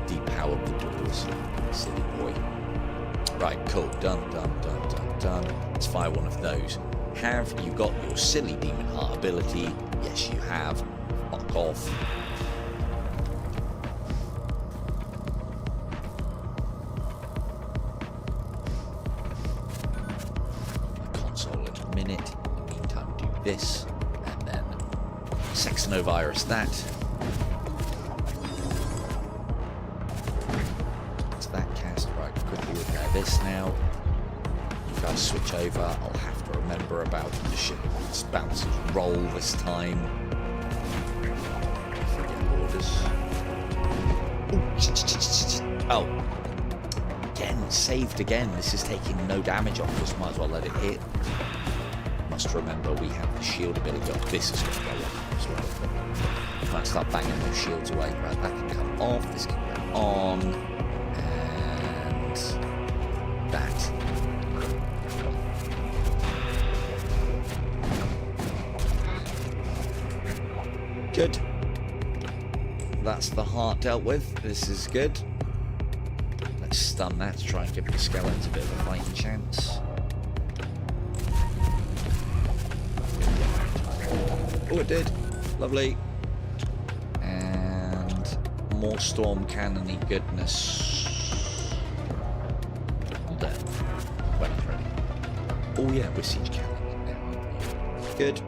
depowered the doors. Silly boy. Right, cool. Done. Let's fire one of those. Have you got your silly demon heart ability? Yes, you have. Fuck off. Console in a minute. In the meantime, do this. And then Sexnovirus that. That's that cast. Right, quickly repair this now. You guys switch over. I'll have to remember about the ship's bounces roll this time. Forget orders. Oh. again, saved again. This is taking no damage off us. Might as well let it hit. Must remember we have the shield ability. Oh, this is going to go on as well. Might start banging those shields away. Right, that can come off. This can go on. And that. Good. That's the heart dealt with. This is good. Let's stun that to try and give the skeletons a bit of a fighting chance. Oh, it did. Lovely. And more storm cannony goodness. There. Weapon ready. Oh yeah, we're siege cannon now. Good.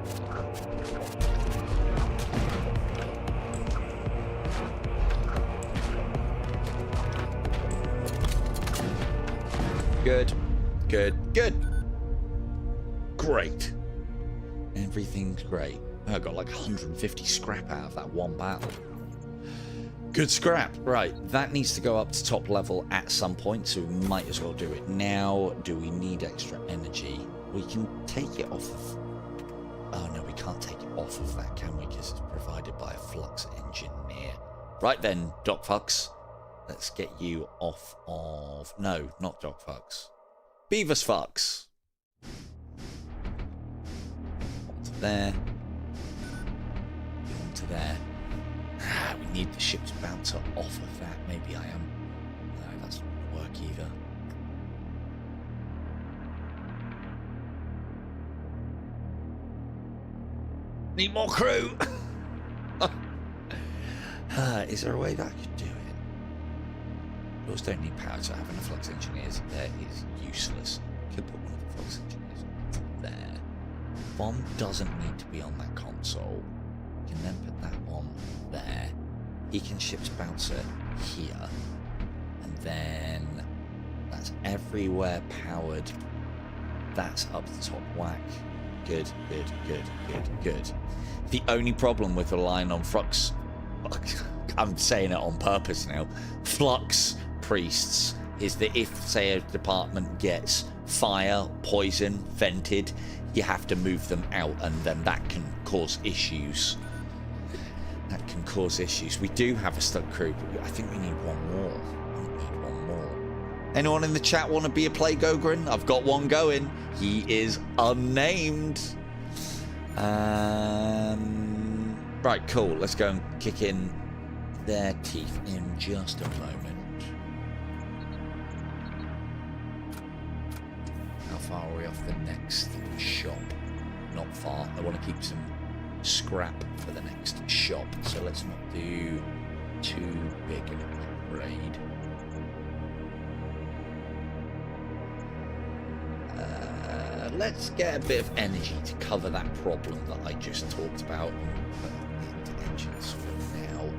Good, good, good. Great. Everything's great. I got like 150 scrap out of that one battle. Good scrap. Right, that needs to go up to top level at some point, so we might as well do it now. Do we need extra energy? We can take it off of... Oh no, we can't take it off of that, can we? Because it's provided by a flux engineer. Right then, Doc Fucks. Let's get you off of... No, not Doc Fucks. Beavis Fucks. Onto there. Onto there. Ah, we need the ship's bouncer off of that. Maybe I am... No, that's not going to work either. Need more crew! Is there a way that I could do it? Those don't need power, so having a flux engineers there is useless. Could put one of the flux engineers there. Bomb doesn't need to be on that console. Can then put that one there. He can ship's bouncer here. And then that's everywhere powered. That's up the top whack. Good, good, good, good, good. The only problem with relying on flux... I'm saying it on purpose now. Flux priests is that if, say, a department gets fire, poison, vented, you have to move them out, and then that can cause issues. That can cause issues. We do have a stud crew, but I think we need one more. We need one more. Anyone in the chat want to be a play Gogrin? I've got one going. He is unnamed. Right, cool. Let's go and kick in their teeth in just a moment. How far are we off the next shop? Not far. I want to keep some scrap for the next shop, so let's not do too big an upgrade. Let's get a bit of energy to cover that problem that I just talked about. Engines for now.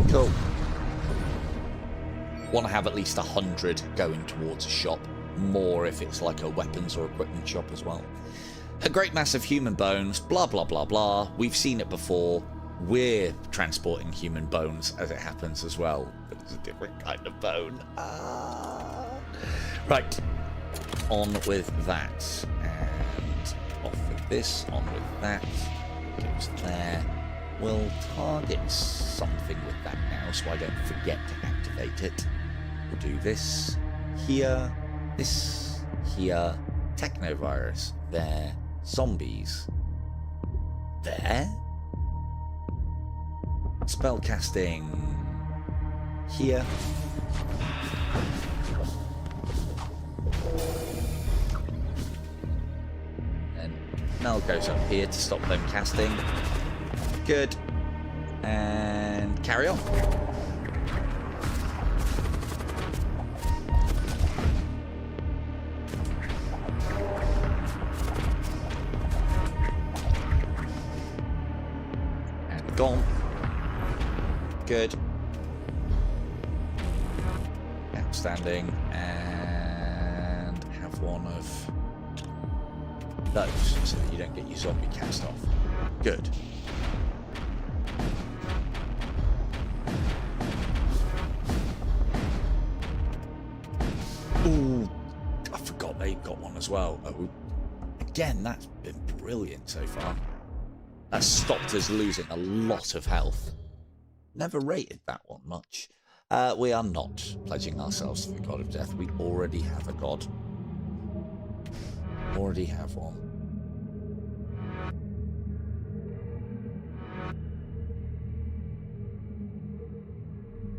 Cool. Want to have at least 100 going towards a shop. More if it's like a weapons or equipment shop as well. A great mass of human bones, blah blah blah blah. We've seen it before. We're transporting human bones as it happens as well. But it's a different kind of bone. Right. On with that. And off with this. On with that. Goes there. We'll target something with that now so I don't forget to activate it. We'll do this here. This here. Technovirus there. Zombies there. Spellcasting here. And Mel goes up here to stop them casting. Good. And carry on. And gone. Good. Outstanding. And have one of those so that you don't get your zombie cast off. Good. as well. Oh, again, that's been brilliant so far. That's stopped us losing a lot of health. Never rated that one much. We are not pledging ourselves to the god of death. We already have a god. Already have one.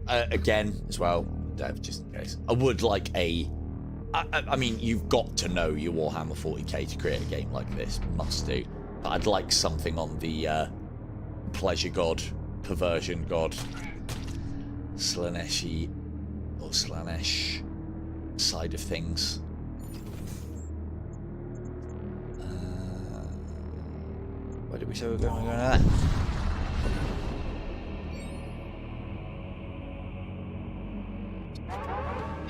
Again, as well, Dev, just in case. I would like a... I mean, you've got to know your Warhammer 40k to create a game like this. Must do. But I'd like something on the pleasure god, perversion god, Slaneshi or Slanesh side of things. Where did we say we were going?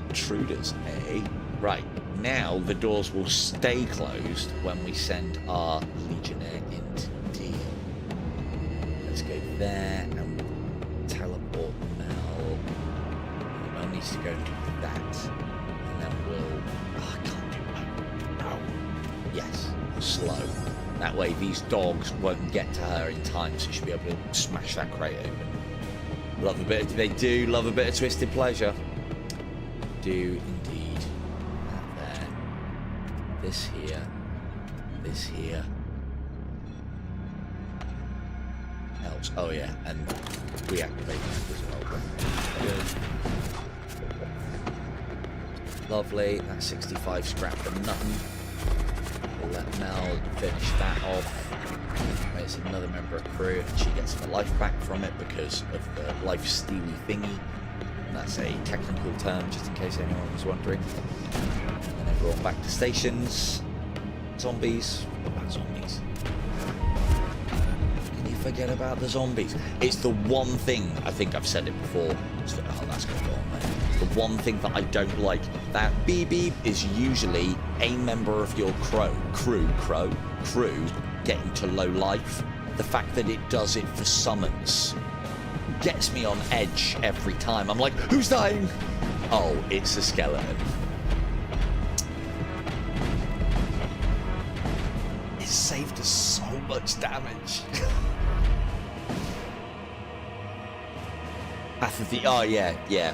Intruders, eh? Right, now the doors will stay closed when we send our Legionnaire into deal. Let's go there and teleport Mel. Mel needs to go and do that. And then we'll... Oh, I can't do that. No. Yes, slow. That way these dogs won't get to her in time, so she'll be able to smash that crate open. Love a bit of... They do love a bit of twisted pleasure. Do indeed. That there. This here. This here. Helps. Oh yeah, and reactivate that as well. Good. Lovely. That's 65 scrap for nothing. We'll let Mel finish that off. There's another member of crew, and she gets the life back from it because of the life steely thingy. That's a technical term, just in case anyone was wondering. And everyone back to stations. Zombies. What about zombies? Can you forget about the zombies? It's the one thing, I think I've said it before. Oh, that's going to go on there. It's the one thing that I don't like. That beep beep is usually a member of your crew getting to low life. The fact that it does it for summons gets me on edge every time. I'm like, who's dying? Oh, it's a skeleton. It saved us so much damage. Path of the... Oh, yeah.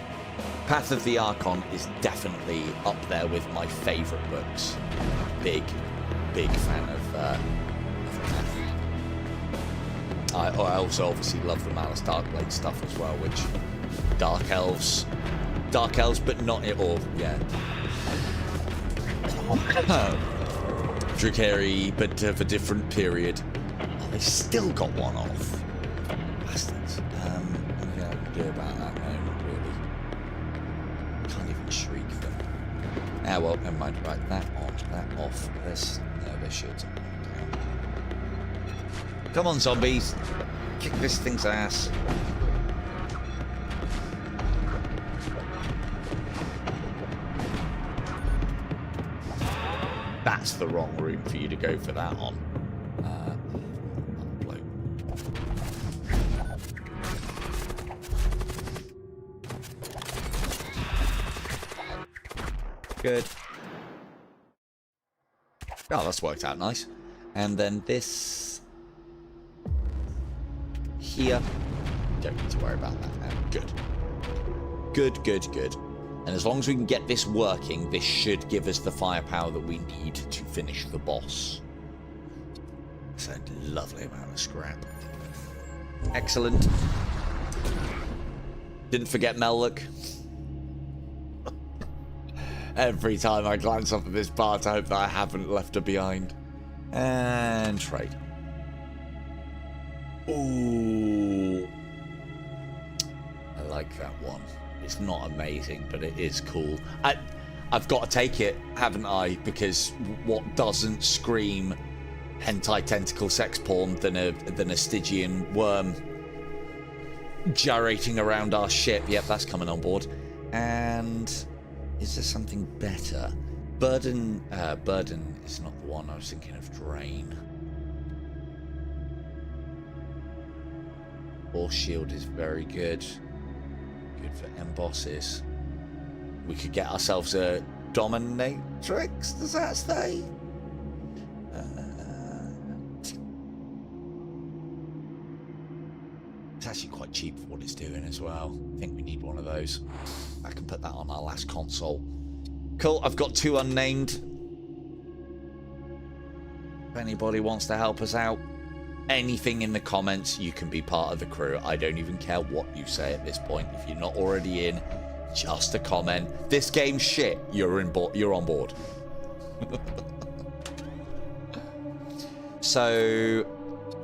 Path of the Archon is definitely up there with my favourite books. Big fan of Path. I also obviously love the Malice Darkblade stuff as well, which Dark Elves, but not it all. Yeah. Dracari, but of a different period. Oh, they still got one off. Bastards. Nothing I can do about that moment, really. Can't even shriek them. Ah, well, never mind. Right, that on, that off. They should. Come on, zombies. Kick this thing's ass. That's the wrong room for you to go for that on. Good. Oh, that's worked out nice. And then this... here. Don't need to worry about that now. Good. And as long as we can get this working, this should give us the firepower that we need to finish the boss. It's a lovely amount of scrap. Excellent. Didn't forget Mellook. Every time I glance up at this part, I hope that I haven't left her behind. And trade. Ooh. I like that one. It's not amazing, but it is cool. I've got to take it, haven't I? Because what doesn't scream hentai tentacle sex porn than a Stygian worm gyrating around our ship? Yep, that's coming on board. And is there something better? Burden is not the one. I was thinking of Drain. Force shield is very good. Good for embosses. We could get ourselves a dominatrix, does that say? It's actually quite cheap for what it's doing as well. I think we need one of those. I can put that on our last console. Cool, I've got 2 unnamed. If anybody wants to help us out, anything in the comments, you can be part of the crew. I don't even care what you say at this point. If you're not already in, just a comment. This game's shit. You're on board. So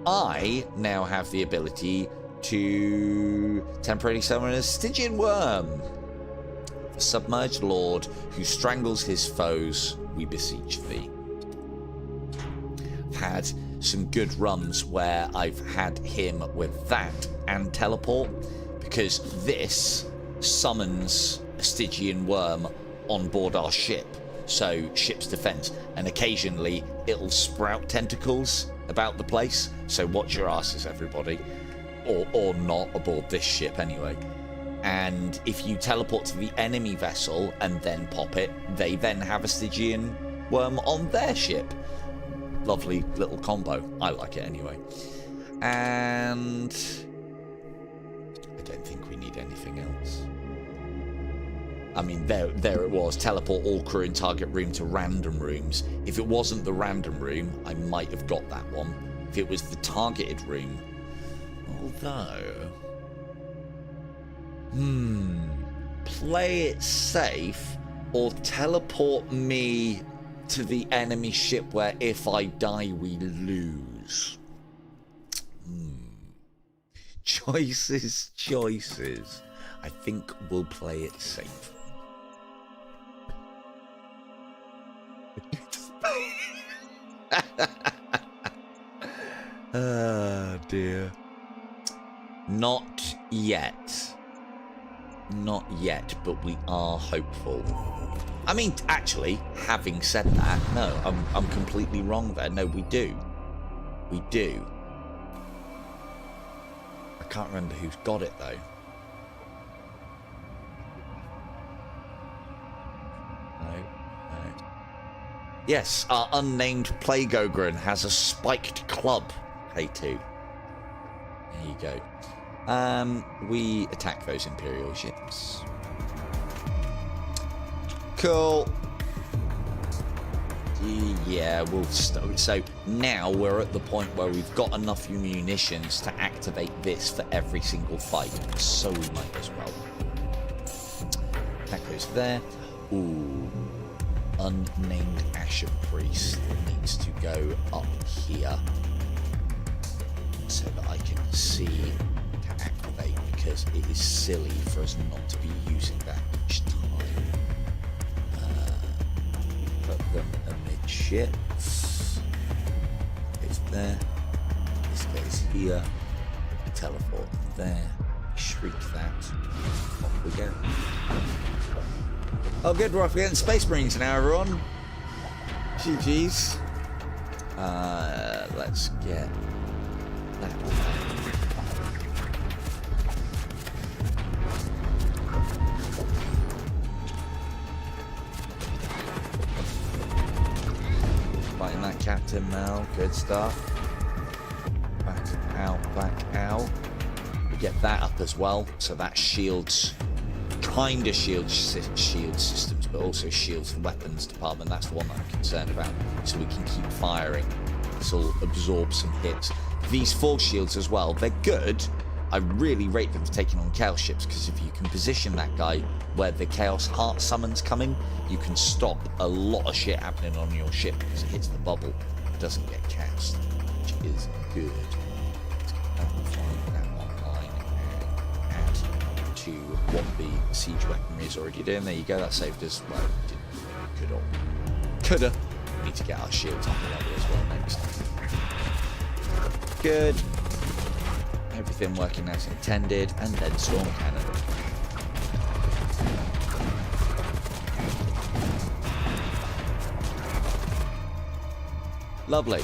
I now have the ability to temporarily summon a Stygian worm. A submerged lord who strangles his foes, we beseech thee. I've had some good runs where I've had him with that and teleport, because this summons a Stygian worm on board our ship, so ship's defense, and occasionally it'll sprout tentacles about the place, so watch your asses, everybody, or not aboard this ship anyway. And if you teleport to the enemy vessel and then pop it, they then have a Stygian worm on their ship. Lovely little combo. I like it anyway. And I don't think we need anything else. I mean, there it was. Teleport all crew in target room to random rooms. If it wasn't the random room, I might have got that one. If it was the targeted room, although, play it safe or teleport me to the enemy ship where if I die we lose. Choices. I think we'll play it safe. Oh dear. Not yet. Not yet, but we are hopeful. I mean, actually, having said that, no, I'm completely wrong there. No, we do. We do. I can't remember who's got it, though. No. Yes, our unnamed Plague Ogren has a spiked club. Play 2. There you go. We attack those Imperial ships. Cool. Yeah, we'll start. So now we're at the point where we've got enough munitions to activate this for every single fight. So we might as well. That goes there. Ooh. Unnamed Asher Priest needs to go up here so that I can see to activate, because it is silly for us not to be using that each time. Put them amidships. It's there. This goes here. Teleport there. Shriek that. Off we go. Oh good, we're off against Space Marines now, everyone. GG's. Let's get that one. Fighting that Captain Mel, good stuff. Back out. We get that up as well, so that shields, kind of shields systems, but also shields the weapons department. That's the one that I'm concerned about, so we can keep firing. This will absorb some hits. These force shields as well, they're good. I really rate them for taking on Chaos ships, because if you can position that guy where the Chaos Heart summons come in, you can stop a lot of shit happening on your ship because it hits the bubble. It doesn't get cast, which is good. Let's find that online and add to what the siege weaponry is already doing. There you go, that saved us. Well, coulda. We need to get our shields up a level as well next. Good. Everything working as intended, and then storm cannon. Lovely.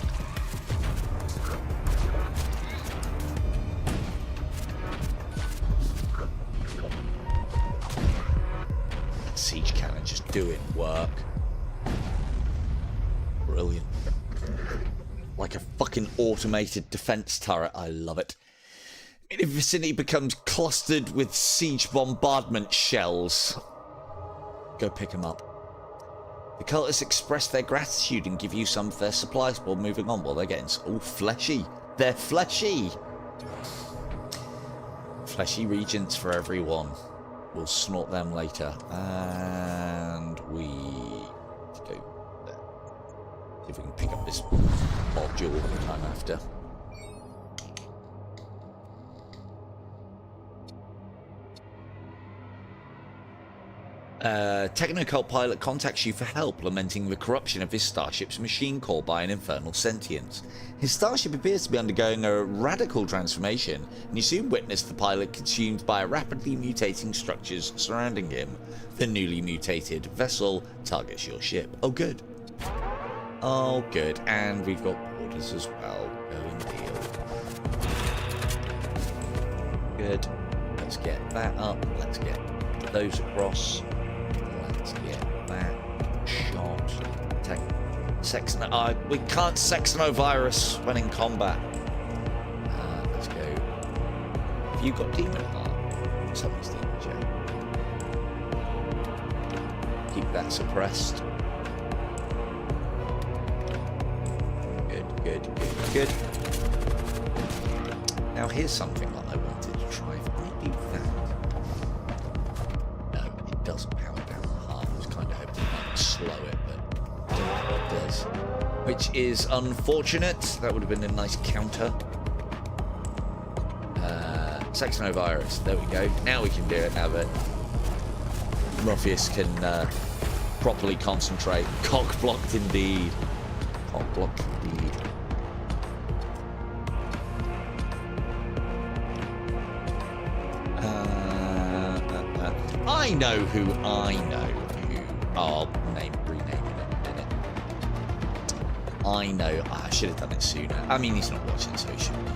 That siege cannon just doing work. Brilliant. Like a fucking automated defense turret. I love it. The vicinity becomes clustered with siege bombardment shells. Go pick them up. The cultists express their gratitude and give you some of their supplies while moving on. Well, they're getting all fleshy. They're fleshy. Fleshy regents for everyone. We'll snort them later. And we go there. See if we can pick up this module the time after. Technocult pilot contacts you for help, lamenting the corruption of his starship's machine core by an infernal sentience. His starship appears to be undergoing a radical transformation, and you soon witness the pilot consumed by rapidly mutating structures surrounding him. The newly mutated vessel targets your ship. Oh, good. Oh, good. And we've got orders as well. Going deal. Good. Let's get that up. Let's get those across. Let's get that shot. We can't Sexnovirus when in combat. Let's go. Have you got Demon Heart? Something's Demon Jet. Keep that suppressed. Good. Now here's something that I wanted to try. If I do that. No, it doesn't power down the heart. I was kind of hoping it might slow it, but I don't know what it does. Which is unfortunate. That would have been a nice counter. Sexnovirus. There we go. Now we can do it now that Morpheus can properly concentrate. Cock blocked indeed. Cock blocked indeed. I know who I'll rename it in a minute. I know. I should have done it sooner. I mean, he's not watching, so he shouldn't be.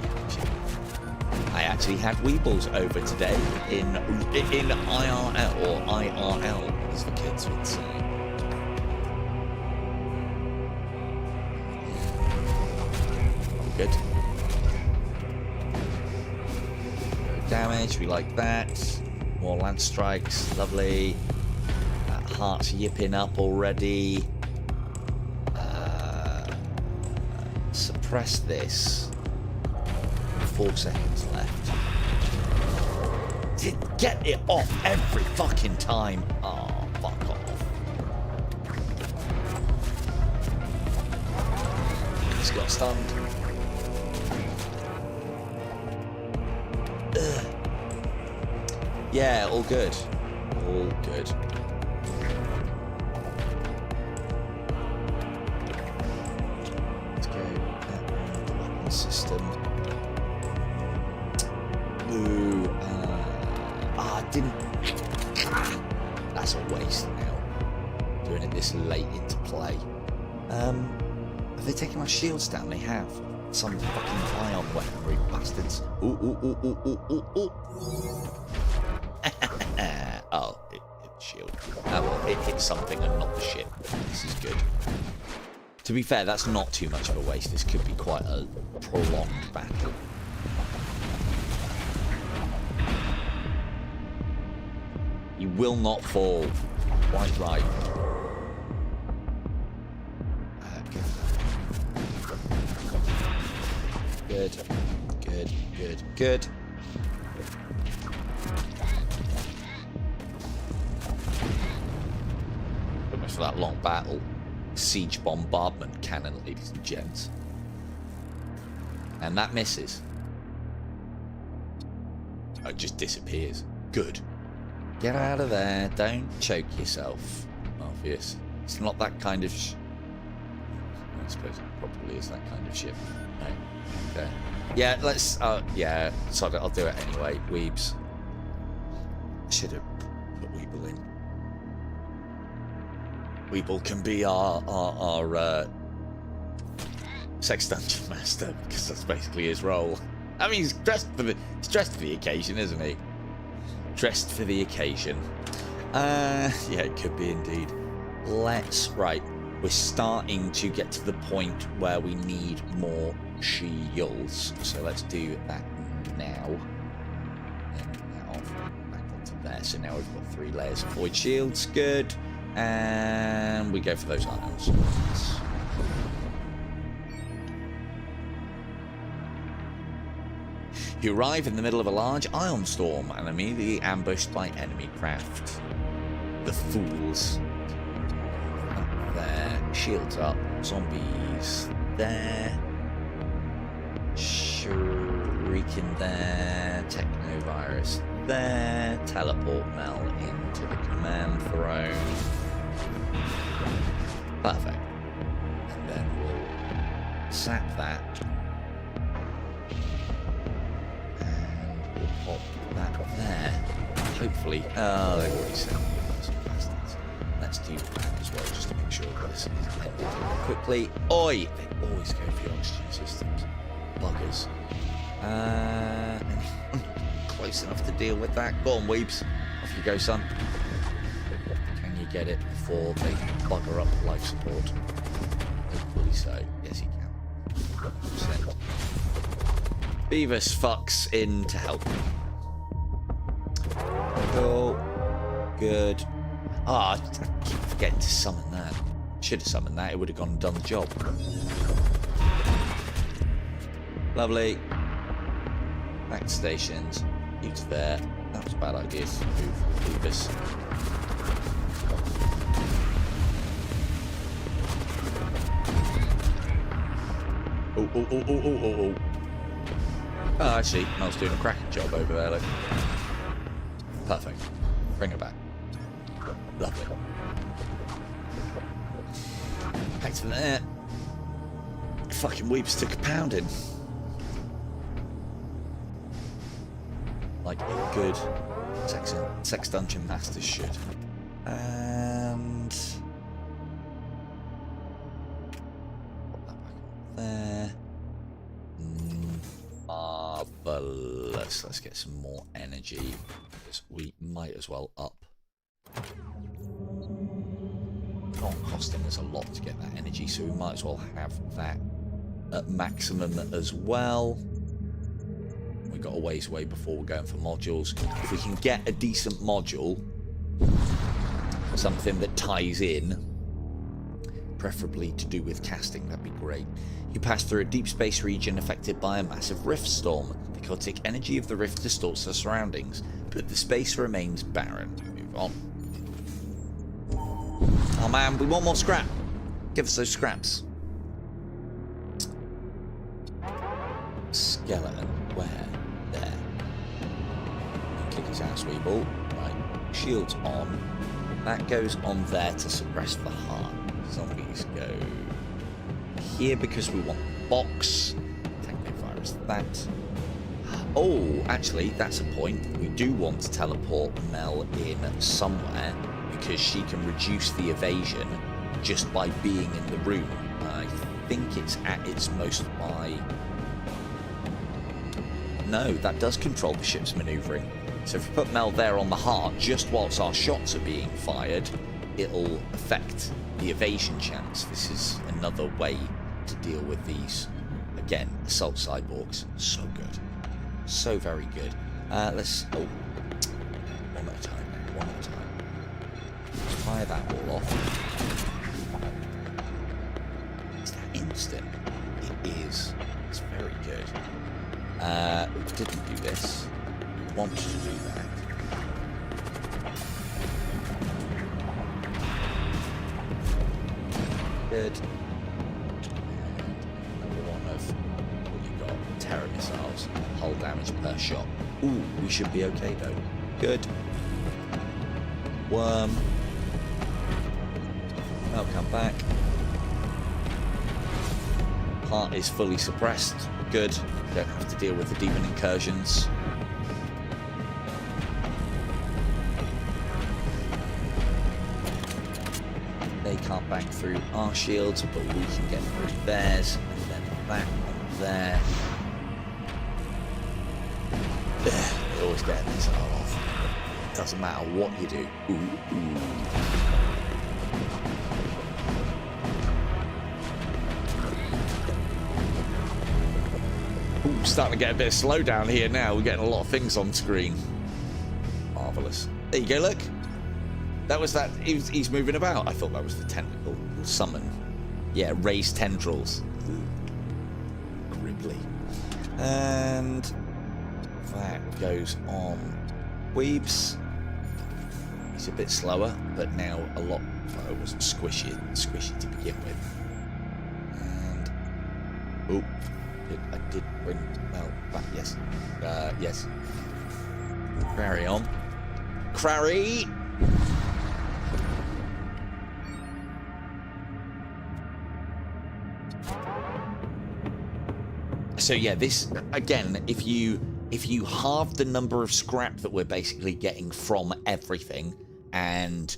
I actually had Weebles over today in IRL, or IRL, as the kids would say. Good. Damage, we like that. More land strikes, lovely. That heart's yipping up already. Suppress this. 4 seconds left. Get it off every fucking time. Oh, fuck off. He's got stunned. Ugh. Yeah, all good. All good. Let's go. Weapon system. Ooh. Didn't. That's a waste now. Doing it this late into play. Have they taken our shields down? They have. Some fucking ion weaponry bastards. Ooh. Oh, it hit the shield. Oh, well, it hit something and not the ship. This is good. To be fair, that's not too much of a waste. This could be quite a prolonged battle. You will not fall. Quite right. Good. For that long battle. Siege bombardment cannon, ladies and gents. And that misses. Oh, it just disappears. Good. Get out of there. Don't choke yourself. Obvious. It's not that kind of I suppose it probably is that kind of ship. No. Okay. Yeah, let's yeah, so I'll do it anyway. Weebs. Should have put Weeble in. Weeble can be our sex dungeon master, because that's basically his role. I mean, he's dressed for the occasion, isn't he? Dressed for the occasion. Yeah, it could be indeed. Right, we're starting to get to the point where we need more shields. So let's do that now. And now back onto there. So now we've got 3 layers of void shields. Good. And we go for those ions. You arrive in the middle of a large ion storm and immediately ambushed by enemy craft. The fools. There. Shields up. Zombies there. Shuriken there. Technovirus there. Teleport Mel into the command throne. Perfect. And then we'll sap that. And we'll pop that there. Hopefully. Oh, they've already sent me some bastards. Let's do that as well, just to make sure this is ended quickly. Oi! They always go for your oxygen systems. Buggers. Anyone close enough to deal with that? Go on, weebs. Off you go, son. Can you get it before they bugger up life support? Hopefully so. Yes, he can. 100%. Beavis fucks in to help. Cool. Good. I keep forgetting to summon that. Should have summoned that. It would have gone and done the job. Lovely. Back to stations. You to there. That was a bad idea to move Beavis. Oh. Oh, actually, Mel's doing a cracking job over there, look. Perfect. Bring her back. Lovely. Back to there. Fucking weeps took a pounding. Like a good sex dungeon master should. And pop that back up there. Marvelous. Let's get some more energy because we might as well up. Not costing us a lot to get that energy, so we might as well have that at maximum as well. We've got a ways away before we're going for modules. If we can get a decent module, something that ties in, preferably to do with casting, that'd be great. You pass through a deep space region affected by a massive rift storm. The chaotic energy of the rift distorts the surroundings, but the space remains barren. Move on. Oh man, we want more scrap. Give us those scraps. Skeleton. Where? There. Kick his ass, Weeble. Right. Shields on. That goes on there to suppress the heart. Zombies go here because we want the box. Technovirus that. Oh, actually, that's a point. We do want to teleport Mel in somewhere because she can reduce the evasion just by being in the room. I think it's at its most by... No, that does control the ship's manoeuvring. So if we put Mel there on the heart, just whilst our shots are being fired, it'll affect the evasion chance. This is another way to deal with these, again, assault cyborgs. So good. So very good. Let's... Oh. One at a time. One at a time. Let's fire that all off. Is that instant? It is. It's very good. We didn't do this. We want to do that. Good. And another one of what you got. Terror missiles. Hull damage per shot. Ooh, we should be okay though. Good. Worm. I'll come back. Heart is fully suppressed. Good. Don't have to deal with the demon incursions. They can't bang through our shields, but we can get through theirs. And then that one there. They always get a missile off. Doesn't matter what you do. Ooh, ooh. Ooh, starting to get a bit of slowdown here now. We're getting a lot of things on screen. Marvellous. There you go, look. That was that. He's moving about. I thought that was the tentacle summon. Yeah, raised tendrils. Gribbly. And that goes on Weebs. He's a bit slower, but now a lot. Well, it wasn't squishy to begin with. And oh, I did bring Mel back. Yes, yes. Carry on. Crary. So yeah, this again, if you halve the number of scrap that we're basically getting from everything, and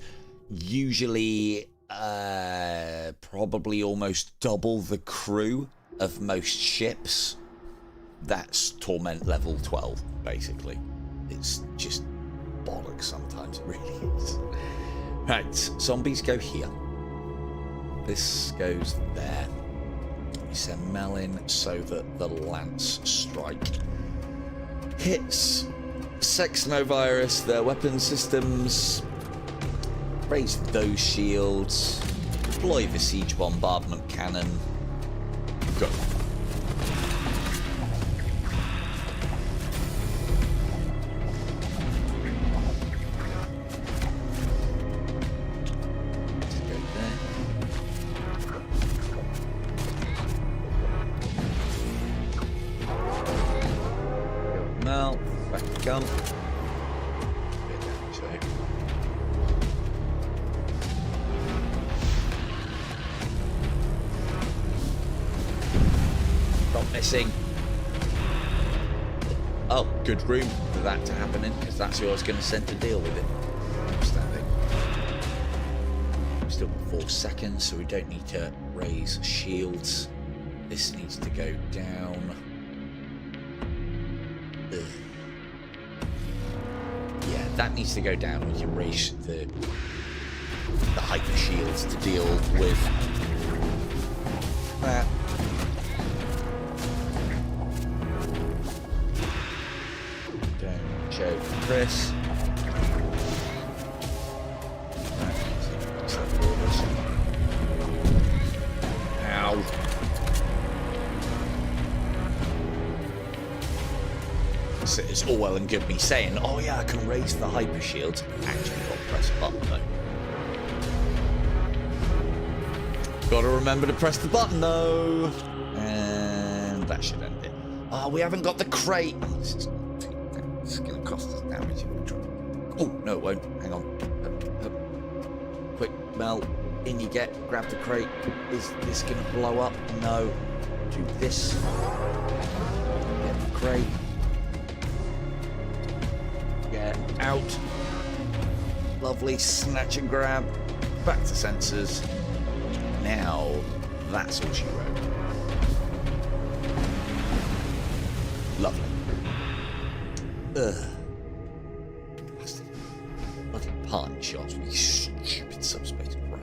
usually probably almost double the crew of most ships, that's torment level 12 basically. It's just bollocks sometimes, it really is. Right, zombies go here. This goes there. We send Mel in so that the lance strike hits Xenovirus, their weapon systems, raise those shields, deploy the siege bombardment cannon, go. Oh, good room for that to happen in, because that's who I was going to send to deal with it. Outstanding. We've still got 4 seconds, so we don't need to raise shields. This needs to go down. Ugh. Yeah, that needs to go down. We can raise the hyper shields to deal with that. Joe, Chris. Ow. So it's all well and good me saying, oh yeah, I can raise the hyper shields. Actually got to press a button though. Gotta remember to press the button though. And that should end it. Oh, we haven't got the crate. It's going to cost us damage if we try. Oh, no, it won't. Hang on. Quick, Mel. In you get. Grab the crate. Is this going to blow up? No. Do this. Get the crate. Get out. Lovely. Snatch and grab. Back to sensors. Now, that's all she wrote. Lovely. Ugh. Bloody parting shots with these stupid subspace crap.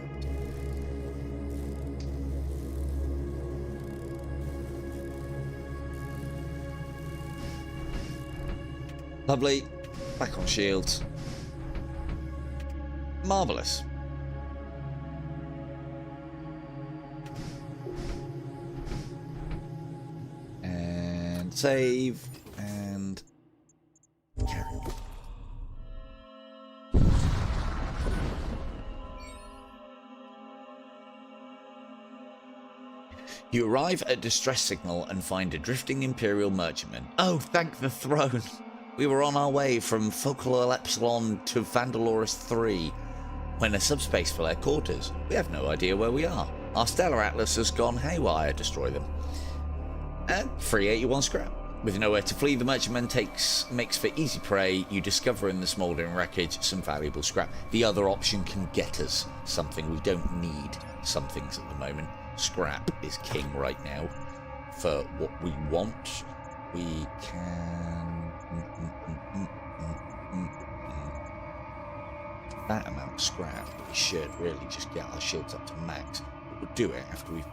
Lovely. Back on shields. Marvellous. And save. And carry on. You arrive at distress signal and find a drifting Imperial merchantman. Oh, thank the throne! We were on our way from Focal Epsilon to Vandaloris 3 when a subspace flare caught us. We have no idea where we are. Our stellar atlas has gone haywire. Destroy them. And 381 scrap. With nowhere to flee, the merchantman makes for easy prey. You discover in the smouldering wreckage some valuable scrap. The other option can get us something. We don't need some things at the moment. Scrap is king right now. For what we want, we can that amount of scrap, we should really just get our shields up to max. But we'll do it after we've...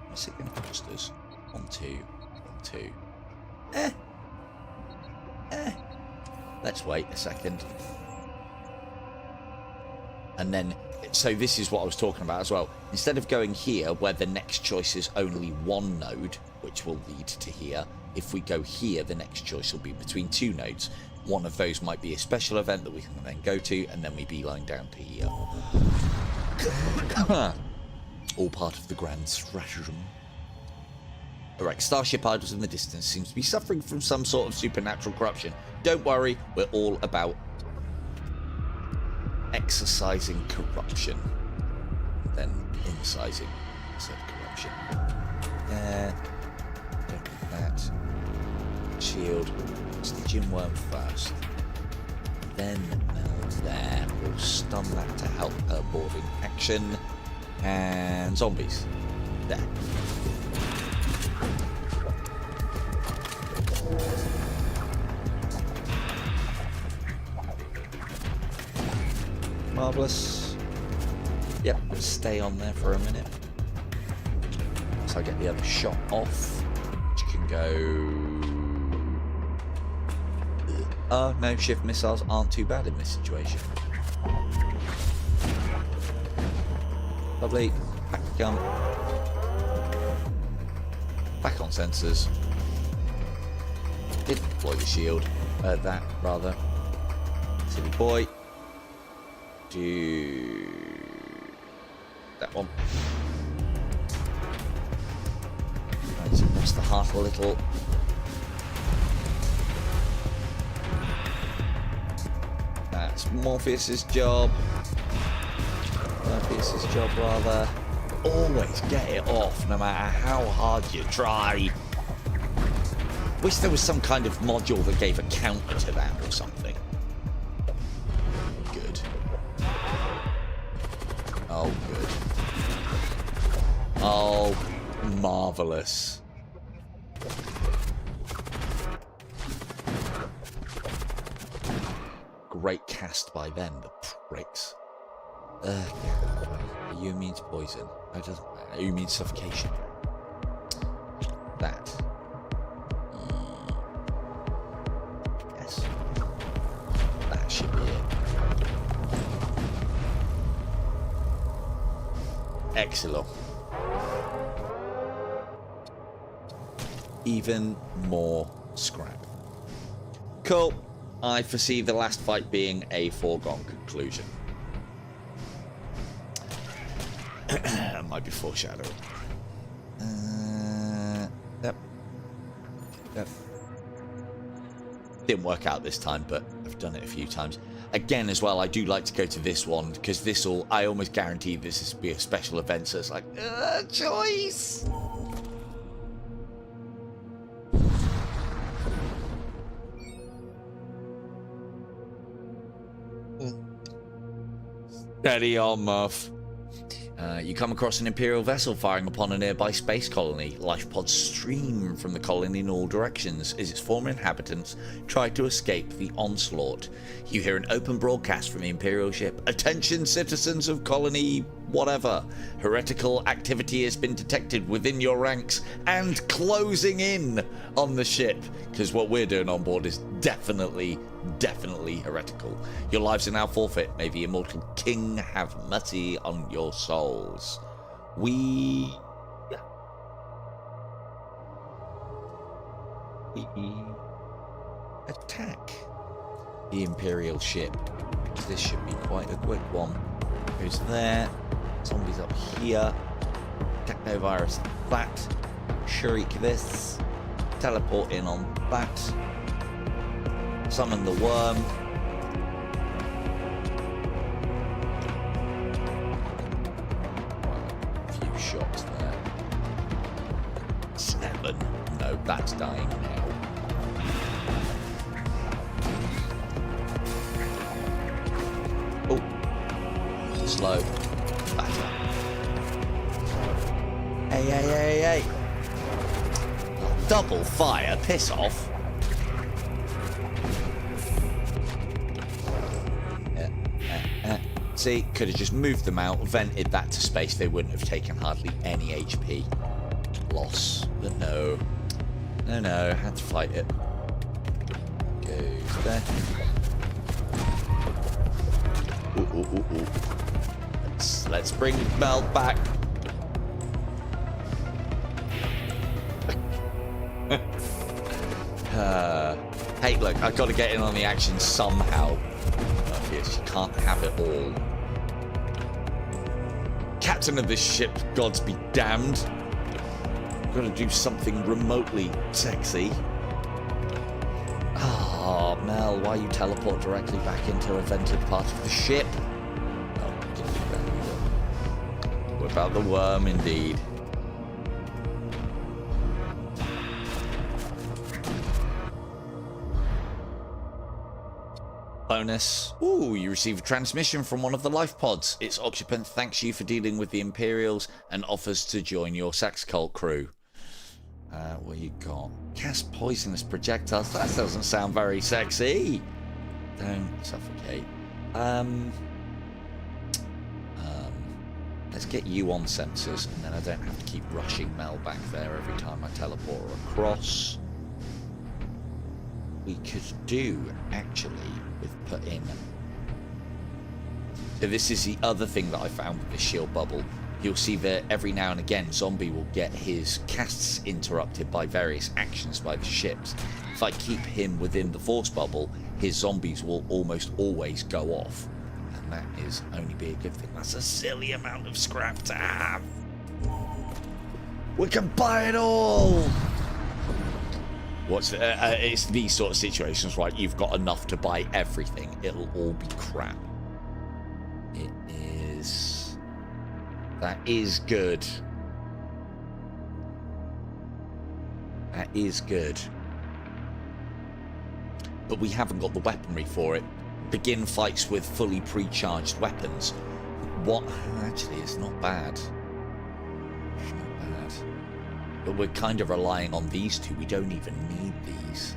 What's it going to cost us? 1, 2, 1, 2. Let's wait a second. And then, so this is what I was talking about as well. Instead of going here, where the next choice is only one node, which will lead to here, if we go here, the next choice will be between 2 nodes. One of those might be a special event that we can then go to, and then we beeline down to here. All part of the grand stratagem. Alright, starship idols in the distance seems to be suffering from some sort of supernatural corruption. Don't worry, we're all about exercising corruption. Then incising said corruption. Don't need that. Shield. Stygian worm first. Then meld there. We'll stun that to help her boarding action. And zombies. There. Marvellous. Yep, let's stay on there for a minute. So I get the other shot off. Which can go... Oh, no, shift missiles aren't too bad in this situation. Lovely. Back we come. Back on sensors. Didn't deploy the shield. That, rather. Silly boy. Do... that one. Right, so press the heart a little. That's Morpheus's job. Morpheus's job, rather. Always get it off, no matter how hard you try. Wish there was some kind of module that gave a counter to that or something. Good. Oh, good. Oh, marvellous. Great cast by them, the pricks. You means poison. Oh, it doesn't matter. You means suffocation. That. Yes. That should be it. Excellent. Even more scrap. Cool. I foresee the last fight being a foregone conclusion. Might be foreshadowing. Yep. Yep. Didn't work out this time, but I've done it a few times. Again, as well, I do like to go to this one because this will, I almost guarantee this will be a special event, so it's like, choice! Steady on, Muff. You come across an Imperial vessel firing upon a nearby space colony. Life pods stream from the colony in all directions as its former inhabitants try to escape the onslaught. You hear an open broadcast from the Imperial ship. Attention, citizens of colony whatever. Heretical activity has been detected within your ranks and closing in on the ship. Because what we're doing on board is definitely heretical. Your lives are now forfeit. May the immortal king have mercy on your souls. We attack the Imperial ship. This should be quite a quick one. Who's there? Zombies up here. Technovirus that. Shriek this. Teleport in on that. Summon the worm. A few shots there. 7. No, that's dying now. Oh. Slow. Batter. Hey. Double fire. Piss off. See, could have just moved them out, vented that to space. They wouldn't have taken hardly any HP loss. But no. No, had to fight it. Goes there. Ooh. Let's bring Mel back. Hey, look, I've got to get in on the action somehow. Yes, you can't have it all. Captain of this ship, gods be damned. I've got to do something remotely sexy. Ah, oh, Mel, why you teleport directly back into a vented part of the ship? Oh, we can do that. What about the worm, indeed? Bonus. Ooh, you receive a transmission from one of the life pods. Its occupant thanks you for dealing with the Imperials and offers to join your sex cult crew. What you got? Cast poisonous projectiles. That doesn't sound very sexy. Don't suffocate. Let's get you on sensors, and then I don't have to keep rushing Mel back there every time I teleport her across. We could do, actually, with put in... So this is the other thing that I found with the shield bubble. You'll see that every now and again, Zombie will get his casts interrupted by various actions by the ships. If I keep him within the force bubble, his zombies will almost always go off. And that is only be a good thing. That's a silly amount of scrap to have. We can buy it all! It's these sort of situations, right? You've got enough to buy everything. It'll all be crap. It is... That is good. That is good. But we haven't got the weaponry for it. Begin fights with fully pre-charged weapons. What? Actually, it's not bad. It's not bad. But we're kind of relying on these two. We don't even need these.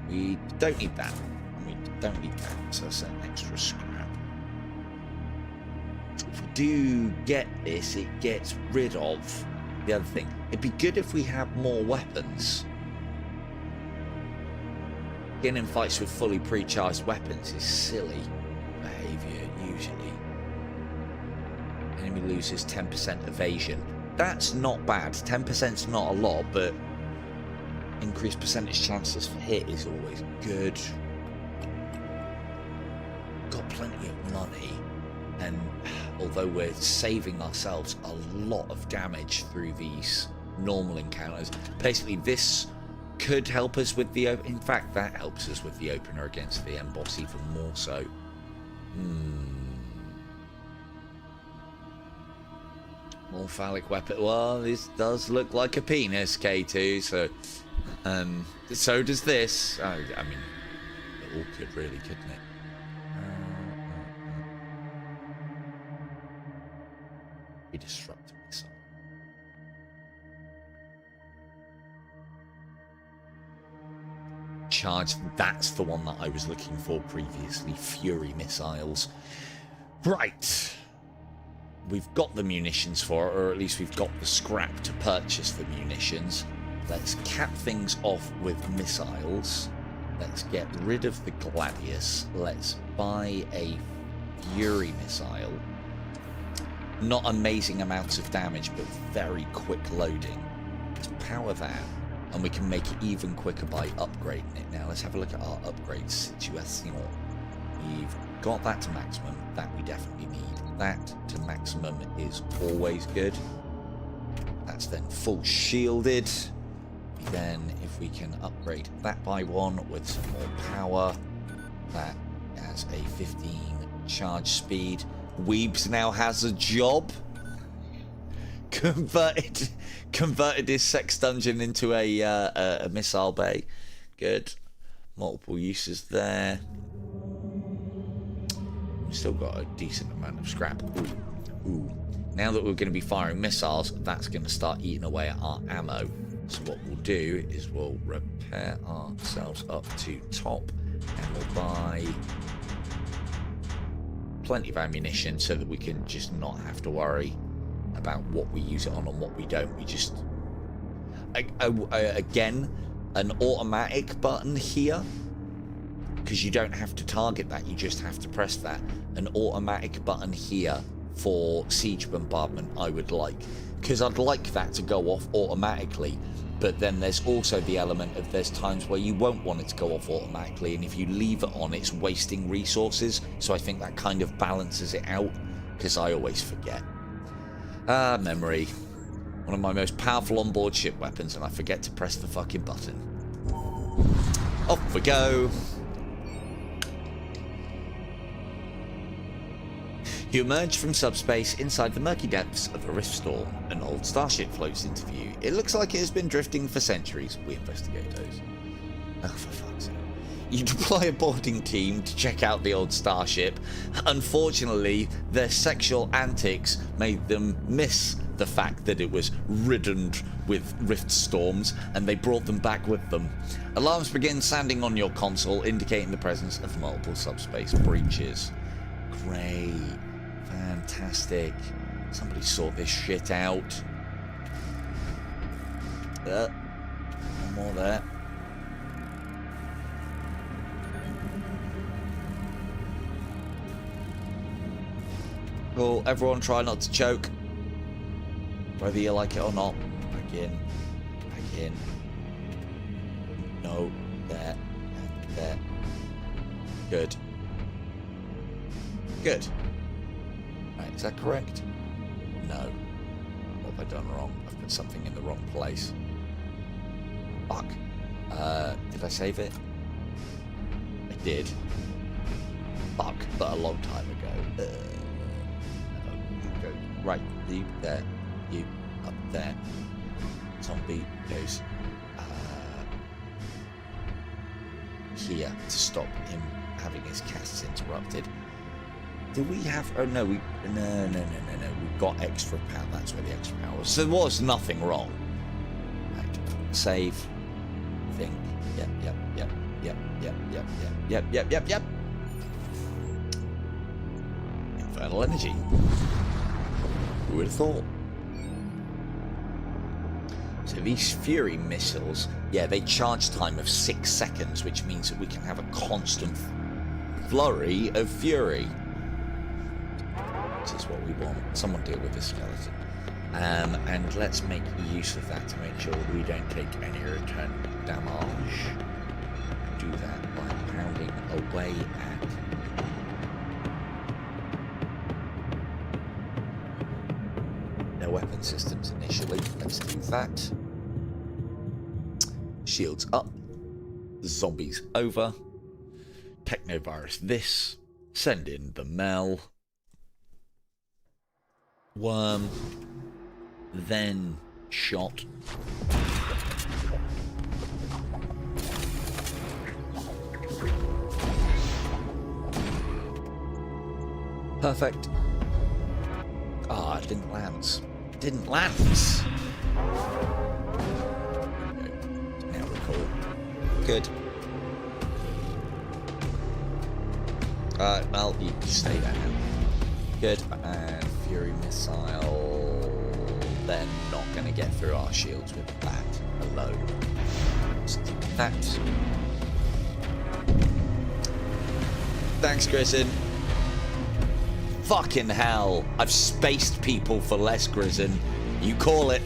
We don't need that. We don't need that. So it's an extra scrap. If we do get this, it gets rid of the other thing. It'd be good if we had more weapons. Getting in fights with fully pre-charged weapons is silly behaviour, usually. Enemy loses 10% evasion. That's not bad. 10%'s not a lot, but increased percentage chances for hit is always good. Got plenty of money, and although we're saving ourselves a lot of damage through these normal encounters, basically this could help us with the... In fact, that helps us with the opener against the end boss even more so. More phallic weapon. Well, this does look like a penis, K2, so does this. I mean, it all could really, couldn't it? Be disruptive missile. Charge. That's the one that I was looking for previously. Fury missiles. Right. We've got the munitions for it, or at least we've got the scrap to purchase the munitions. Let's cap things off with missiles. Let's get rid of the Gladius. Let's buy a Fury missile. Not amazing amounts of damage, but very quick loading. Let's power that, and we can make it even quicker by upgrading it. Now let's have a look at our upgrade situation. We've got that to maximum. That we definitely need. That to maximum is always good. That's then full shielded. Then if we can upgrade that by one with some more power, that has a 15 charge speed. Weebs now has a job. Converted his sex dungeon into a missile bay. Good. Multiple uses there. We've still got a decent amount of scrap. Ooh. Now that we're going to be firing missiles, that's going to start eating away at our ammo. So what we'll do is we'll repair ourselves up to top, and we'll buy plenty of ammunition so that we can just not have to worry about what we use it on and what we don't. We just... again, an automatic button here, because you don't have to target that, you just have to press that. An automatic button here for siege bombardment I would like, because I'd like that to go off automatically. But then there's also the element of there's times where you won't want it to go off automatically, and if you leave it on, it's wasting resources. So I think that kind of balances it out, because I always forget. Memory. One of my most powerful onboard ship weapons, and I forget to press the fucking button. Off we go. You emerge from subspace inside the murky depths of a rift storm. An old starship floats into view. It looks like it has been drifting for centuries. We investigate those. Oh, for fuck's sake. You deploy a boarding team to check out the old starship. Unfortunately, their sexual antics made them miss the fact that it was ridden with rift storms, and they brought them back with them. Alarms begin sounding on your console, indicating the presence of multiple subspace breaches. Great. Fantastic. Somebody sort this shit out. One more there. Cool. Everyone try not to choke. Whether you like it or not. Back in. Back in. No. There. And there. Good. Good. Right, is that correct? No. What have I done wrong? I've put something in the wrong place. Fuck. Did I save it? I did. Fuck, but a long time ago. You go right, you there, you up there. Zombie goes here to stop him having his casts interrupted. Do we have... Oh, no, we... No. We've got extra power. That's where the extra power was. So there was nothing wrong. Right. Save. Think. Yep. Infernal energy. Who would have thought? So these Fury missiles, yeah, they charge time of 6 seconds, which means that we can have a constant flurry of Fury. Is what we want. Someone deal with this skeleton. And let's make use of that to make sure we don't take any return damage. Do that by pounding away at... No weapon systems initially. Let's do that. Shields up. Zombies over. Technovirus this. Send in the Mel. Worm, then shot. Perfect. Ah, it didn't land. Didn't land. Now recall. Good. Well, you can stay there now. Good. And Fury missile. They're not going to get through our shields with that alone. Let's do that. Thanks, Grison. Fucking hell. I've spaced people for less, Grison. You call it.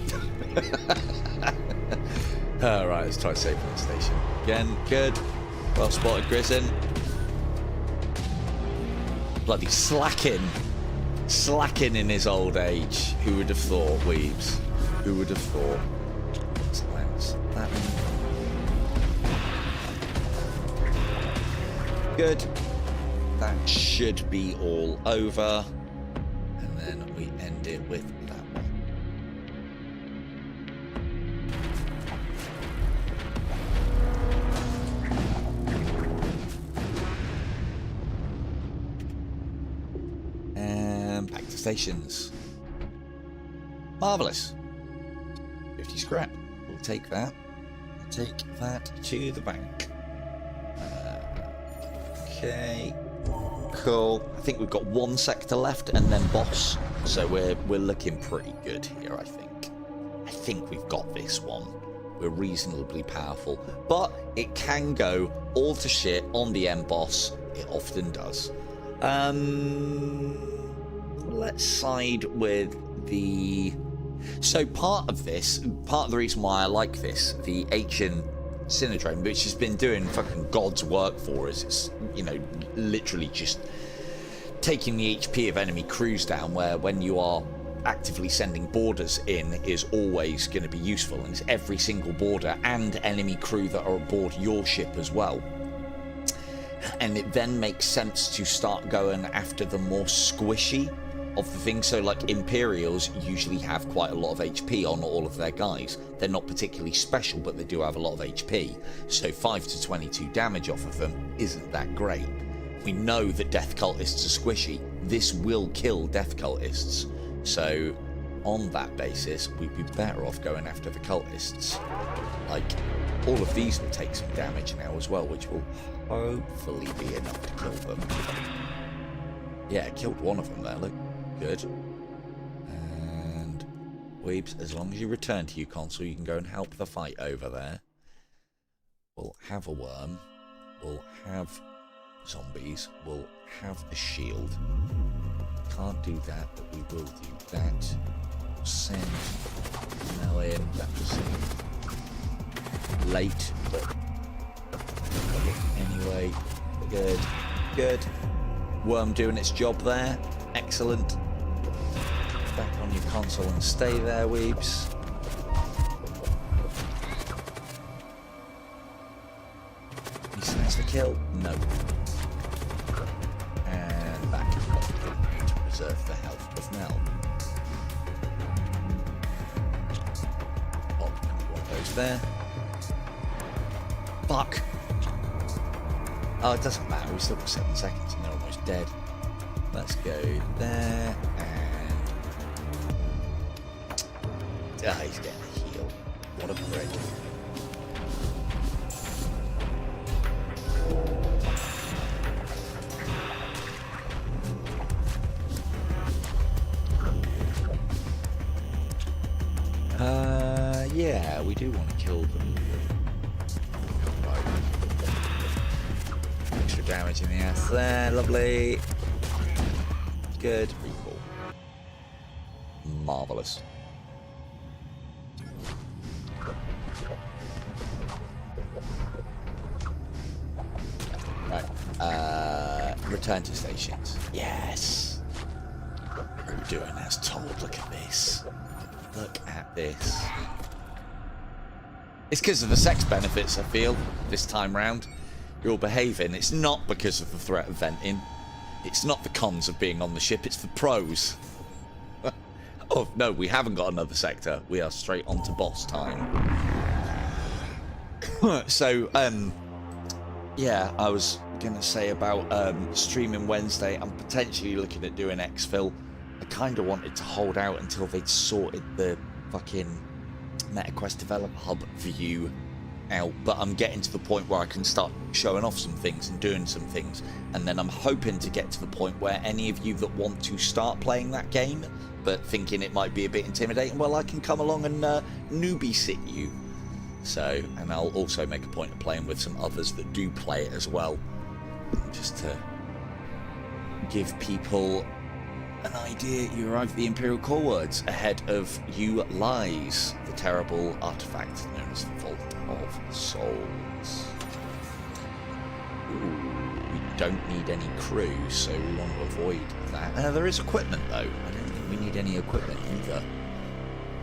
Alright, let's try saving the station. Again, good. Well spotted, Grison. Bloody slacking. Slacking in his old age. Who would have thought, Weebs? Who would have thought? Silence. That one. Good. That should be all over. And then we end it with that one. And back to stations. Marvellous. 50 scrap. We'll take that. Take that to the bank. Okay. Cool. I think we've got one sector left and then boss. So we're looking pretty good here, I think. I think we've got this one. We're reasonably powerful. But it can go all to shit on the end boss. It often does. Let's side with the... So part of the reason why I like this, the ancient Synodrome, which has been doing fucking God's work for us, it's, you know, literally just taking the HP of enemy crews down, where when you are actively sending boarders in is always going to be useful, and it's every single boarder and enemy crew that are aboard your ship as well. And it then makes sense to start going after the more squishy of the things. So like Imperials usually have quite a lot of HP on all of their guys. They're not particularly special, but they do have a lot of HP. So 5 to 22 damage off of them isn't that great. We know that death cultists are squishy. This will kill death cultists. So on that basis, we'd be better off going after the cultists. Like, all of these will take some damage now as well, which will hopefully be enough to kill them. Yeah, killed one of them there, look. Good. And Weebs, as long as you return to your console, you can go and help the fight over there. We'll have a worm. We'll have zombies. We'll have a shield. Can't do that, but we will do that. Send Mel in. That was late, but anyway. Good. Good. Worm doing its job there. Excellent. Back on your console and stay there, Weebs. He snags the kill? No. And back to preserve the health of Mel. Oh, one goes there. Fuck! Oh, it doesn't matter. We've still got 7 seconds and they're almost dead. Let's go there, and... Ah, he's getting a heal. What a prick. Yeah, we do want to kill them. Right. Extra damage in the ass there, lovely. Good. Recall. Marvellous. Right. Return to stations. Yes. Crew doing as told. Look at this. Look at this. It's because of the sex benefits, I feel, this time round. You're behaving. It's not because of the threat of venting. It's not the cons of being on the ship, it's the pros. Oh, no, we haven't got another sector. We are straight on to boss time. So, yeah, I was going to say about streaming Wednesday. I'm potentially looking at doing exfil. I kind of wanted to hold out until they'd sorted the fucking MetaQuest Developer Hub view out, but I'm getting to the point where I can start showing off some things and doing some things, and then I'm hoping to get to the point where any of you that want to start playing that game but thinking it might be a bit intimidating, well, I can come along and newbie sit you. So, and I'll also make a point of playing with some others that do play it as well, just to give people an idea. You arrive at the Imperial core words. Ahead of you lies the terrible artifact known as the Vault of Souls. Ooh, we don't need any crew, so we want to avoid that. There is equipment though. I don't think we need any equipment either.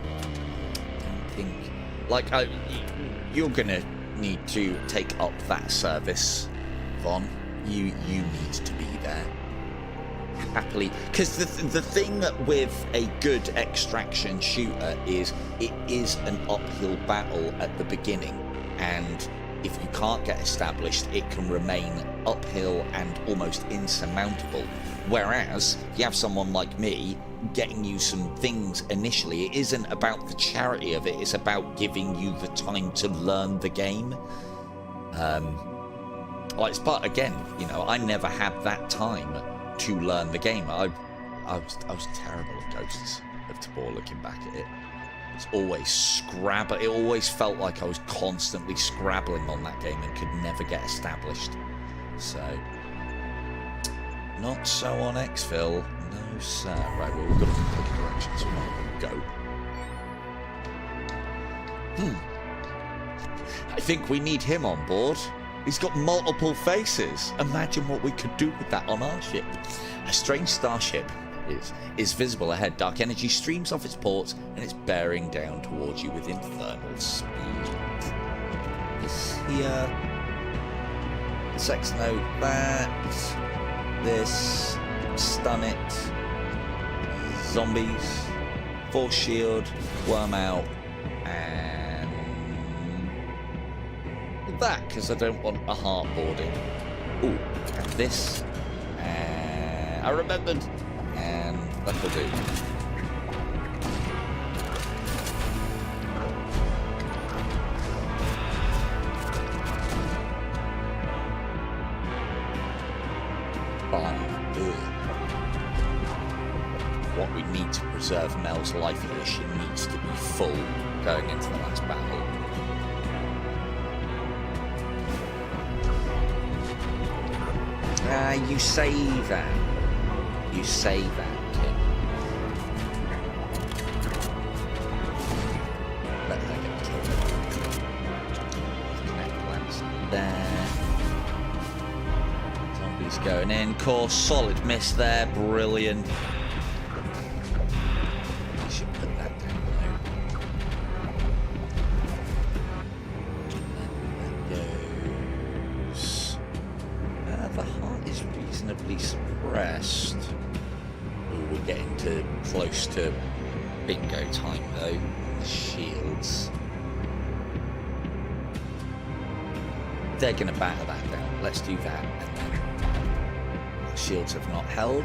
I don't think... Like, you're gonna need to take up that service, Von. You need to be there. Happily, because the thing with a good extraction shooter is it is an uphill battle at the beginning, and if you can't get established, it can remain uphill and almost insurmountable. Whereas if you have someone like me getting you some things initially. It isn't about the charity of it. It's about giving you the time to learn the game. It's part, again, you know, I never had that time to learn the game. I was terrible at Ghosts of Tabor looking back at it. It's always it always felt like I was constantly scrabbling on that game and could never get established. So, not so on Exfil. No, sir. Right, well, we've got to pick a direction, so we're going to go. I think we need him on board. He's got multiple faces. Imagine what we could do with that on our ship. A strange starship is visible ahead. Dark energy streams off its ports, and it's bearing down towards you with infernal speed. This here. Sex note that. This. Stun it. Zombies. Force shield. Worm out. And that, because I don't want a heart boarding. Ooh, and this. And I remembered. And that'll do. What we need to preserve Mel's life here. She needs to be full going into the last battle. You say that. You say that, Kim. Let her get killed. Connect lamps there. Zombies going in. Course, solid miss there. Brilliant. We should put that down though. And that goes. The heart is reasonably suppressed. Ooh, we're getting close to bingo time though. The shields. They're going to batter that down. Let's do that. And then the shields have not held.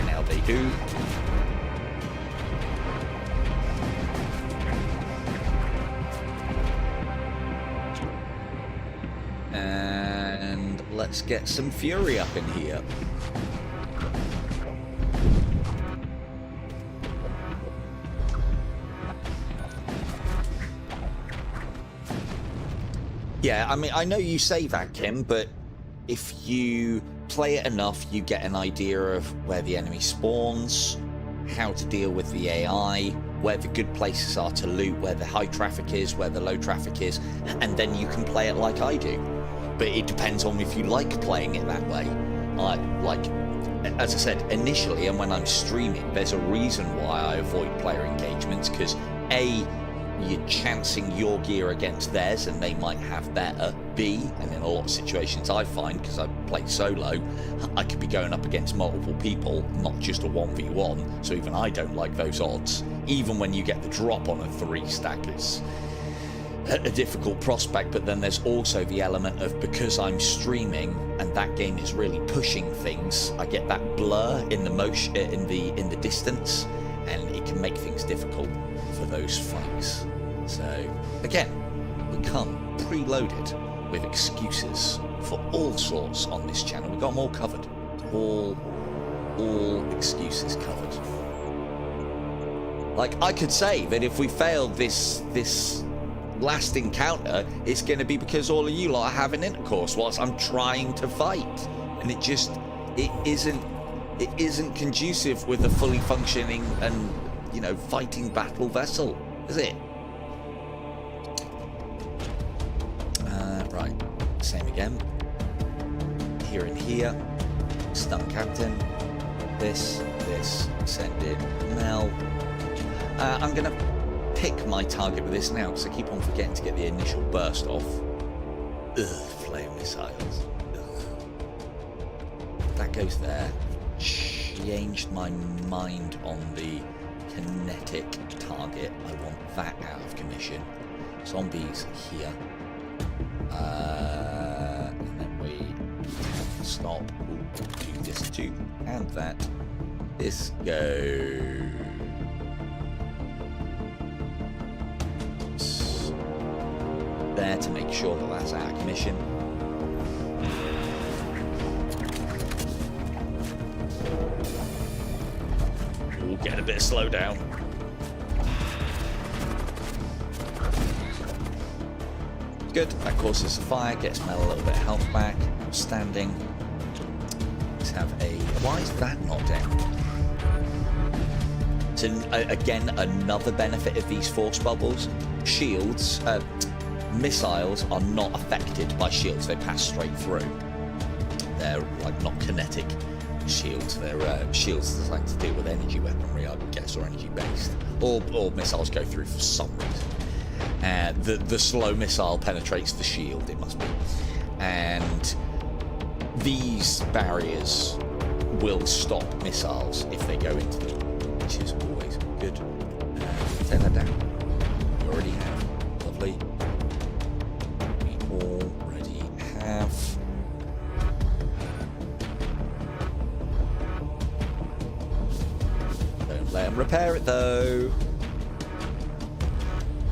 Now they do. And let's get some fury up in here. Yeah, I mean, I know you say that, Kim, but if you play it enough, you get an idea of where the enemy spawns, how to deal with the AI, where the good places are to loot, where the high traffic is, where the low traffic is, and then you can play it like I do. But it depends on if you like playing it that way. As I said, initially, and when I'm streaming, there's a reason why I avoid player engagements, because A, you're chancing your gear against theirs and they might have better. B, and in a lot of situations I find, because I play solo, I could be going up against multiple people, not just a 1v1, so even I don't like those odds. Even when you get the drop on a 3-stack, it's a difficult prospect. But then there's also the element of, because I'm streaming and that game is really pushing things, I get that blur in the motion, in the distance, and it can make things difficult for those fights. So again, we come preloaded with excuses for all sorts on this channel. We've got them all covered. All excuses covered. Like, I could say that if we fail this last encounter, it's going to be because all of you lot are having intercourse whilst I'm trying to fight, and it isn't conducive with a fully functioning and, you know, fighting battle vessel, is it? Right, same again. Here and here. Stun captain. This, send in Mel. I'm going to pick my target with this now, because I keep on forgetting to get the initial burst off. Ugh, flame missiles. Ugh. That goes there. Changed my mind on the kinetic target. I want that out of commission. Zombies here. And then we stop. Ooh, do this too, and that. this go? There to make sure that that's out of commission. We'll get a bit of slowdown. Good. That causes a fire. Gets Mel a little bit of health back. Outstanding. Let's have a. Why is that not down? So again, another benefit of these force bubbles. Shields. Missiles are not affected by shields. They pass straight through. They're like not kinetic shields. They're shields designed to deal with energy weaponry, I would guess, or energy based. Or missiles go through for some reason. The slow missile penetrates the shield, it must be. And these barriers will stop missiles if they go into them, which is always good. Take that down. You already have. Lovely. Already have. Don't let him repair it though.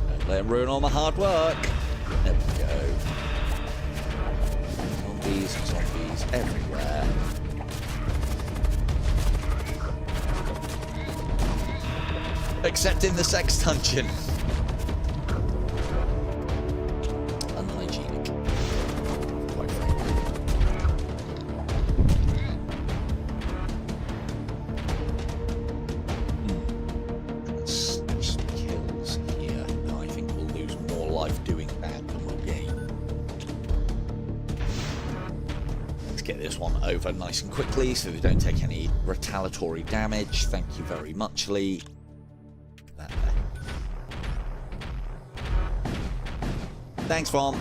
Don't let him ruin all my hard work. There we go. Zombies everywhere. Except in the sex dungeon. Over nice and quickly so they don't take any retaliatory damage. Thank you very much, Lee. That there. Thanks, Vom.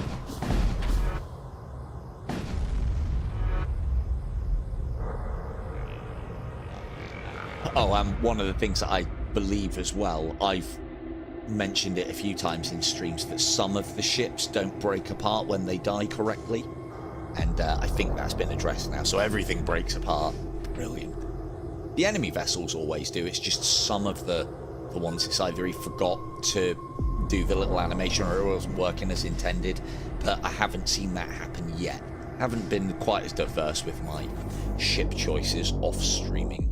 Oh, one of the things that I believe as well, I've mentioned it a few times in streams, that some of the ships don't break apart when they die correctly. And I think that's been addressed now, so everything breaks apart. Brilliant. The enemy vessels always do. It's just some of the ones it's either he forgot to do the little animation or it wasn't working as intended. But I haven't seen that happen yet. Haven't been quite as diverse with my ship choices off streaming.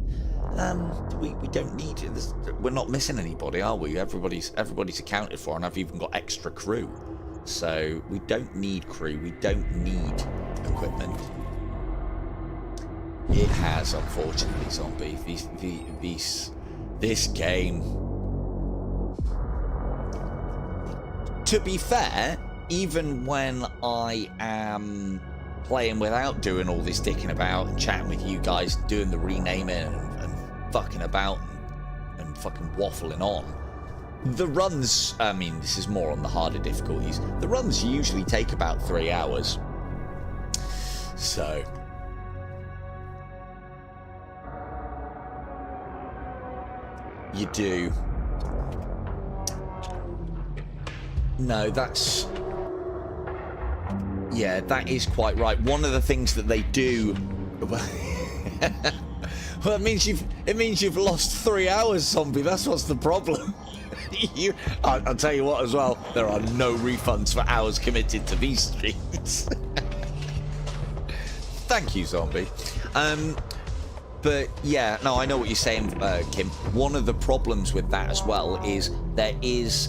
We don't need it. We're not missing anybody, are we? Everybody's accounted for, and I've even got extra crew. So we don't need crew. We don't need equipment. It has, unfortunately, zombie. This game. To be fair, even when I am playing without doing all this dicking about and chatting with you guys, doing the renaming and fucking about and fucking waffling on, the runs, I mean, this is more on the harder difficulties. The runs usually take about 3 hours. So. You do. No, that's... Yeah, that is quite right. One of the things that they do... Well, it means you've lost 3 hours, zombie. That's what's the problem. I'll tell you what as well, there are no refunds for hours committed to these streams. Thank you, zombie. But yeah, no, I know what you're saying, Kim. One of the problems with that as well is there is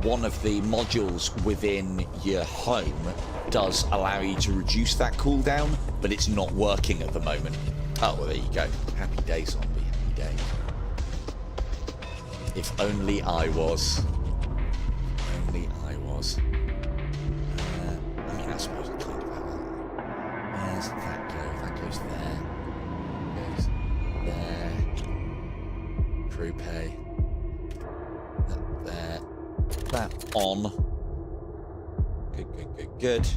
one of the modules within your home does allow you to reduce that cooldown, but it's not working at the moment. Oh, well, there you go. Happy days, zombie. Happy days. If only I was. Only I was. I mean, I suppose I kind of have. Where's that go? That goes there. Goes there. Crew pay. That there. That on. Good.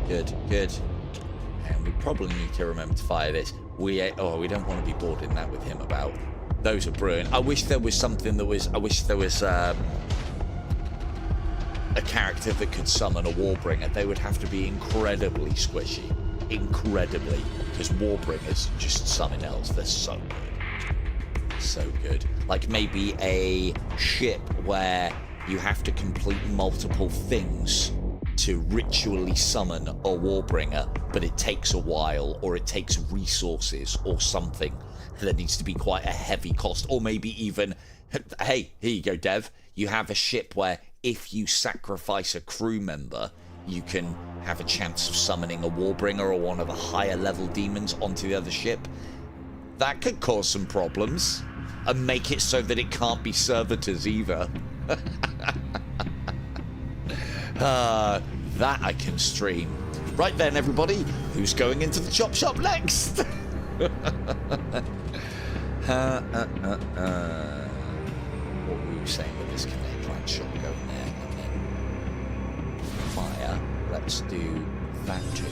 And we probably need to remember to fire this. We don't want to be boarding that with him about. Those are brilliant. I wish there was something that was... I wish there was a character that could summon a warbringer. They would have to be incredibly squishy. incredibly, because Warbringers are just something else. They're so good. So good. Like maybe a ship where you have to complete multiple things to ritually summon a Warbringer, but it takes a while, or it takes resources or something. There needs to be quite a heavy cost, or maybe even, hey, here you go, Dev. You have a ship where if you sacrifice a crew member, you can have a chance of summoning a Warbringer or one of the higher level demons onto the other ship. That could cause some problems, and make it so that it can't be servitors either. That I can stream. Right then, everybody, who's going into the chop shop next? What were you saying with this connect line shot going there, and then fire? Let's do that too.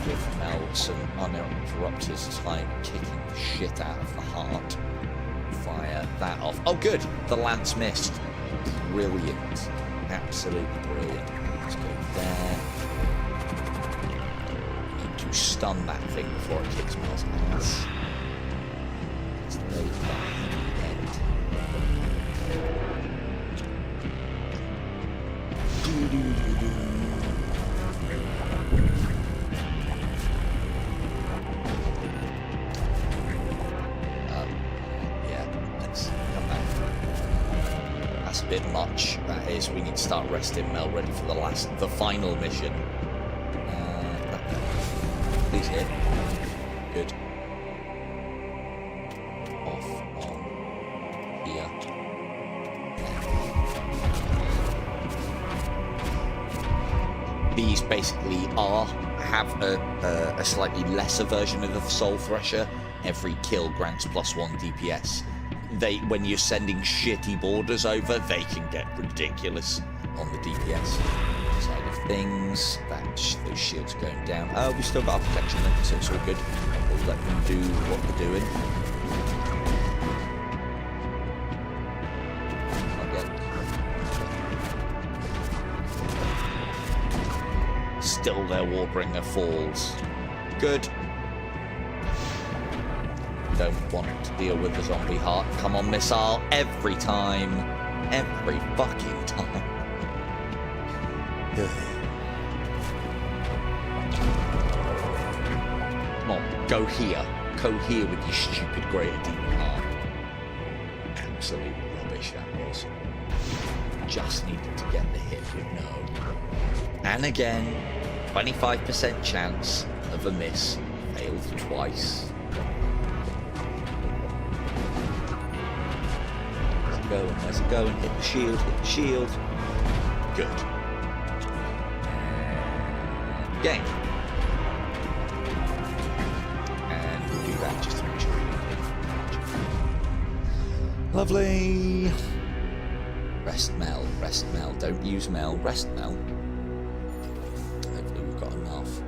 Give Mel some uninterrupted time kicking the shit out of the heart. Fire that off. Oh, good. The lance missed. Brilliant. Absolutely brilliant. Let's go there. Need to stun that thing before it kicks Mel's ass. Let's lay that end. Bit much. That is, we need to start resting Mel ready for the final mission. Please hit. Good. Off on here. These basically have a slightly lesser version of the Soul Thresher. Every kill grants +1 DPS. When you're sending shitty borders over, they can get ridiculous on the DPS side of things. Those shields are going down. We've still got our protection then, so it's all good. We'll let them do what they're doing. Okay. Still their Warbringer falls. Good. Don't want to deal with the zombie heart. Come on, missile. Every time. Every fucking time. Come on, go here. Go here with your stupid greater demon heart. Absolute rubbish that was. Just needed to get the hit with no. And again, 25% chance of a miss. Failed twice. Where's it going? Hit the shield, hit the shield. Good. Game. And we'll do that just to make sure we don't hit. Lovely. Rest Mel. Don't use Mel. Rest Mel. Hopefully we've got enough.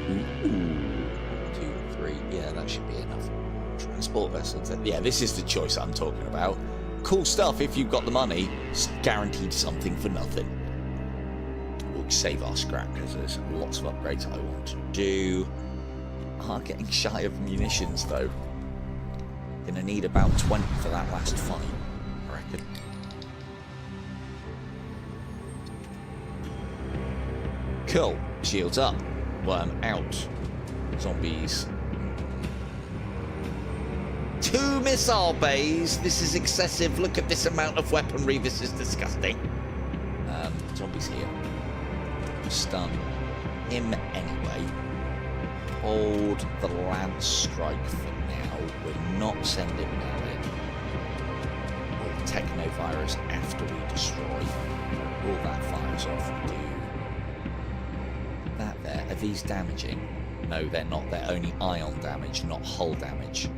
Ooh. 2, 3. Yeah, that should be enough. Transport vessels. Yeah, this is the choice I'm talking about. Cool stuff if you've got the money. It's guaranteed something for nothing. We'll save our scrap because there's lots of upgrades I want to do. Getting shy of munitions though. Gonna need about 20 for that last fight, I reckon. Cool. Shields up. Worm out. Zombies. 2 missile bays. This is excessive. Look at this amount of weaponry. This is disgusting. Zombies here. Stun him anyway. Hold the lance strike for now. We're not sending Mel in. Or the technovirus after we destroy. All that fires off. We do that there. Are these damaging? No, they're not. They're only ion damage, not hull damage.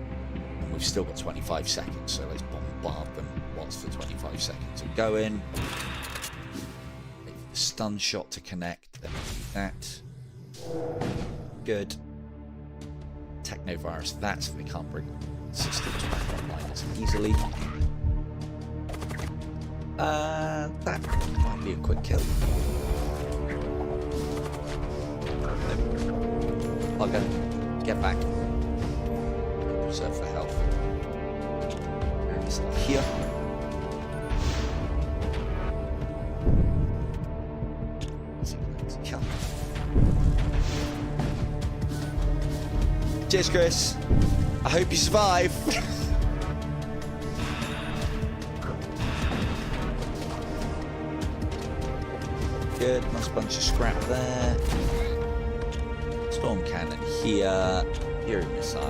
We've still got 25 seconds, so let's bombard them whilst the 25 seconds are going. Wait for the stun shot to connect, then do that. Good. Technovirus, that's so they can't bring systems back online as easily. That might be a quick kill. bugger. Get back. Preserve for health. Here. Cheers, Chris. I hope you survive. Good, nice bunch of scrap there. Storm cannon here. Fury missile.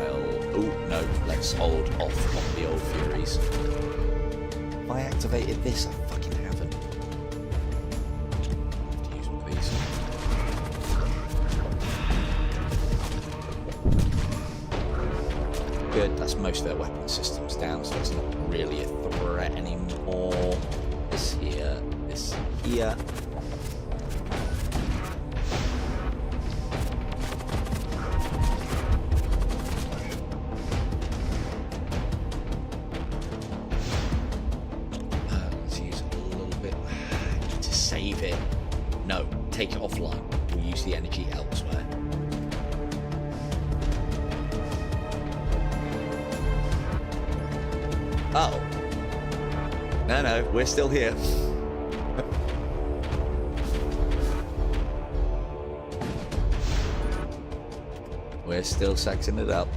Oh no, let's hold off on the old Furies. If I activated this, I fucking haven't. Use one of these. Good, that's most of their weapon systems down, so it's not really a threat anymore. This here, this here. Let's use a little bit to save it. No, take it offline. We'll use the energy elsewhere. Oh. No, we're still here. We're still sexing it up.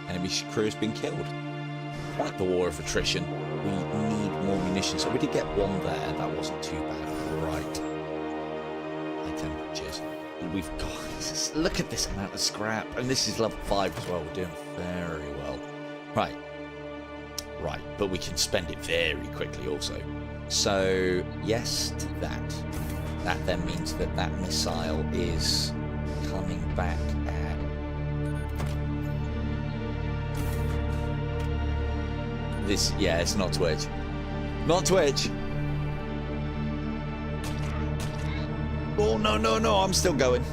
Enemy crew has been killed. Quite the war of attrition. We need more munitions. So we did get one there. That wasn't too bad. Right. High temperatures. We've got... Look at this amount of scrap. And this is level 5 as well. We're doing very well. Right. Right. But we can spend it very quickly also. So, yes to that. That then means that that missile is coming back at... This, yeah, it's not Twitch. Not Twitch! Oh, no, I'm still going.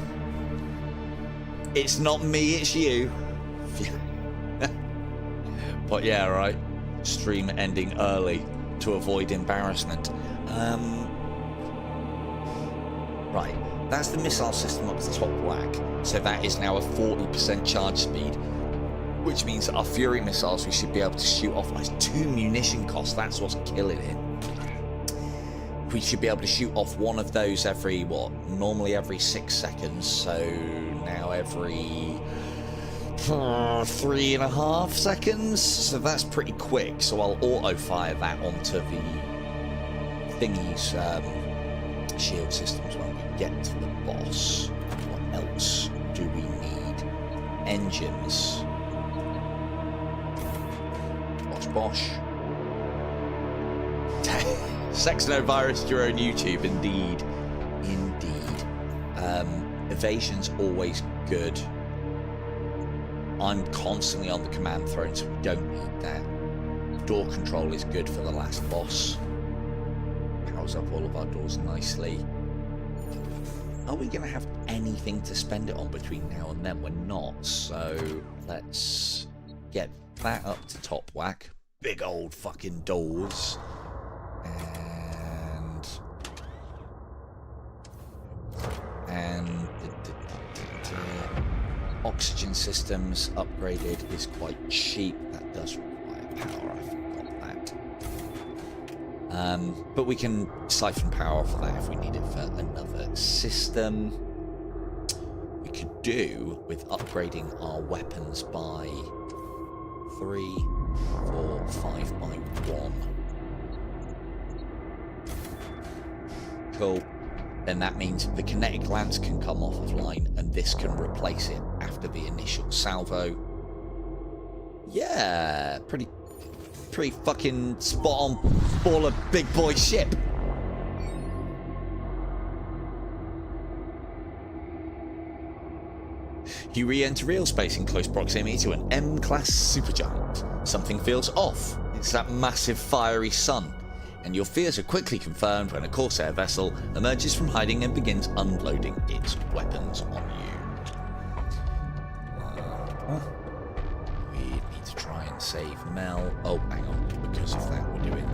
It's not me, it's you. But yeah, right. Stream ending early to avoid embarrassment. Right, that's the missile system up to the top whack. So that is now a 40% charge speed. Which means that our Fury missiles we should be able to shoot off. That's 2 munition costs. That's what's killing it. We should be able to shoot off one of those every, what? Normally every 6 seconds. So now every 3.5 seconds. So that's pretty quick. So I'll auto-fire that onto the thingy's shield systems when we get to the boss. What else do we need? Engines. Bosh. Xenovirus, your own YouTube, indeed. Indeed. Evasion's always good. I'm constantly on the command throne, so we don't need that. Door control is good for the last boss. Powers up all of our doors nicely. Are we going to have anything to spend it on between now and then? We're not, so let's get that up to top whack. Big old fucking doors. And oxygen systems upgraded is quite cheap. That does require power. I forgot that. But we can siphon power off of that if we need it for another system. We could do with upgrading our weapons by 3, 4, 5 by 1. Cool. Then that means the kinetic lance can come off of line and this can replace it after the initial salvo. Yeah, pretty fucking spot on baller big boy ship. You re-enter real space in close proximity to an M-class supergiant. Something feels off. It's that massive fiery sun. and your fears are quickly confirmed when a Corsair vessel emerges from hiding and begins unloading its weapons on you. We need to try and save Mel. Oh, hang on, because of that we're doing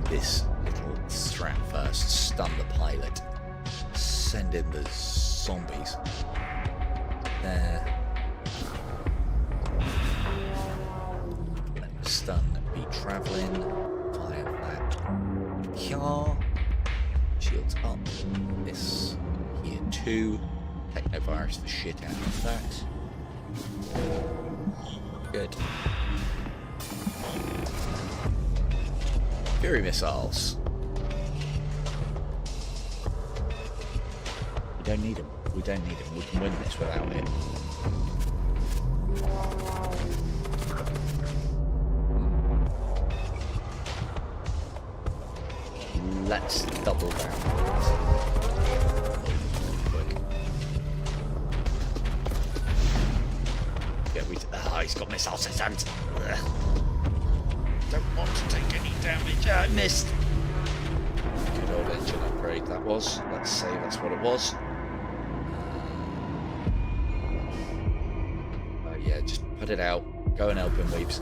this little strat first. Stun the pilot. Send in the zombies. There. Let the stun be travelling. Fire that. Here. Shields up. This here too. Technovirus the shit out of that. Good. Fury missiles. We don't need them. We don't need them. We can win this without it. Let's double down. Quick. Yeah, he's got missile systems. Don't want to take any damage. I missed. Good old engine upgrade that was. Let's say that's what it was. Yeah, just put it out. Go and help him, Weeps.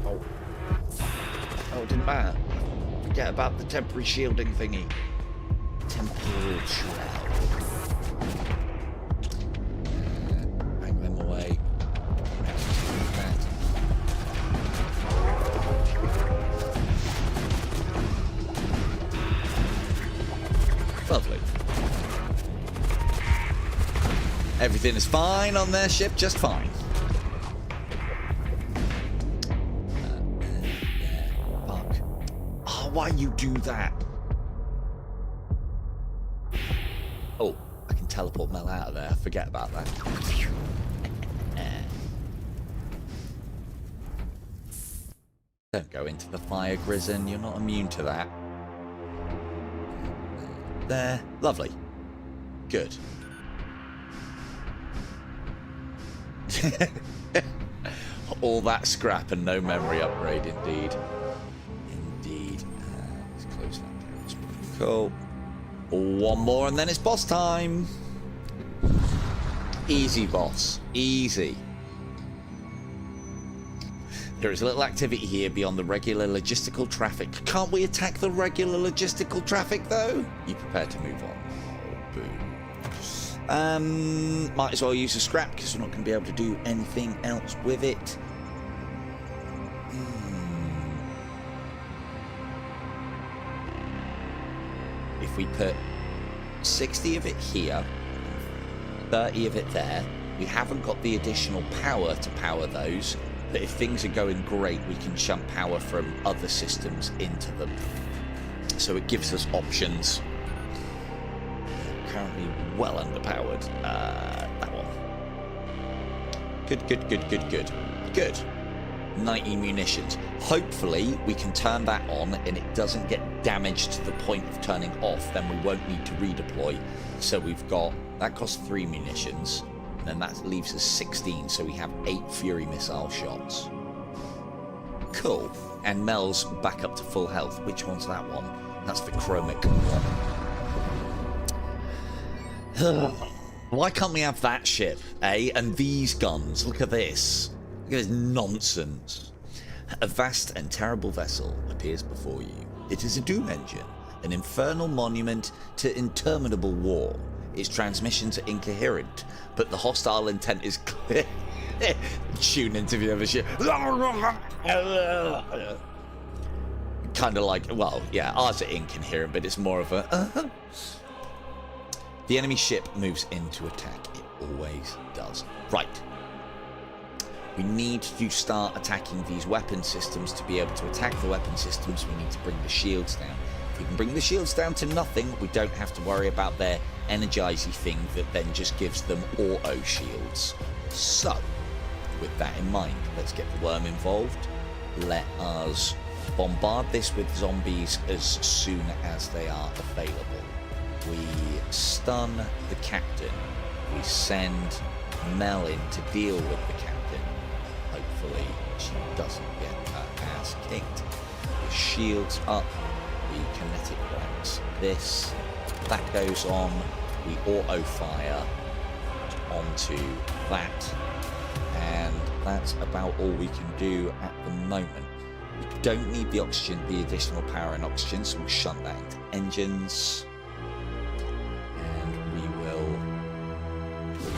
Oh. Oh, it didn't matter. Forget about the temporary shielding thingy. Temporal shroud. Bang them away. Lovely. Everything is fine on their ship, just fine. Yeah, fuck. Oh, why you do that? Oh, I can teleport Mel out of there. Forget about that. Don't go into the fire, Grizzon. You're not immune to that. There. Lovely. Good. All that scrap and no memory upgrade, indeed. Indeed. Let's close that down. Cool. One more and then it's boss time. Easy, boss. Easy. There is little activity here beyond the regular logistical traffic. Can't we attack the regular logistical traffic, though? You prepared to move on. Oh, boom. Might as well use a scrap, because we're not going to be able to do anything else with it. If we put 60 of it here, 30 of it there, we haven't got the additional power to power those. But if things are going great, we can shunt power from other systems into them. So it gives us options. Currently well underpowered. That one. Good. 90 munitions. Hopefully we can turn that on and it doesn't get damaged to the point of turning off. Then we won't need to redeploy. So we've got... That costs 3 munitions. And that leaves us 16, so we have 8 Fury missile shots. Cool. And Mel's back up to full health. Which one's that one? That's the chromic one. Why can't we have that ship, eh? And these guns. Look at this. Look at this nonsense. A vast and terrible vessel appears before you. It is a doom engine, an infernal monument to interminable war. Its transmissions are incoherent, but the hostile intent is clear. Tune into the other ship. Kind of like, well, yeah, ours are incoherent, but it's more of a... The enemy ship moves in to attack. It always does. Right. We need to start attacking these weapon systems. To be able to attack the weapon systems, we need to bring the shields down. If we can bring the shields down to nothing, we don't have to worry about their energizing thing that then just gives them auto shields. So, with that in mind, let's get the worm involved. Let us bombard this with zombies as soon as they are available. We stun the captain. We send Mel in to deal with the captain. Hopefully she doesn't get her ass kicked. The shields up, the kinetic ranks. That goes on. We auto fire onto that, and that's about all we can do at the moment. We don't need the oxygen, the additional power and oxygen, so we'll shunt that into engines, and we'll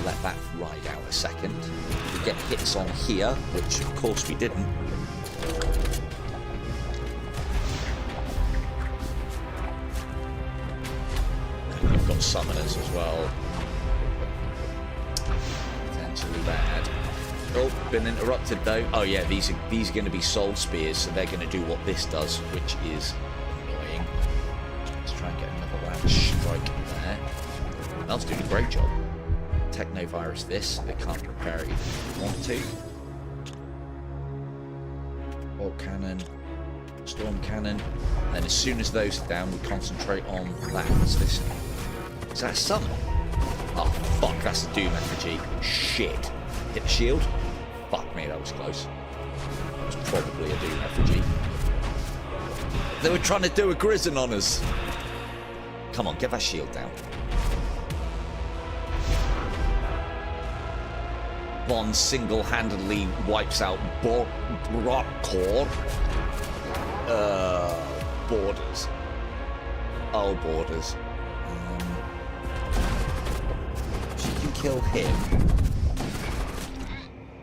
let that ride out a second. We get hits on here, which of course we didn't. And we've got summoners as well. Potentially bad. Oh, been interrupted though. Oh yeah, these are going to be soul spears, so they're going to do what this does, which is annoying. Let's try and get another loud strike there. Mel's doing a great job. Technovirus this. They can't repair it if they want to. Bolt cannon, storm cannon. And then as soon as those are down, we concentrate on that. What's this? Is that a summon? Oh fuck, that's a Doom effigy. Shit. Hit the shield? Fuck me, that was close. It was probably a Doom effigy. They were trying to do a Grison on us. Come on, get that shield down. Von single-handedly wipes out Brockcore. Borders. Oh, borders. She can kill him.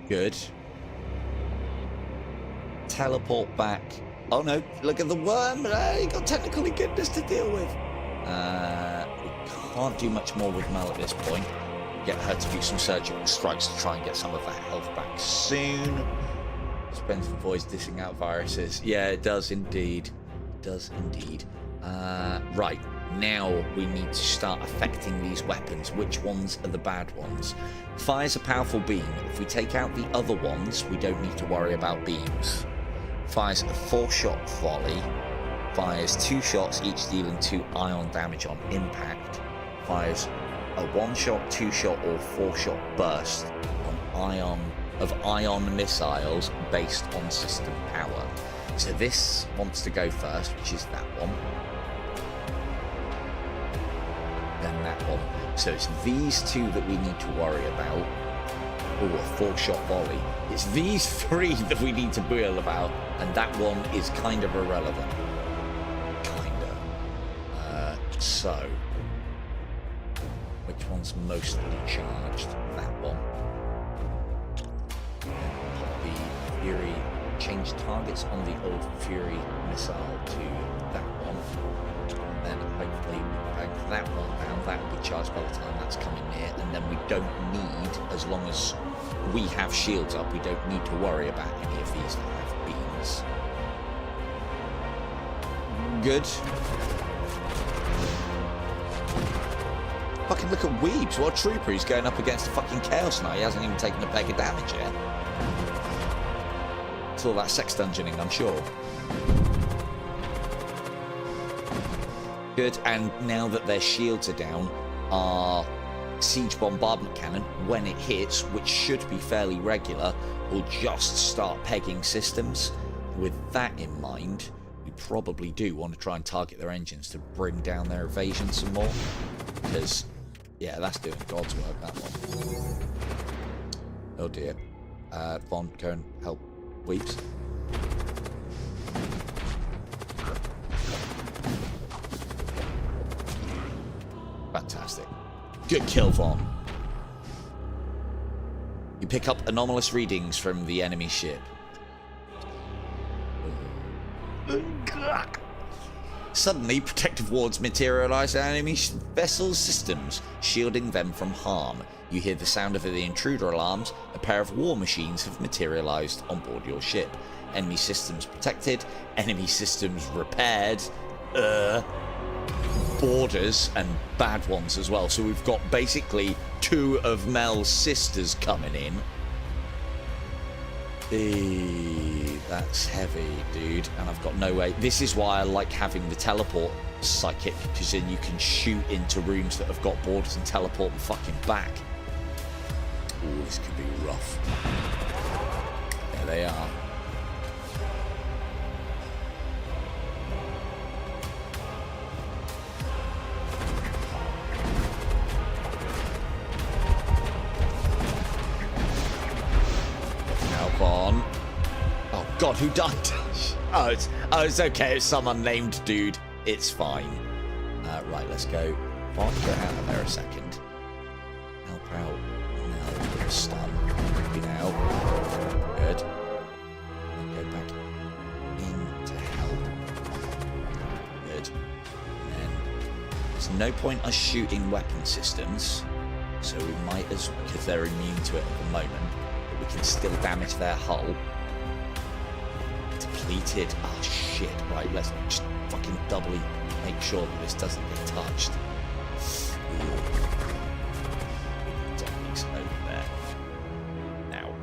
Good. Teleport back. Oh no, look at the worm. He got technical goodness to deal with. We can't do much more with Mel at this point. Get her to do some surgical strikes to try and get some of that health back soon. Spends the voice dissing out viruses. Yeah, it does indeed. It does indeed. Right. Now we need to start affecting these weapons. Which ones are the bad ones? Fires a powerful beam. If we take out the other ones, we don't need to worry about beams. Fires a 4-shot volley. Fires 2 shots, each dealing 2 ion damage on impact. Fires a 1-shot, 2-shot, or 4-shot burst on ion missiles based on system power. So this wants to go first, which is that one. Then that one. So it's these 2 that we need to worry about. Oh, a 4-shot volley. It's these 3 that we need to worry about, and that one is kind of irrelevant. Kinda. So which one's mostly charged? That one. Pop the Fury. Change targets on the old Fury missile to that one. And then hopefully bank that one down. That will be charged by the time that's coming near. And then we don't need, as long as we have shields up, we don't need to worry about any of these that have beams. Good. Fucking look at Weebs. What a trooper. He's going up against a fucking Chaos Knight. He hasn't even taken a peg of damage yet. It's all that sex dungeoning, I'm sure. Good. And now that their shields are down, our siege bombardment cannon, when it hits, which should be fairly regular, will just start pegging systems. With that in mind, we probably do want to try and target their engines to bring down their evasion some more. Because, yeah, that's doing God's work, that one. Oh dear. Von, go and help Weeps. Fantastic. Good kill, Von. You pick up anomalous readings from the enemy ship. Suddenly, protective wards materialize on enemy vessels' systems, shielding them from harm. You hear the sound of the intruder alarms. A pair of war machines have materialized on board your ship. Enemy systems protected. Enemy systems repaired. Borders and bad ones as well. So we've got basically 2 of Mel's sisters coming in. That's heavy, dude. And I've got no way. This is why I like having the teleport psychic, because then you can shoot into rooms that have got borders and teleport them fucking back. Ooh, this could be rough. There they are. god, who died? It's okay. It's some unnamed dude. It's fine. Right, let's go. I'll get out of there a second. Help out. Now with a stun. Maybe now. Good. Go back in to help. Good. And then there's no point us shooting weapon systems, so we might as, because they're immune to it at the moment, but we can still damage their hull. Depleted. Oh shit. Right, let's just fucking doubly make sure that this doesn't get touched. Techniques over there. Now.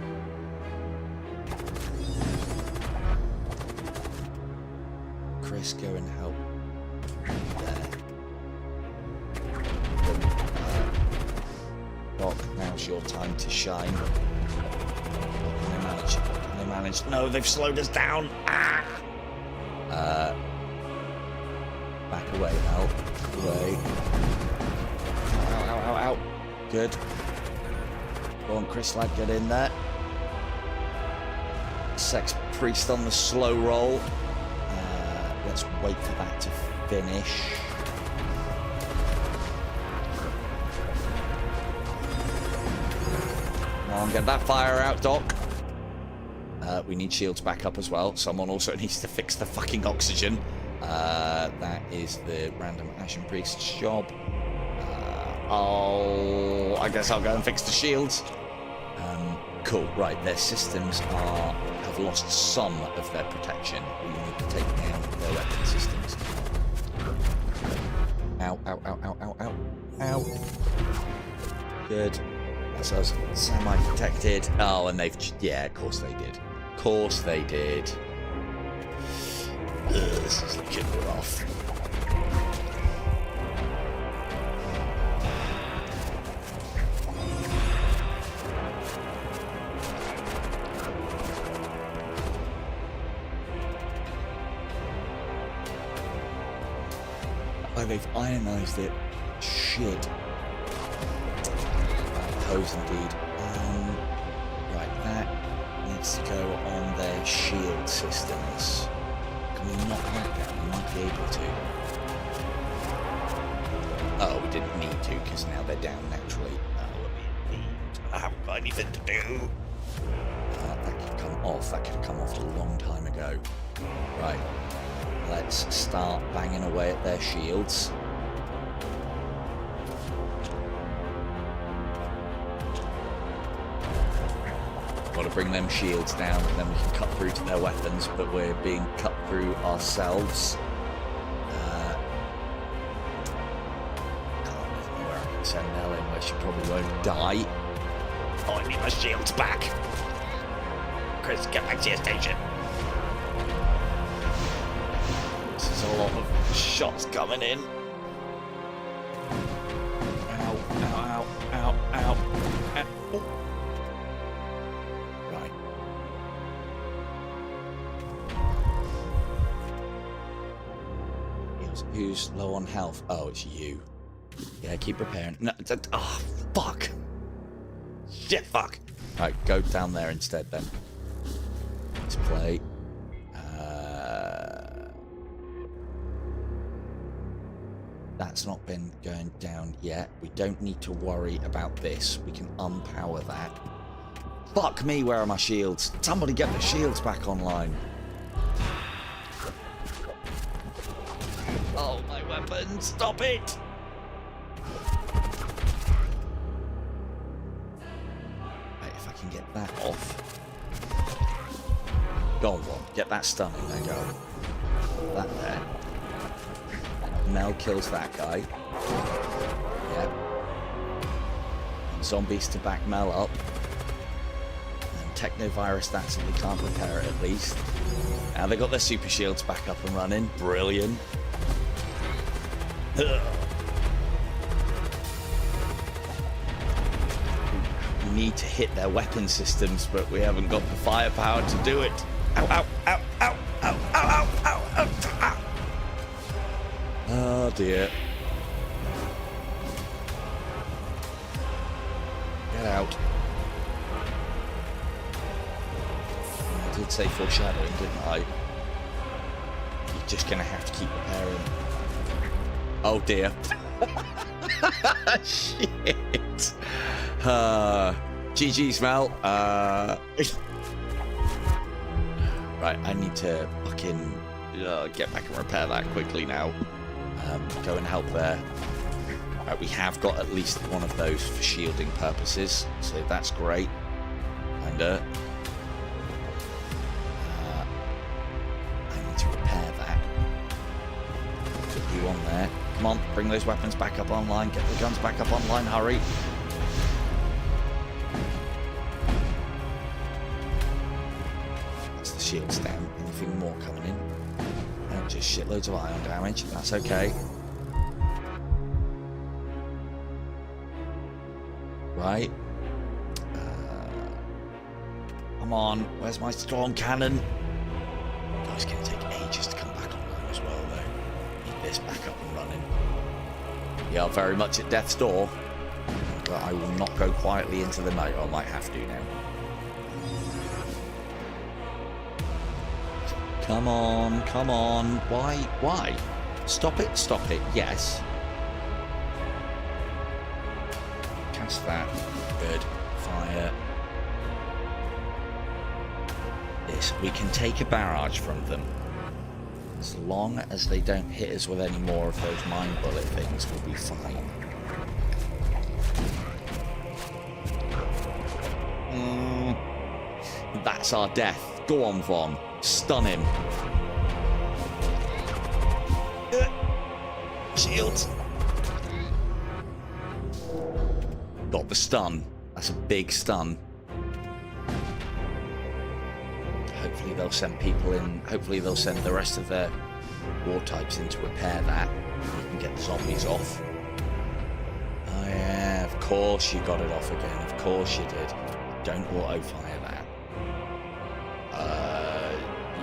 Chris, go and help there. Doc, now's your time to shine. Can they manage? Can they manage? No, they've slowed us down. Ah! Back away, Al. Away. Ow, ow, ow, ow. Good. Go on, Chris, lad, get in there. Sex priest on the slow roll. Let's wait for that to finish. Come on, get that fire out, Doc. We need shields back up as well. Someone also needs to fix the fucking oxygen. That is the random Ashen Priest's job. I guess I'll go and fix the shields. Cool, right, their systems have lost some of their protection. We need to take down their weapon systems. Ow, ow, ow, ow, ow, ow, ow. Good. That's us semi-protected. Oh, and they've... Yeah, of course they did. Of course they did. Ugh, this is looking rough. Oh, they've ionized it. Shit. Hose indeed. Right, that needs to go on their shield systems. Can we knock that down? We might be able to. Oh, we didn't need to because now they're down naturally. I haven't got anything to do. That could come off. That could have come off a long time ago. Right. Let's start banging away at their shields. Got to bring them shields down, and then we can cut through to their weapons, but we're being cut through ourselves. Can't remember where I can send Nell in, where she probably won't die. Oh, I need my shields back. Chris, get back to your station. This is a lot of shots coming in. Ow, ow, ow, ow, ow. Oh. Right. Who's low on health? Oh, it's you. Yeah, keep repairing. No, oh, fuck. Shit, fuck. Right, go down there instead then. Let's play. That's not been going down yet. We don't need to worry about this. We can unpower that. Fuck me, where are my shields? Somebody get the shields back online. Oh, my weapon, stop it! Right, if I can get that off. Go on, one. Get that stun in there, go. That there. Mel kills that guy. Yep. Zombies to back Mel up. And Technovirus, that's if we can't repair it at least. Now they got their super shields back up and running. Brilliant. Ugh. We need to hit their weapon systems, but we haven't got the firepower to do it. Ow, ow, ow, ow, ow, ow, ow, ow, ow, ow. Oh dear. Get out. I did say foreshadowing, didn't I? You're just going to have to keep repairing. Oh dear. Shit. GG's, Mel. Right, I need to fucking get back and repair that quickly now. Go and help there. Right, we have got at least one of those for shielding purposes, so that's great. And I need to repair that. Put you on there. Come on, bring those weapons back up online. Get the guns back up online. Hurry. That's the shields down. Anything more coming in? And just shitloads of ion damage. That's okay. Right. Come on. Where's my storm cannon? Oh, it's going to take ages to come back online as well, though. Need this back up and running. We are very much at death's door. But I will not go quietly into the night. I might have to now. Come on. Come on. Why? Why? Stop it. Stop it. Yes. Cast that. Good. Fire. This. We can take a barrage from them. As long as they don't hit us with any more of those mine bullet things, we'll be fine. That's our death. Go on, Von. Stun him. Shields. Got the stun. That's a big stun. Hopefully they'll send people in. Hopefully they'll send the rest of their war types in to repair that. We can get the zombies off. Oh yeah, of course you got it off again. Of course you did. Don't auto-fire that.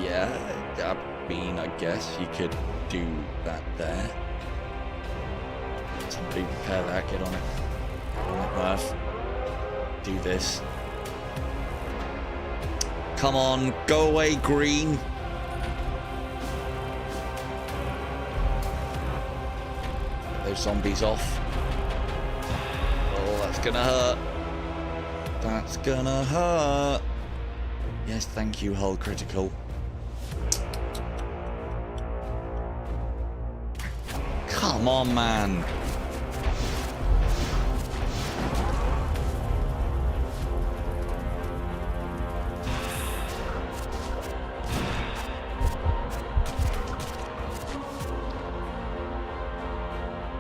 Yeah, I mean, I guess you could do that there. Somebody repair that, get on it. Earth. Do this. Come on, go away, green. Get those zombies off. Oh, that's gonna hurt. That's gonna hurt. Yes, thank you, hull critical. Come on, man.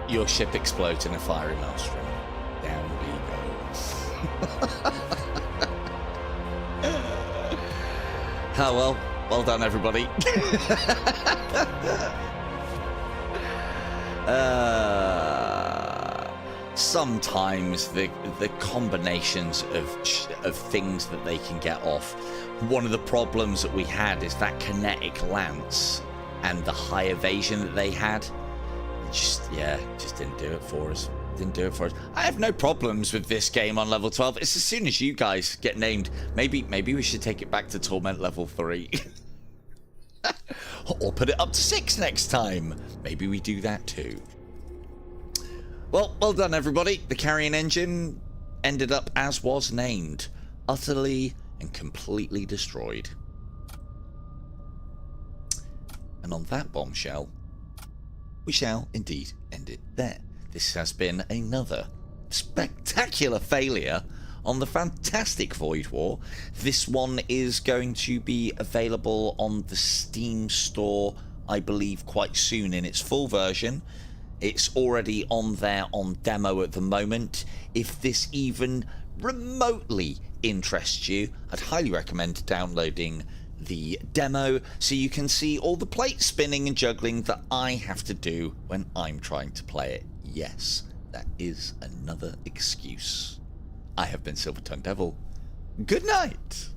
Your ship explodes in a fiery maelstrom. Down we go. Oh well, well done everybody. Sometimes the combinations of things that they can get off. One of the problems that we had is that kinetic lance and the high evasion that they had. Just didn't do it for us. Didn't do it for us. I have no problems with this game on level 12. It's as soon as you guys get named. Maybe we should take it back to Torment level 3. Or put it up to 6 next time. Maybe we do that too. Well done everybody. The carrying engine ended up as was named. Utterly and completely destroyed. And on that bombshell, we shall indeed end it there. This has been another spectacular failure on the fantastic Void War. This one is going to be available on the Steam store, I believe, quite soon in its full version. It's already on there on demo at the moment. If this even remotely interests you, I'd highly recommend downloading the demo so you can see all the plate spinning and juggling that I have to do when I'm trying to play it. Yes, that is another excuse. I have been Silver Tongue Devil. Good night.